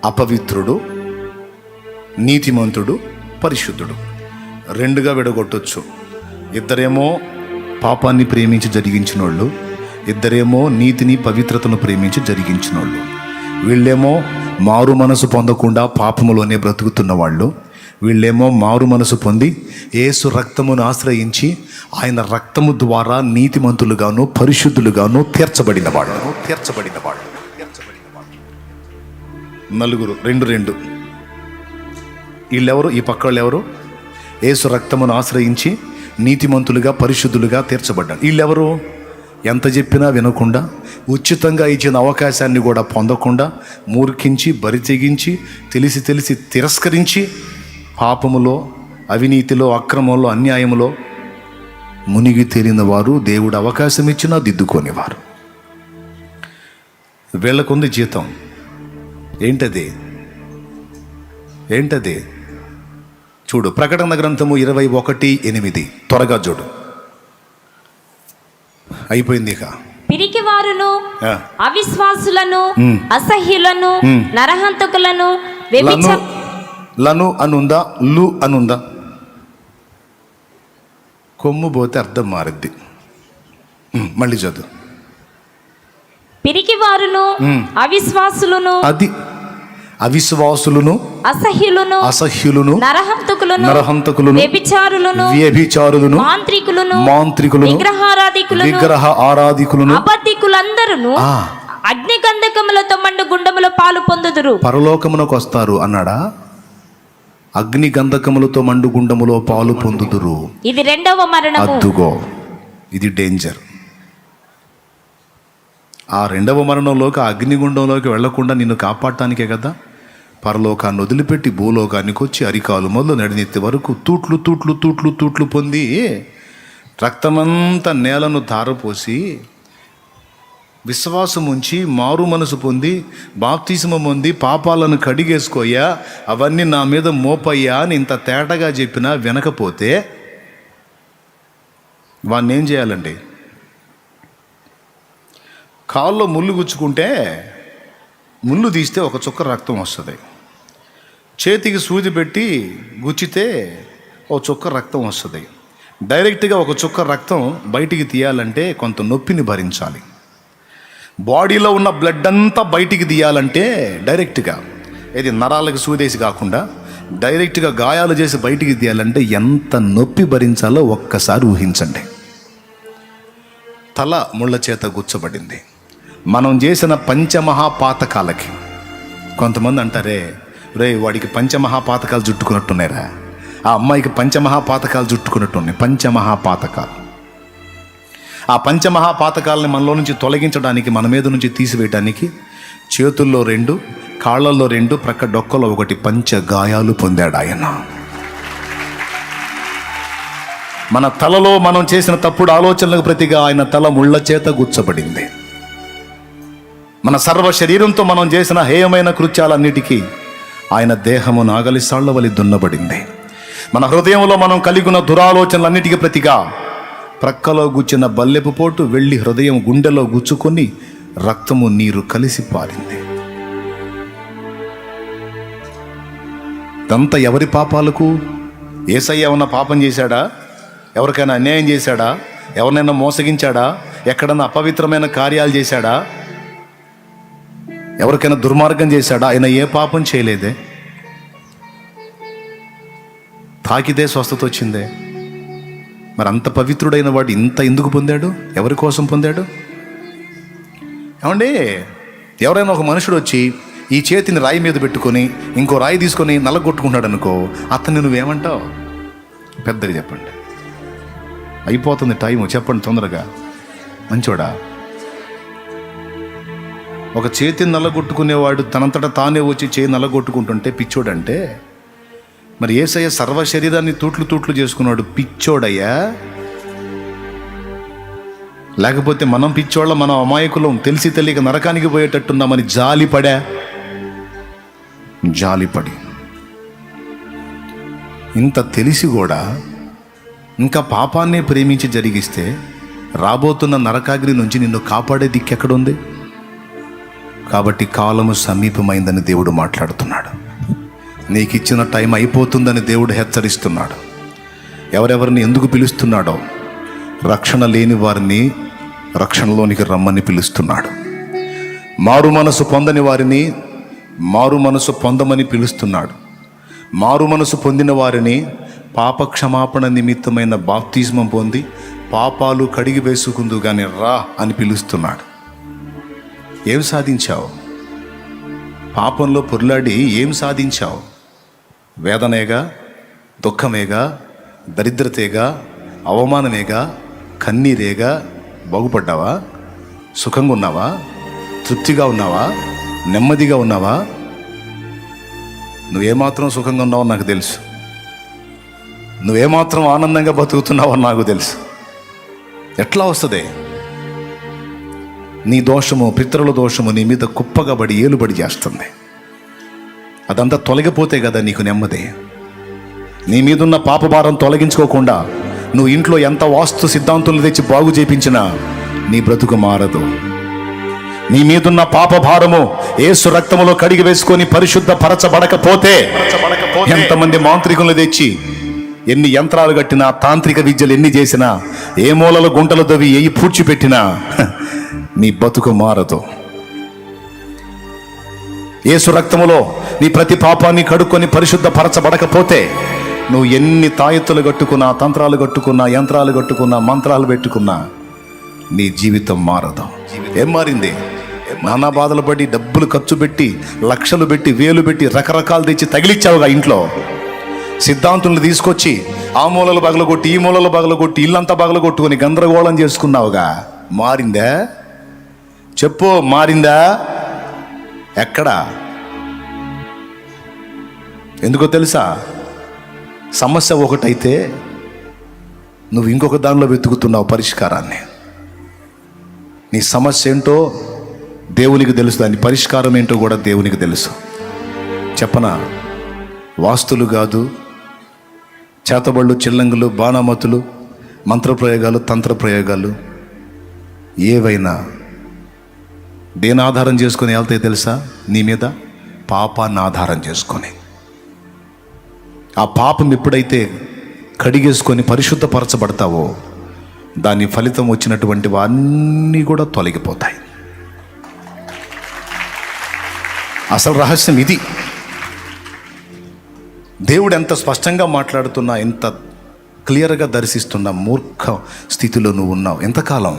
అపవిత్రుడు, నీతిమంతుడు, పరిశుద్ధుడు, రెండుగా విడగొట్టొచ్చు. ఇద్దరేమో పాపాన్ని ప్రేమించి జరిగించినోళ్ళు, ఇద్దరేమో నీతిని, పవిత్రతను ప్రేమించి జరిగించినోళ్ళు. వీళ్ళేమో మారు మనసు పొందకుండా పాపములోనే బ్రతుకుతున్న వాళ్ళు, వీళ్ళేమో మారు మనసు పొంది యేసు రక్తమును ఆశ్రయించి ఆయన రక్తము ద్వారా నీతిమంతులుగాను పరిశుద్ధులుగాను తీర్చబడిన వాళ్ళు. నలుగురు, రెండు. వీళ్ళెవరు? ఈ పక్క వాళ్ళు ఎవరు? యేసు రక్తమును ఆశ్రయించి నీతిమంతులుగా పరిశుద్ధులుగా తీర్చబడ్డాడు. వీళ్ళెవరు? ఎంత చెప్పినా వినకుండా, ఉచితంగా ఇచ్చిన అవకాశాన్ని కూడా పొందకుండా, మూర్ఖించి బరి తెగించి తెలిసి తిరస్కరించి పాపములో, అవినీతిలో, అక్రమంలో, అన్యాయములో మునిగి తేలిన వారు, దేవుడు అవకాశం ఇచ్చినా దిద్దుకోనివారు. వీళ్ళకుంది జీతం. ఏంటది? చూడు, ప్రకటన గ్రంథము 21:8. త్వరగా చూడు, అయిపోయింది ఇక. పిరికి వారును, ఆ. అవిశ్వాసులను, అసహ్యులను, నరహంతకులను, లను అనుందా, లు అనుందా? కొమ్ము పోతే అర్థం మారిద్ది. మళ్ళీ చదువు. పిరికి వారును, అవిశ్వాసులను, అది అవిశ్వాసులను, అసహ్యులను, నరహంతకులను, వ్యభిచారులను, మాంత్రికులను, విగ్రహ ఆరాధికులను, అబద్ధికులందరూ అగ్ని గంధకములతో మండు గుండములో పాలు పొందుదురు. పరలోకమునకు వస్తారు అన్నాడా? అగ్ని గంధకములతో మండు గుండములో పాలు పొందుదురు. ఇది రెండవ మరణము. అద్దుగో, ఇది డేంజర్. ఆ రెండవ మరణంలోకి, ఆ అగ్నిగుండంలోకి వెళ్లకుండా నిన్ను కాపాడటానికే కదా పరలోకాన్ని వదిలిపెట్టి భూలోకానికి వచ్చి అరికాలు మొదలు నడినెత్తి వరకు తూట్లు పొంది రక్తమంతా నేలను ధారపోసి విశ్వాసం ఉంచి మారు మనసు పొంది బాప్తిస్మం పొంది పాపాలను కడిగేసుకోయా, అవన్నీ నా మీద మోపయ్యా అని ఇంత తేటగా చెప్పినా వినకపోతే వాడిని ఏం చేయాలండి? కాల్లో ముళ్ళు గుచ్చుకుంటే ముళ్ళు తీస్తే ఒక చుక్క రక్తం వస్తుంది. చేతికి సూది పెట్టి గుచ్చితే ఒక చుక్క రక్తం వస్తుంది. డైరెక్ట్గా ఒక చుక్క రక్తం బయటికి తీయాలంటే కొంత నొప్పిని భరించాలి. బాడీలో ఉన్న బ్లడ్ అంతా బయటికి తీయాలంటే డైరెక్ట్గా, ఇది నరాలకు సూదేసి కాకుండా డైరెక్ట్గా గాయాలు చేసి బయటికి తీయాలంటే ఎంత నొప్పి భరించాలో ఒక్కసారి ఊహించండి. తల ముళ్ళ చేత గుచ్చబడింది. మనం చేసిన పంచమహాపాతకాలకి కొంతమంది అంటారే, రే వాడికి పంచమహాపాతకాలు చుట్టుకున్నట్టున్నారా, ఆ అమ్మాయికి పంచమహాపాతకాలు చుట్టుకున్నట్టున్నాయి. పంచమహాపాతకాలు. ఆ పంచమహాపాతకాలని మనలో నుంచి తొలగించడానికి, మన మీద నుంచి తీసివేయడానికి చేతుల్లో 2, కాళ్ళల్లో 2, ప్రక్క డొక్కలో 1 పంచ గాయాలు పొందాడు ఆయన. మన తలలో మనం చేసిన తప్పుడు ఆలోచనలకు ప్రతిగా ఆయన తల ముళ్ళ చేత గుచ్చబడింది. మన సర్వ శరీరంతో మనం చేసిన హేయమైన కృత్యాలన్నిటికీ ఆయన దేహము నాగలిసాళ్ల వలి దున్నబడింది. మన హృదయంలో మనం కలిగిన దురాలోచనలన్నిటికీ ప్రతిగా ప్రక్కలో గుచ్చిన బల్లెపు పోటు వెళ్ళి హృదయం గుండెలో గుచ్చుకొని రక్తము నీరు కలిసి పారింది. ఇదంతా ఎవరి పాపాలకు? యేసయ్య ఏమన్నా పాపం చేశాడా? ఎవరికైనా అన్యాయం చేశాడా? ఎవరినైనా మోసగించాడా? ఎక్కడన్నా అపవిత్రమైన కార్యాలు చేశాడా? ఎవరికైనా దుర్మార్గం చేశాడా? ఆయన ఏ పాపం చేయలేదే. తాకితే స్వస్థత వచ్చిందే. మరి అంత పవిత్రుడైన వాడు ఇంత ఎందుకు పొందాడు? ఎవరి కోసం పొందాడు? ఏమండి, ఎవరైనా ఒక మనుషుడు వచ్చి ఈ చేతిని రాయి మీద పెట్టుకొని ఇంకో రాయి తీసుకొని నల్లగొట్టుకుంటాడు అనుకో, అతన్ని నువ్వేమంటావు? పెద్దగా చెప్పండి, అయిపోతుంది టైము, చెప్పండి తొందరగా. మంచోడా? ఒక చేతిని నల్లగొట్టుకునేవాడు తనంతటా తానే వచ్చి చేయి నల్లగొట్టుకుంటుంటే పిచ్చోడంటే, మరి యేసయ్య సర్వ శరీరాన్ని తూట్లు చేసుకున్నాడు, పిచ్చోడయ్యా? లేకపోతే మనం పిచ్చోళ్ళ, మనం అమాయకులం, తెలిసి తెలియక నరకానికి పోయేటట్టున్నామని జాలిపడి ఇంత తెలిసి కూడా ఇంకా పాపాన్నే ప్రేమించి జరిగిస్తే రాబోతున్న నరకాగ్ని నుంచి నిన్ను కాపాడే దిక్కెక్కడుంది? కాబట్టి కాలము సమీపమైందని దేవుడు మాట్లాడుతున్నాడు. నీకు ఇచ్చిన టైం అయిపోతుందని దేవుడు హెచ్చరిస్తున్నాడు. ఎవరెవరిని ఎందుకు పిలుస్తున్నాడో, రక్షణ లేని వారిని రక్షణలోనికి రమ్మని పిలుస్తున్నాడు. మారు మనసు పొందని వారిని మారు మనసు పొందమని పిలుస్తున్నాడు. మారు మనసు పొందిన వారిని పాపక్షమాపణ నిమిత్తమైన బాప్తిస్మం పొంది పాపాలు కడిగి వేసుకుందు కానీ రా అని పిలుస్తున్నాడు. ఏం సాధించావు? పాపంలో పొర్లాడి ఏం సాధించావు? వేదనేగా, దుఃఖమేగా, దరిద్రతేగా, అవమానమేగా, కన్నీరేగా. బాగుపడ్డావా? సుఖంగా ఉన్నావా? తృప్తిగా ఉన్నావా? నెమ్మదిగా ఉన్నావా? నువ్వేమాత్రం సుఖంగా ఉన్నావో నాకు తెలుసు. నువ్వేమాత్రం ఆనందంగా బతుకుతున్నావో నాకు తెలుసు. ఎట్లా వస్తుంది? నీ దోషము, పితరుల దోషము నీ మీద కుప్పగా పడి ఏలుబడి చేస్తుంది. అదంతా తొలగిపోతే కదా నీకు నెమ్మది. నీ మీదున్న పాపభారం తొలగించుకోకుండా నువ్వు ఇంట్లో ఎంత వాస్తు సిద్ధాంతులు తెచ్చి బాగు చేయించినా నీ బ్రతుకు మారదు. నీ మీదున్న పాపభారము యేసు రక్తములో కడిగి వేసుకొని పరిశుద్ధ పరచబడకపోతే, ఎంతమంది మాంత్రికులు తెచ్చి ఎన్ని యంత్రాలు కట్టినా, తాంత్రిక విద్యలు ఎన్ని చేసినా, ఏ మూలలో గుంటలు తవ్వి ఏ పూడ్చిపెట్టినా నీ బతుకు మారదు. యేసు రక్తములో నీ ప్రతి పాపాన్ని కడుక్కొని పరిశుద్ధ పరచబడకపోతే నువ్వు ఎన్ని తాయెత్తులు కట్టుకున్నా, తంత్రాలు కట్టుకున్నా, యంత్రాలు కట్టుకున్నా, మంత్రాలు పెట్టుకున్నా నీ జీవితం మారదు. ఏం మారింది? నానా బాధలు పడి, డబ్బులు ఖర్చు పెట్టి, లక్షలు పెట్టి, వేలు పెట్టి, రకరకాలు తెచ్చి తగిలిచ్చావుగా ఇంట్లో. సిద్ధాంతులను తీసుకొచ్చి ఆ మూలలు పగలగొట్టి, ఈ మూలలు పగలగొట్టి, ఇల్లంతా పగలగొట్టుకొని గందరగోళం చేసుకున్నావుగా. మారిందా? చెప్పు, మారిందా? ఎక్కడా? ఎందుకో తెలుసా? సమస్య ఒకటైతే నువ్వు ఇంకొక దానిలో వెతుకుతున్నావు పరిష్కారాన్ని. నీ సమస్య ఏంటో దేవునికి తెలుసు, దాని పరిష్కారం ఏంటో కూడా దేవునికి తెలుసు. చెప్పనా? వాస్తులు కాదు, చేతబళ్ళు, చిల్లంగులు, బాణామతులు, మంత్రప్రయోగాలు, తంత్రప్రయోగాలు ఏవైనా దేని ఆధారం చేసుకొని వెళ్తాయి తెలుసా? నీ మీద పాపాన్ని ఆధారం చేసుకొని. ఆ పాపం ఎప్పుడైతే కడిగేసుకొని పరిశుద్ధపరచబడతావో దాని ఫలితం వచ్చినటువంటివి అన్నీ కూడా తొలగిపోతాయి. అసలు రహస్యం ఇది. దేవుడు ఎంత స్పష్టంగా మాట్లాడుతున్నా, ఎంత క్లియర్గా దర్శిస్తున్నా, మూర్ఖ స్థితిలో నువ్వు ఉన్నావు. ఎంతకాలం?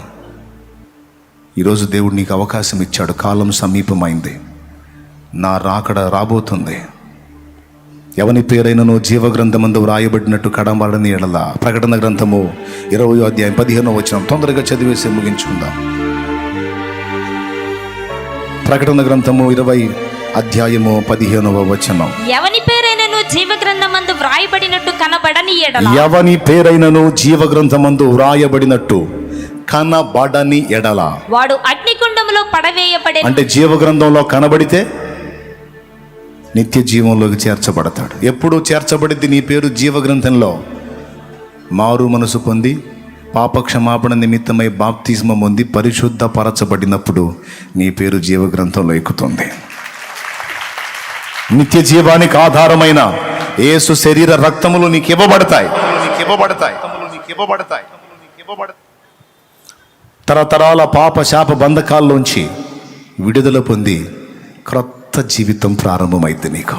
ఈరోజు దేవుడు నీకు అవకాశం ఇచ్చాడు. కాలం సమీపమైంది, నా రాకడ రాబోతుంది. ఎవని పేరైనను జీవగ్రంథమందు వ్రాయబడినట్టు కడబడని ఎడల. ప్రకటన గ్రంథము 20వ అధ్యాయం 15వ వచనం. తొందరగా చదివేసి ముగించుకుందాం. ప్రకటన గ్రంథము 20 అధ్యాయము 15వ వచనం. ఎవని పేరైనను జీవగ్రంథమందు వ్రాయబడినట్టు కనబడని ఎడల. ఎవని పేరైనను జీవగ్రంథమందు వ్రాయబడినట్టు కనబడని ఎడల వాడు అగ్నికుండములో పడవేయబడే. అంటే జీవగ్రంథంలో కనబడితే నిత్య జీవంలోకి చేర్చబడతాడు. ఎప్పుడు చేర్చబడిద్ది నీ పేరు జీవగ్రంథంలో? మారు మనసు పొంది పాపక్షమాపణ నిమిత్తమై బాప్తిస్మం పొంది పరిశుద్ధ పరచబడినప్పుడు నీ పేరు జీవగ్రంథంలో ఎక్కుతుంది. నిత్య జీవానికి ఆధారమైన యేసు శరీర రక్తములు నీకు ఇవ్వబడతాయి. తరతరాల పాప శాప బంధకాల్లోంచి విడుదల పొంది క్రొత్త జీవితం ప్రారంభమైంది నీకు.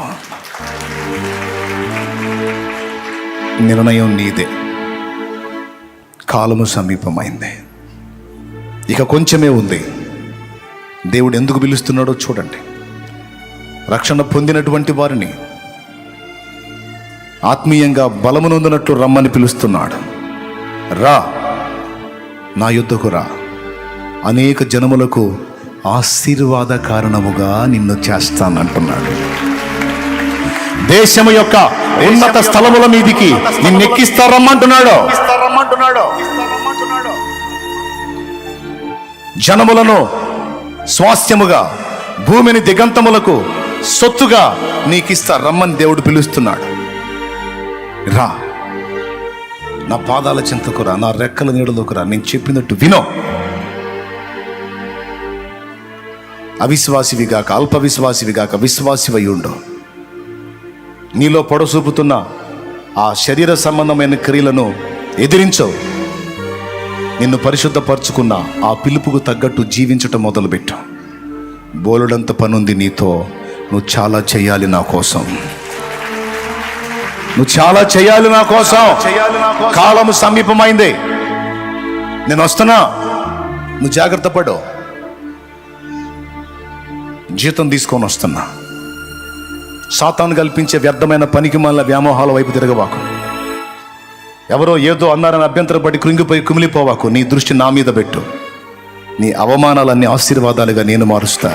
నిర్ణయం నీదే. కాలము సమీపమైంది, ఇక కొంచెమే ఉంది. దేవుడు ఎందుకు పిలుస్తున్నాడో చూడండి. రక్షణ పొందినటువంటి వారిని ఆత్మీయంగా బలమునొందినట్లు రమ్మని పిలుస్తున్నాడు. రా, నా యుద్ధకు రా, అనేక జనములకు ఆశీర్వాద కారణముగా నిన్ను చేస్తానంటున్నాడు. దేశము యొక్క ఉన్నత స్థలముల మీదికి నిన్నెక్కిస్తారమ్మంటున్నాడు. జనములను స్వాస్థ్యముగా, భూమిని దిగంతములకు సొత్తుగా నీకిస్తా రమ్మని దేవుడు పిలుస్తున్నాడు. రా, నా పాదాల చింతకు రా, నా రెక్కల నీడలోకి రా, నేను చెప్పినట్టు వినో. అవిశ్వాసివిగాక, అల్ప విశ్వాసివిగాక విశ్వాసివై ఉండు. నీలో పొడసూపుతున్న ఆ శరీర సంబంధమైన క్రియలను ఎదిరించవు. నిన్ను పరిశుద్ధపరచుకున్న ఆ పిలుపుకు తగ్గట్టు జీవించటం మొదలుపెట్టు. బోలుడంత పనుంది నీతో. నువ్వు చాలా చేయాలి నా కోసం. నువ్వు చాలా చేయాలి నా కోసం. కాలం సమీపమైంది. నేను వస్తున్నా, నువ్వు జాగ్రత్త పడు. జీతం తీసుకొని వస్తున్నా. సాతాను కల్పించే వ్యర్థమైన పనికి మాలిన వ్యామోహాల వైపు తిరగబాకు. ఎవరో ఏదో అన్నారని అభ్యంతరపడి కృంగిపోయి కుమిలిపోవాకు. నీ దృష్టి నా మీద పెట్టు. నీ అవమానాలన్నీ ఆశీర్వాదాలుగా నేను మారుస్తా.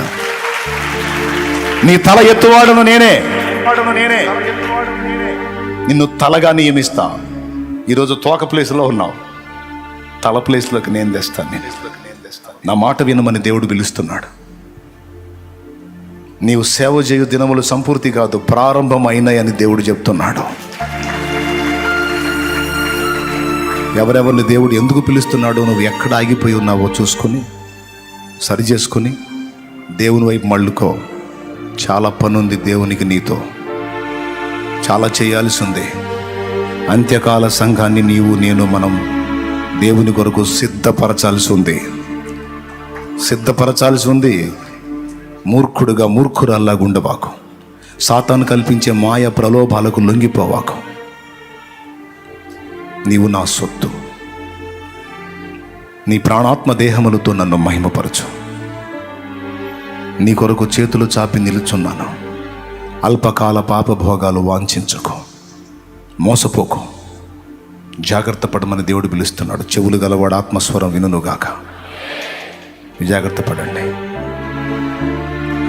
నీ తల ఎత్తువాడను నేనే. నిన్ను తలగా నియమిస్తా. ఈరోజు తోక ప్లేస్లో ఉన్నావు, తల ప్లేస్లోకి నేను తెస్తాను. నా మాట వినమని దేవుడు పిలుస్తున్నాడు. నీవు సేవ చేయు దినములు సంపూర్తి కాదు, ప్రారంభం అయినాయని దేవుడు చెప్తున్నాడు. ఎవరెవరిని దేవుడు ఎందుకు పిలుస్తున్నాడో, నువ్వు ఎక్కడ ఆగిపోయి ఉన్నావో చూసుకొని సరి చేసుకొని దేవుని వైపు మళ్ళుకో. చాలా పనుంది దేవునికి నీతో, చాలా చేయాల్సి ఉంది. అంత్యకాల సంఘాన్ని నీవు నేను మనం దేవుని కొరకు సిద్ధపరచాల్సి ఉంది. మూర్ఖుడుగా మూర్ఖురాల్లాగా ఉండవాకు. సాతాను కల్పించే మాయ ప్రలోభాలకు లొంగిపోవాకు. నీవు నా సొత్తు. నీ ప్రాణాత్మ దేహములతో నన్ను మహిమపరచు. నీ కొరకు చేతులు చాపి నిలుచున్నాను. అల్పకాల పాపభోగాలు వాంఛించుకో, మోసపోకు. జాగ్రత్త పడమని దేవుడు పిలుస్తున్నాడు. చెవులు గలవాడు ఆత్మస్వరం వినుగాక. జాగ్రత్త పడండి.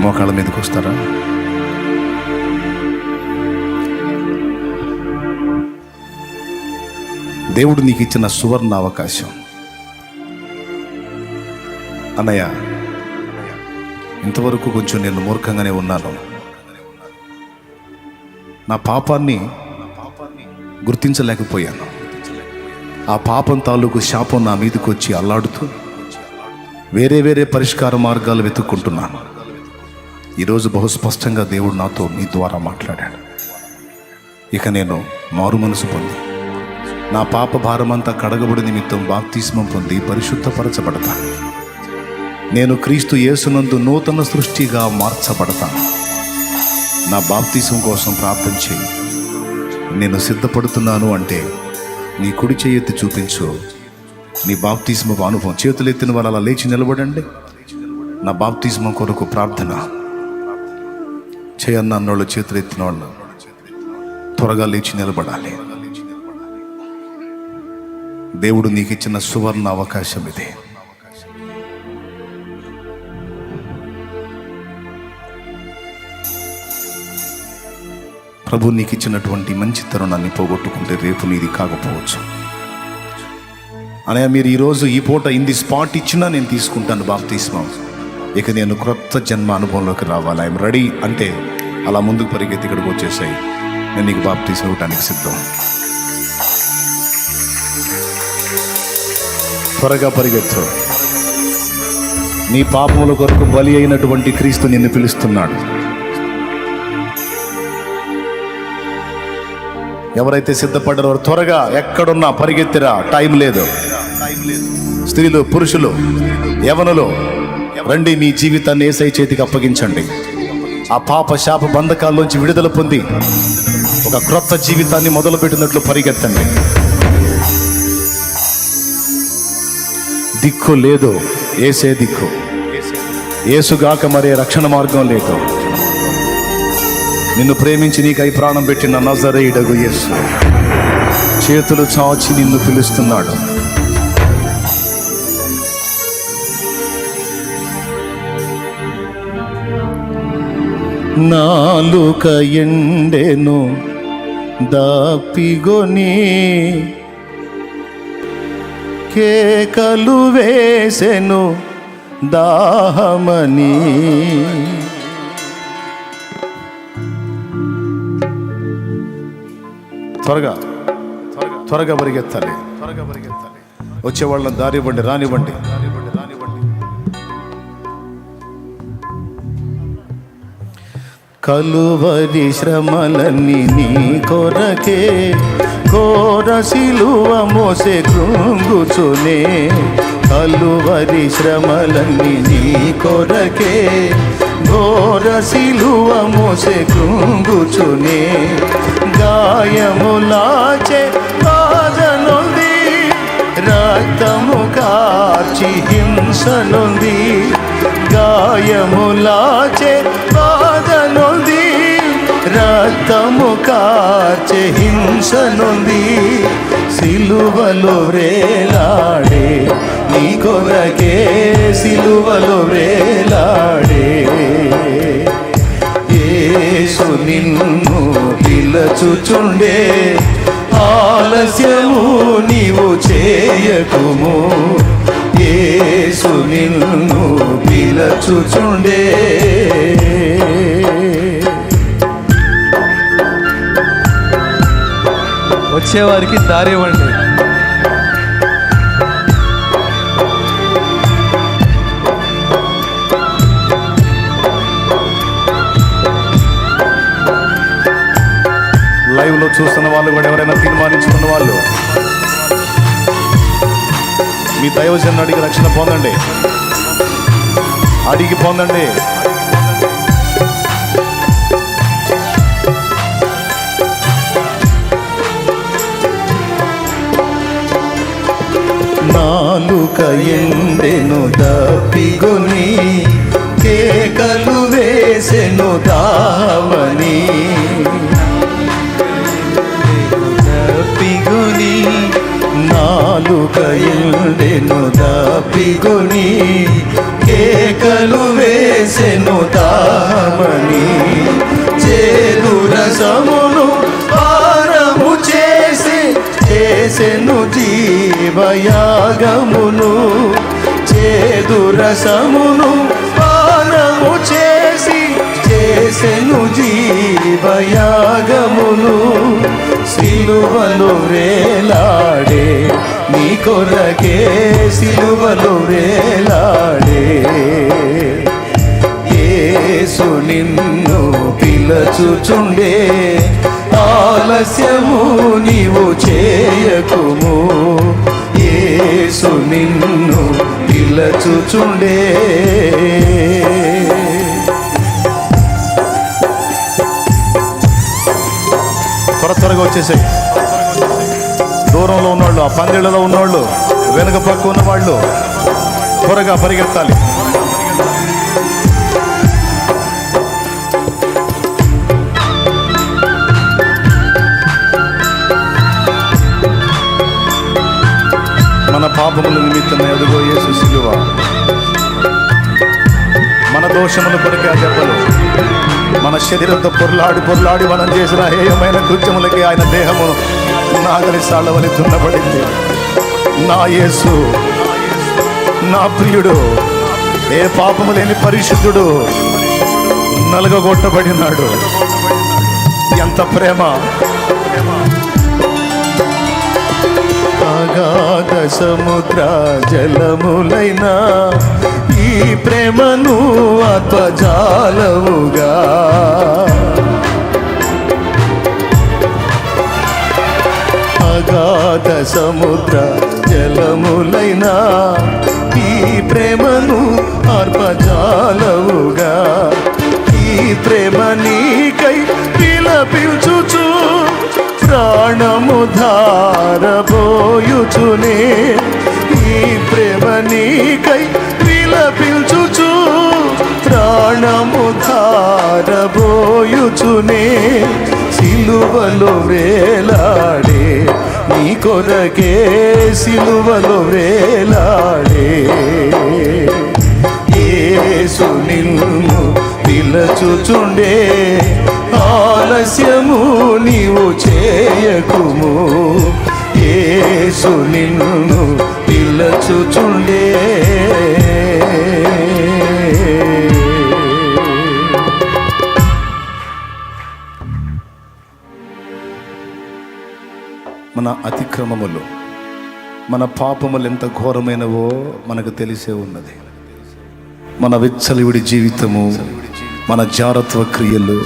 మోకాళ్ళ మీదకి వస్తారా? దేవుడు నీకు ఇచ్చిన సువర్ణ అవకాశం. అన్నయ్య, ఇంతవరకు కొంచెం నేను మూర్ఖంగానే ఉన్నాను. నా పాపాన్ని గుర్తించలేకపోయాను. ఆ పాపం తాలూకు శాపం నా మీదకి వచ్చి అల్లాడుతూ వేరే పరిష్కార మార్గాలు వెతుక్కుంటున్నాను. ఈరోజు బహుస్పష్టంగా దేవుడు నాతో మీ ద్వారా మాట్లాడాడు. ఇక నేను మారు మనసు పొంది నా పాప భారమంతా కడగబడి నిమిత్తం బాప్తిస్మం పొంది పరిశుద్ధపరచబడతాను. నేను క్రీస్తు యేసునందు నూతన సృష్టిగా మార్చబడతాను. నా బాప్తిస్మం కోసం ప్రార్థన చేయి. నేను సిద్ధపడుతున్నాను అంటే నీ కుడి చేయెత్తి చూపించు. నీ బాప్తిస్మపు అనుభవం. చేతులెత్తిన వాళ్ళు అలా లేచి నిలబడండి. నా బాప్తిస్మం కొరకు ప్రార్థన చేయన్న అన్నోళ్ళు, చేతులెత్తిన వాళ్ళు త్వరగా లేచి నిలబడాలి. దేవుడు నీకు ఇచ్చిన సువర్ణ అవకాశం ఇది. ప్రభు నీకు ఇచ్చినటువంటి మంచి తరుణాన్ని పోగొట్టుకుంటే రేపు నీది కాకపోవచ్చు. అనగా మీరు ఈరోజు ఈ పూట ఇంది స్పాట్ ఇచ్చినా నేను తీసుకుంటాను బాప్తిస్మం. ఇక నేను క్రొత్త జన్మ అనుభవంలోకి రావాలి. ఐఎమ్ రెడీ అంటే అలా ముందుకు పరిగెత్తి ఇక్కడికి వచ్చేసాయి. నేను నీకు బాప్తిస్మం ఇవ్వడానికి సిద్ధం. త్వరగా పరిగెత్తు. నీ పాపముల కొరకు బలి అయినటువంటి క్రీస్తు నిన్ను పిలుస్తున్నాడు. ఎవరైతే సిద్ధపడ్డారో త్వరగా ఎక్కడున్నా పరిగెత్తిరా. టైం లేదు. స్త్రీలు, పురుషులు, యవనులు రండి. మీ జీవితాన్ని యేసయ్య చేతికి అప్పగించండి. ఆ పాప శాప బంధకాల్లోంచి విడుదల పొంది ఒక క్రొత్త జీవితాన్ని మొదలుపెట్టినట్లు పరిగెత్తండి. దిక్కు లేదు, యేసే దిక్కు. యేసుగాక మరే రక్షణ మార్గం లేదు. నిన్ను ప్రేమించి నీకై ప్రాణం పెట్టిన నజరేయుడగు యేసు చేతులు చాచి నిన్ను పిలుస్తున్నాడు. నాలుక ఎండెను దాపిగొని కేకలు వేసెను దాహమని. త్వరగా పరిగెత్తాలి. వచ్చేవాళ్ళని దారివ్వండి, రానివ్వండి. కలువరి శ్రమలన్నీ నీ కొరకే, ఘోర సిలువ మోసే కృంగుచునే. కలువరి శ్రమలన్నీ నీ కొరకే, ఘోర సిలువ మోసే కృంగుచునే. గాయములాచే బాధనుంది, రక్తము కార్చి హింసనుంది. గాయములాచే బాధనుంది, రక్తము కార్చే హింసనుంది. సిలువలో వేలాడే, నీ కొరకే సిలువలో వేలాడే. యేసు నిన్ను పిలచుచుండే, ఆలస్యము నీవు చేయకుము. యేసు నిన్ను పిలచుచుండే. వచ్చేవారికి దారి ఇవ్వండి. లైవ్ లో చూస్తున్న వాళ్ళు కూడా ఎవరైనా తీర్మానించుకున్న వాళ్ళు మీ దైవజనుని అడిగి రక్షణ పొందండి, అడిగి పొందండి. నాలుక ఎండెను దప్పిగొని, కేకలు వేసెను దావని. దప్పిగొని, నాలుక ఎండెను దప్పిగొని, కేకలు వేసెను దావని. చేదు రసమును పారము చేసెను జీవయాగమును. చేదు రసమును పానము చేసెను జీవయాగమును. సిలువలో వేలాడే, నీ కొరకే సిలువలో వేలాడే. యేసు నిన్ను పిలచుచుండే, ఆలస్యము నీవు చేయకుము. యేసు నిన్ను పిలచుచుండే. త్వరగా వచ్చేసాయి. దూరంలో ఉన్నవాళ్ళు, ఆ పందిళ్ళలో ఉన్నవాళ్ళు, వెనుక పక్క ఉన్నవాళ్ళు త్వరగా పరిగెత్తాలి. మన పాపముల నిమిత్తమే అదుగో యేసు సిలువ, మన దోషముల కొరకే ఆ దెబ్బలు. మన శరీరంతో పొర్లాడి మనం చేసిన హేయమైన కృత్యములకి ఆయన దేహము నాగలి సాళ్ళ వలె దున్నబడింది. నా యేసు, నా ప్రియుడు, ఏ పాపము లేని పరిశుద్ధుడు నలుగగొట్టబడినాడు. ఎంత ప్రేమ! అగాధ సముద్ర జలములైనా ఈ ప్రేమను ఆత్మజాలవుగా. అగాధ సముద్ర జలములైనా ఈ ప్రేమను ఆర్పజాలవుగా. ఈ ప్రేమ నీకై పిలపించుచు, ప్రాణము ధారబోయుచునే. ఈ ప్రేమ నీకై విలపించుచు, ప్రాణము ధారబోయుచునే. సిలువలో వేలాడే, నీ కొరకే సిలువలో వేలాడే. యేసు నిన్ను పిలచుచుండే, ఆలస్యము నీవు చేయకుము. యేసు నిన్ను పిలచుచుండే. మన అతిక్రమములు, మన పాపములు ఎంత ఘోరమైనవో మనకు తెలిసే ఉన్నది. మన విచ్చలవిడి జీవితము, మన జారత్వ క్రియలు,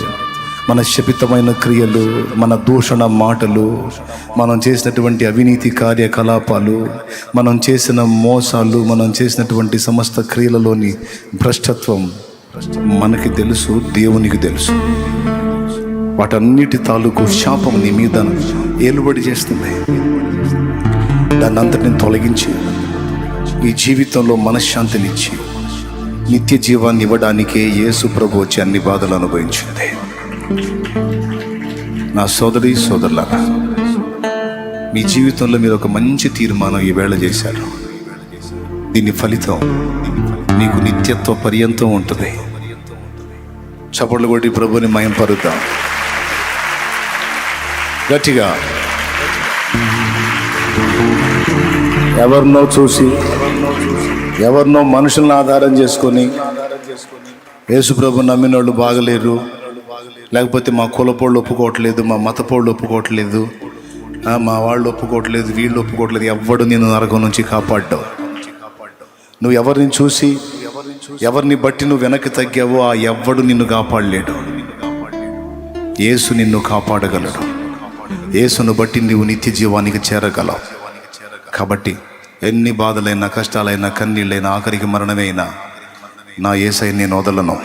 మన శపితమైన క్రియలు, మన దూషణ మాటలు, మనం చేసినటువంటి అవినీతి కార్యకలాపాలు, మనం చేసిన మోసాలు, మనం చేసినటువంటి సమస్త క్రియలలోని భ్రష్టత్వం మనకి తెలుసు, దేవునికి తెలుసు. వాటన్నిటి తాలూకు శాపం నీ మీద ఏలుబడి చేస్తుంది. దాన్ని అంతటిని తొలగించి ఈ జీవితంలో మనశ్శాంతినిచ్చి నిత్య జీవాన్ని ఇవ్వడానికే యేసు ప్రభు వచ్చి అన్ని బాధలు అనుభవించింది. నా సోదరి సోదరులారా, మీ జీవితంలో మీరు ఒక మంచి తీర్మానం ఈవేళ చేశారు. దీని ఫలితం మీకు నిత్యత్వ పర్యంతం ఉంటుంది. చప్పట్లు కొట్టి ప్రభుని మయం పరుద్దాం గట్టిగా. ఎవరినో చూసి, ఎవరినో మనుషులను ఆధారం చేసుకొని యేసు ప్రభు నమ్మిన వాళ్ళు బాగలేరు, లేకపోతే మా కులపోళ్ళు ఒప్పుకోవట్లేదు, మా మతపోళ్ళు ఒప్పుకోవట్లేదు, మా వాళ్ళు ఒప్పుకోవట్లేదు, వీళ్ళు ఒప్పుకోవట్లేదు, ఎవ్వడు నిన్ను నరకం నుంచి కాపాడ్డావు. నువ్వు ఎవరిని చూసి, ఎవరిని బట్టి నువ్వు వెనక్కి తగ్గావో ఆ ఎవ్వడు నిన్ను కాపాడలేడు. యేసు నిన్ను కాపాడగలడు. యేసును బట్టి నువ్వు నిత్య జీవానికి చేరగలవు. కాబట్టి ఎన్ని బాధలైనా, కష్టాలైనా, కన్నీళ్ళైనా, ఆఖరికి మరణమైనా నా యేసయ్య నేను వదలను.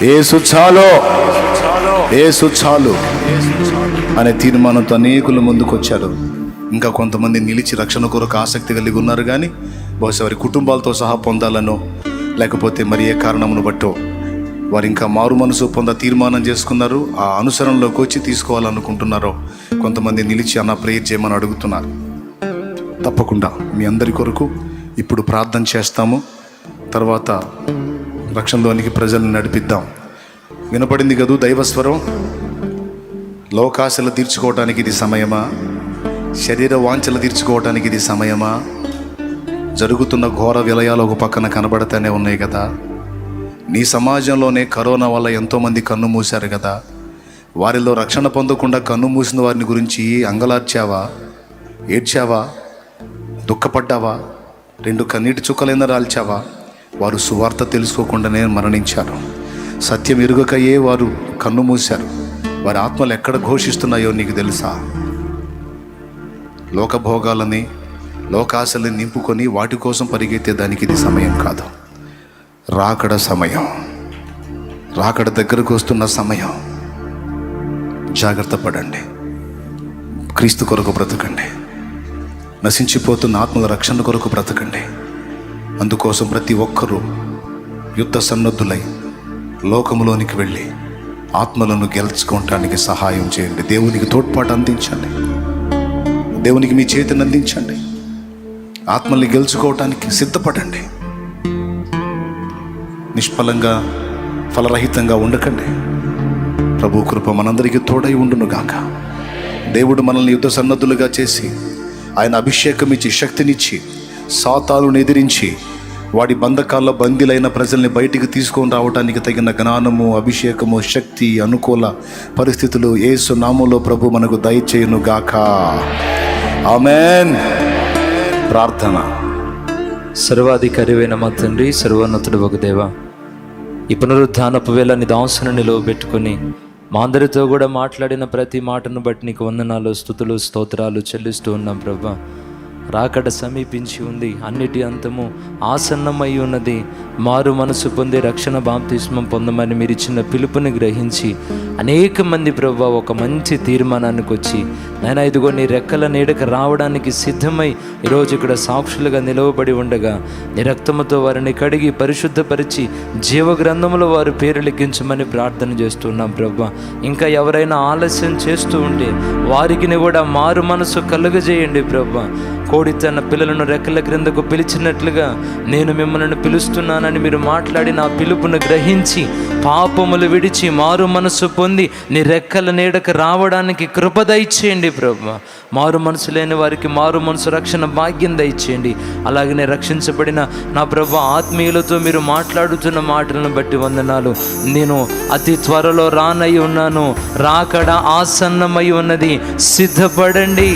యేసు చాలు, యేసు చాలు అనే తీర్మానంతో అనేకులు ముందుకు వచ్చారు. ఇంకా కొంతమంది నిలిచి రక్షణ కొరకు ఆసక్తి కలిగి ఉన్నారు, కానీ బహుశా వారి కుటుంబాలతో సహా పొందాలనో, లేకపోతే మరి ఏ కారణమును బట్టో వారు ఇంకా మారు మనసు తీర్మానం చేసుకున్నారు. ఆ అనుసరణలోకి వచ్చి తీసుకోవాలనుకుంటున్నారో కొంతమంది నిలిచి అన్న ప్రేయర్ చేయమని అడుగుతున్నారు. తప్పకుండా మీ అందరి కొరకు ఇప్పుడు ప్రార్థన చేస్తాము. తర్వాత రక్షణలోనికి ప్రజల్ని నడిపిద్దాం. వినపడింది కదూ దైవస్వరం. లోకాశలు తీర్చుకోవటానికి ఇది సమయమా? శరీర వాంఛలు తీర్చుకోవటానికి ఇది సమయమా? జరుగుతున్న ఘోర విలయాలు ఒక పక్కన కనబడతానే ఉన్నాయి కదా. నీ సమాజంలోనే కరోనా వల్ల ఎంతోమంది కన్ను మూశారు కదా. వారిలో రక్షణ పొందకుండా కన్ను మూసిన వారిని గురించి అంగలార్చావా? ఏడ్చావా? దుఃఖపడ్డావా? 2 కన్నీటి చుక్కలైనా రాల్చావా? వారు సువార్త తెలుసుకోకుండానే మరణించారు. సత్యం ఎరుగకయే వారు కన్ను మూశారు. వారి ఆత్మలు ఎక్కడ ఘోషిస్తున్నాయో నీకు తెలుసా? లోకభోగాలని, లోకాశలని నింపుకొని వాటి కోసం పరిగెత్తే దానికి ఇది సమయం కాదు. రాకడ సమయం, రాకడ దగ్గరకు వస్తున్న సమయం. జాగ్రత్త పడండి. క్రీస్తు కొరకు బ్రతకండి. నశించిపోతున్న ఆత్మల రక్షణ కొరకు బ్రతకండి. అందుకోసం ప్రతి ఒక్కరూ యుద్ధ సన్నద్ధులై లోకములోనికి వెళ్ళి ఆత్మలను గెలుచుకోవటానికి సహాయం చేయండి. దేవునికి తోడ్పాటు అందించండి. దేవునికి మీ చేతిని అందించండి. ఆత్మల్ని గెలుచుకోవటానికి సిద్ధపడండి. నిష్ఫలంగా, ఫలరహితంగా ఉండకండి. ప్రభు కృప మనందరికీ తోడై ఉండునుగాక. దేవుడు మనల్ని యుద్ధ సన్నద్ధులుగా చేసి, ఆయన అభిషేకం ఇచ్చి, శక్తినిచ్చి, సాతానును ఎదిరించి వాడి బంధకాల్లో బందీలైన ప్రజల్ని బయటికి తీసుకొని రావడానికి తగిన జ్ఞానము, అభిషేకము, శక్తి, అనుకూల పరిస్థితులు యేసు నామములో ప్రభు మనకు దయచేయునుగాక. ఆమేన్. ప్రార్థన. సర్వాధికారివైన మా తండ్రి, సర్వోన్నతుడు ఒక దేవా, ఈ పునరుద్ధానపు వేళ నీ దాసుని నిలువబెట్టుకుని మా అందరితో కూడా మాట్లాడిన ప్రతి మాటను బట్టి నీకు వందనాలు, స్తుతులు, స్తోత్రాలు చెల్లిస్తూ ఉన్నాం ప్రభా. రాకడ సమీపించి ఉంది, అన్నిటి అంతము ఆసన్నమై ఉన్నది. మారు మనసు పొంది రక్షణ బాప్తిస్మం పొందమని మీరు ఇచ్చిన పిలుపుని గ్రహించి అనేక మంది ప్రభా ఒక మంచి తీర్మానానికి వచ్చి, నాయనా ఇదిగో నీ రెక్కల నీడకు రావడానికి సిద్ధమై ఈరోజు ఇక్కడ సాక్షులుగా నిలవబడి ఉండగా నీ రక్తముతో వారిని కడిగి పరిశుద్ధపరిచి జీవగ్రంథములో వారి పేరు లిఖించమని ప్రార్థన చేస్తున్నాం ప్రభా. ఇంకా ఎవరైనా ఆలస్యం చేస్తూ ఉంటే వారికి కూడా మారు మనసు కలుగజేయండి ప్రభా. కోడి తన పిల్లలను రెక్కల క్రిందకు పిలిచినట్లుగా నేను మిమ్మల్ని పిలుస్తున్నానని మీరు మాట్లాడి నా పిలుపును గ్రహించి పాపములు విడిచి మారు మనసు పొంది నీ రెక్కల నీడకు రావడానికి కృప దయచేయండి ప్రభా. మారు మనసు లేని వారికి మారు మనసు రక్షణ భాగ్యం దయచేయండి. అలాగనే రక్షించబడిన నా ప్రభా ఆత్మీయులతో మీరు మాట్లాడుతున్న మాటలను బట్టి వందనాలు. నేను అతి త్వరలో రానై ఉన్నాను, రాకడ ఆసన్నమై ఉన్నది, సిద్ధపడండి.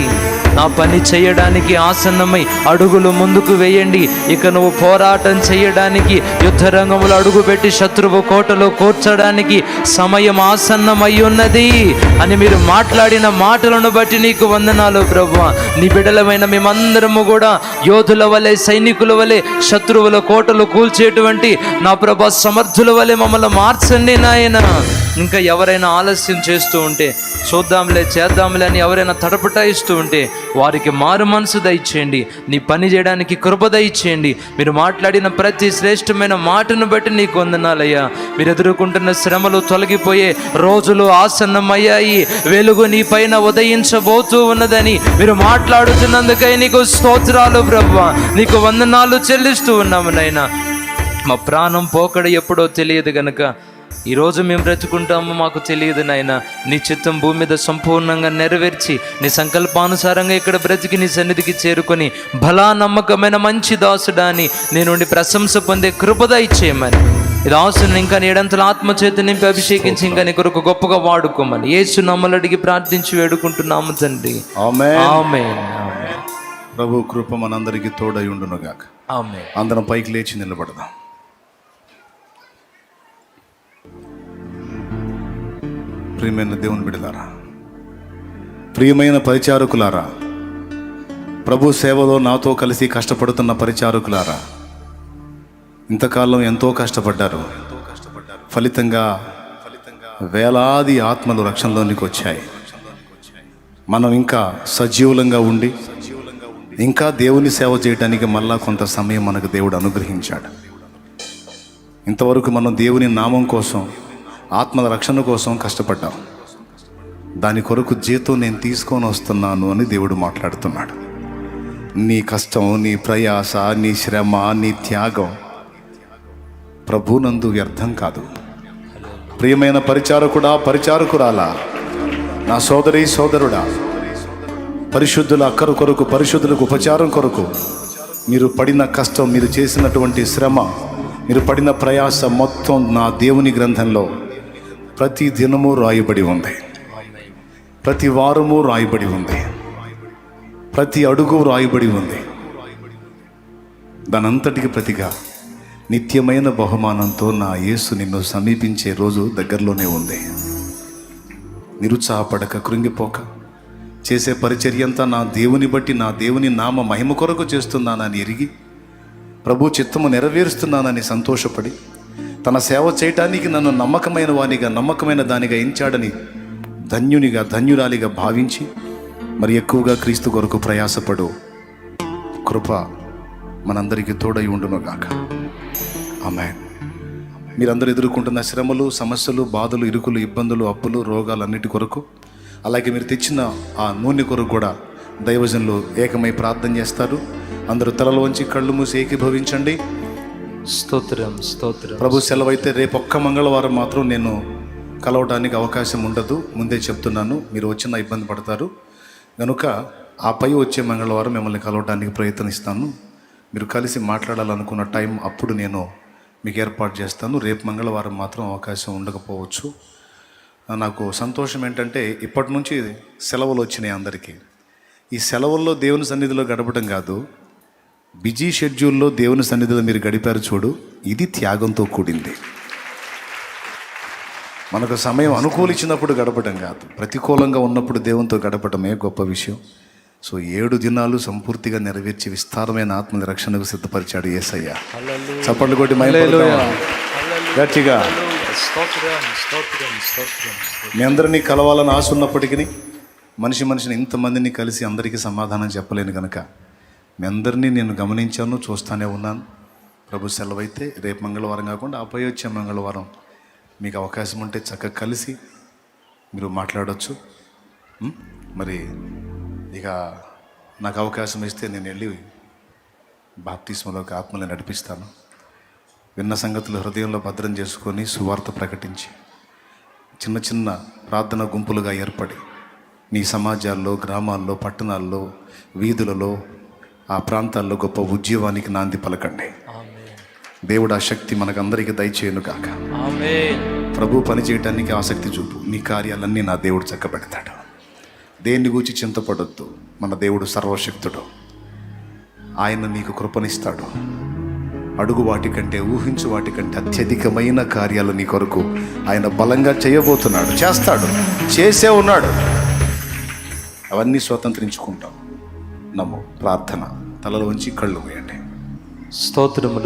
నా పని చేయడానికి ఆసన్నమై అడుగులు ముందుకు వేయండి. ఇక నువ్వు పోరాటం చేయడానికి, యుద్ధ రంగంలో అడుగుపెట్టి శత్రువు కోటలో కూర్చడానికి సమయం ఆసన్నమై ఉన్నది అని మీరు మాట్లాడిన మాటలను బట్టి నీకు వందనాలు ప్రభువా. నీ బిడ్డలమైన మేమందరము కూడా యోధుల వలె, సైనికుల వలె శత్రువుల కోటలు కూల్చేటువంటి నా ప్రభా సమర్థుల వలె మమ్మల్ని మార్చండి నాయన. ఇంకా ఎవరైనా ఆలస్యం చేస్తూ ఉంటే, చూద్దాంలే చేద్దాంలే అని ఎవరైనా తటపటాయిస్తూ ఉంటే వారికి మారు మనసు దయచేయండి. నీ పని చేయడానికి కృప దయచేయండి. మీరు మాట్లాడిన ప్రతి శ్రేష్టమైన మాటను బట్టి నీకు వందనాలయ్యా. మీరు ఎదుర్కొంటున్న శ్రమలు తొలగిపోయే రోజులు ఆసన్నమయ్యాయి. వెలుగు నీ పైన ఉదయించబోతూ ఉన్నదని మీరు మాట్లాడుతున్నందుకై నీకు స్తోత్రాలు ప్రభువా. నీకు వందనాలు చెల్లిస్తూ ఉన్నాము నాయనా. మా ప్రాణం పోకడ ఎప్పుడో తెలియదు గనుక ఈరోజు మేము బ్రతుకుంటాము మాకు తెలియదు నాయన. నీ చిత్తం భూమి మీద సంపూర్ణంగా నెరవేర్చి నీ సంకల్పానుసారంగా ఇక్కడ బ్రతికి నీ సన్నిధికి చేరుకొని బలా నమ్మకమైన మంచి దాసుడా అని నీ నుండి ప్రశంస పొందే కృపద ఇచ్చేయమని, ఈ దాసుని ఇంకా ఏడంతల ఆత్మచేత నింపి అభిషేకించి ఇంకా నీ కొరకు గొప్పగా వాడుకోమని యేసు నామములో అడిగి ప్రార్థించి వేడుకుంటున్నాము తండ్రి. ఆమేన్. ఆమేన్. ఆమేన్. ప్రభు కృప మనందరికీ తోడై ఉండును గాక. ఆమేన్. అందరం పైకి లేచి నిలబడదాం. ప్రియమైన దేవుని బిడ్డలారా, ప్రియమైన పరిచారకులారా, ప్రభు సేవలో నాతో కలిసి కష్టపడుతున్న పరిచారకులారా, ఇంతకాలం ఎంతో కష్టపడ్డారు. ఫలితంగా వేలాది ఆత్మలు రక్షణలోనికి వచ్చాయి. మనం ఇంకా సజీవులంగా ఉండి ఇంకా దేవుని సేవ చేయడానికి మళ్ళా కొంత సమయం మనకు దేవుడు అనుగ్రహించాడు. ఇంతవరకు మనం దేవుని నామం కోసం, ఆత్మల రక్షణ కోసం కష్టపడ్డాం. దాని కొరకు జీతం నేను తీసుకొని వస్తున్నాను అని దేవుడు మాట్లాడుతున్నాడు. నీ కష్టం, నీ ప్రయాస, నీ శ్రమ, నీ త్యాగం ప్రభునందు వ్యర్థం కాదు. ప్రియమైన పరిచారకుడా, పరిచారకురాలా, నా సోదరి సోదరుడా, పరిశుద్ధుల అక్కర కొరకు, పరిశుద్ధులకు ఉపచారం కొరకు మీరు పడిన కష్టం, మీరు చేసినటువంటి శ్రమ, మీరు పడిన ప్రయాస మొత్తం నా దేవుని గ్రంథంలో ప్రతి దినము రాయబడి ఉంది. ప్రతి వారము రాయబడి ఉంది. ప్రతి అడుగు రాయబడి ఉంది. దానంతటికి ప్రతిగా నిత్యమైన బహుమానంతో నా యేసు నిన్ను సమీపించే రోజు దగ్గరలోనే ఉంది. నిరుత్సాహపడక, కృంగిపోక, చేసే పరిచర్యంతా నా దేవుని బట్టి, నా దేవుని నామ మహిమ కొరకు చేస్తున్నానని ఎరిగి, ప్రభు చిత్తము నెరవేరుస్తున్నానని సంతోషపడి, తన సేవ చేయటానికి నన్ను నమ్మకమైన వానిగా, నమ్మకమైన దానిగా ఎంచాడని ధన్యునిగా, ధన్యురాలిగా భావించి మరి ఎక్కువగా క్రీస్తు కొరకు ప్రయాసపడు కృప మనందరికీ తోడై ఉండును గాక. ఆమేన్. మీరందరూ ఎదుర్కొంటున్న శ్రమలు, సమస్యలు, బాధలు, ఇరుకులు, ఇబ్బందులు, అప్పులు, రోగాలన్నిటి కొరకు, అలాగే మీరు తెచ్చిన ఆ నూనె కొరకు కూడా దైవజనులు ఏకమై ప్రార్థన చేస్తారు. అందరూ తలలు వంచి కళ్ళు మూసి ఏకీభవించండి. స్తోత్రం, స్తోత్రం. ప్రభు సెలవైతే రేపు ఒక్క మంగళవారం మాత్రం నేను కలవడానికి అవకాశం ఉండదు. ముందే చెప్తున్నాను, మీరు వచ్చిన ఇబ్బంది పడతారు కనుక ఆ పై వచ్చే మంగళవారం మిమ్మల్ని కలవడానికి ప్రయత్నిస్తాను. మీరు కలిసి మాట్లాడాలనుకున్న టైం అప్పుడు నేను మీకు ఏర్పాటు చేస్తాను. రేపు మంగళవారం మాత్రం అవకాశం ఉండకపోవచ్చు. నాకు సంతోషం ఏంటంటే ఇప్పటి నుంచి సెలవులు వచ్చినాయి అందరికీ. ఈ సెలవుల్లో దేవుని సన్నిధిలో గడపడం కాదు, బిజీ షెడ్యూల్లో దేవుని సన్నిధిలో మీరు గడిపారు చూడు, ఇది త్యాగంతో కూడింది. మనకు సమయం అనుకూలించినప్పుడు గడపడం కాదు, ప్రతికూలంగా ఉన్నప్పుడు దేవునితో గడపడమే గొప్ప విషయం. సో 7 దినాలు సంపూర్తిగా నెరవేర్చి విస్తారమైన ఆత్మ రక్షణకు సిద్ధపరిచాడు యేసయ్య. చప్పట్లు కొట్టి మైపడదామా గట్టిగా. మీ అందరినీ కలవాలని ఆశ ఉన్నప్పటికీ మనిషిని ఇంతమందిని కలిసి అందరికీ సమాధానం చెప్పలేను కనుక మీ అందరినీ నేను గమనించాను, చూస్తూనే ఉన్నాను. ప్రభు సెలవైతే రేపు మంగళవారం కాకుండా ఆపై వచ్చే మంగళవారం మీకు అవకాశం ఉంటే చక్కగా కలిసి మీరు మాట్లాడవచ్చు. మరి ఇక నాకు అవకాశం ఇస్తే నేను వెళ్ళి బాప్తిస్మలోకి ఆత్మని నడిపిస్తాను. విన్న సంగతులు హృదయంలో భద్రం చేసుకొని సువార్త ప్రకటించి చిన్న చిన్న ప్రార్థన గుంపులుగా ఏర్పడి మీ సమాజాల్లో, గ్రామాల్లో, పట్టణాల్లో, వీధులలో, ఆ ప్రాంతాల్లో గొప్ప ఉద్యమానికి నాంది పలకండి. దేవుడు ఆ శక్తి మనకందరికీ దయచేయను కాక. ప్రభు పని చేయడానికి ఆసక్తి చూపు, నీ కార్యాలన్నీ నా దేవుడు చక్కబెడతాడు. దేన్ని గూర్చి చింతపడొద్దు, మన దేవుడు సర్వశక్తుడు. ఆయన నీకు కృపనిస్తాడు. అడుగు వాటికంటే, ఊహించు వాటికంటే అత్యధికమైన కార్యాలు నీ కొరకు ఆయన బలంగా చేయబోతున్నాడు, చేస్తాడు, చేసే ఉన్నాడు. అవన్నీ స్వతంత్రించుకుంటాం. నమ్ము. ప్రార్థన. తలలు వంచి కళ్ళు మూయండి. స్తోత్రములు.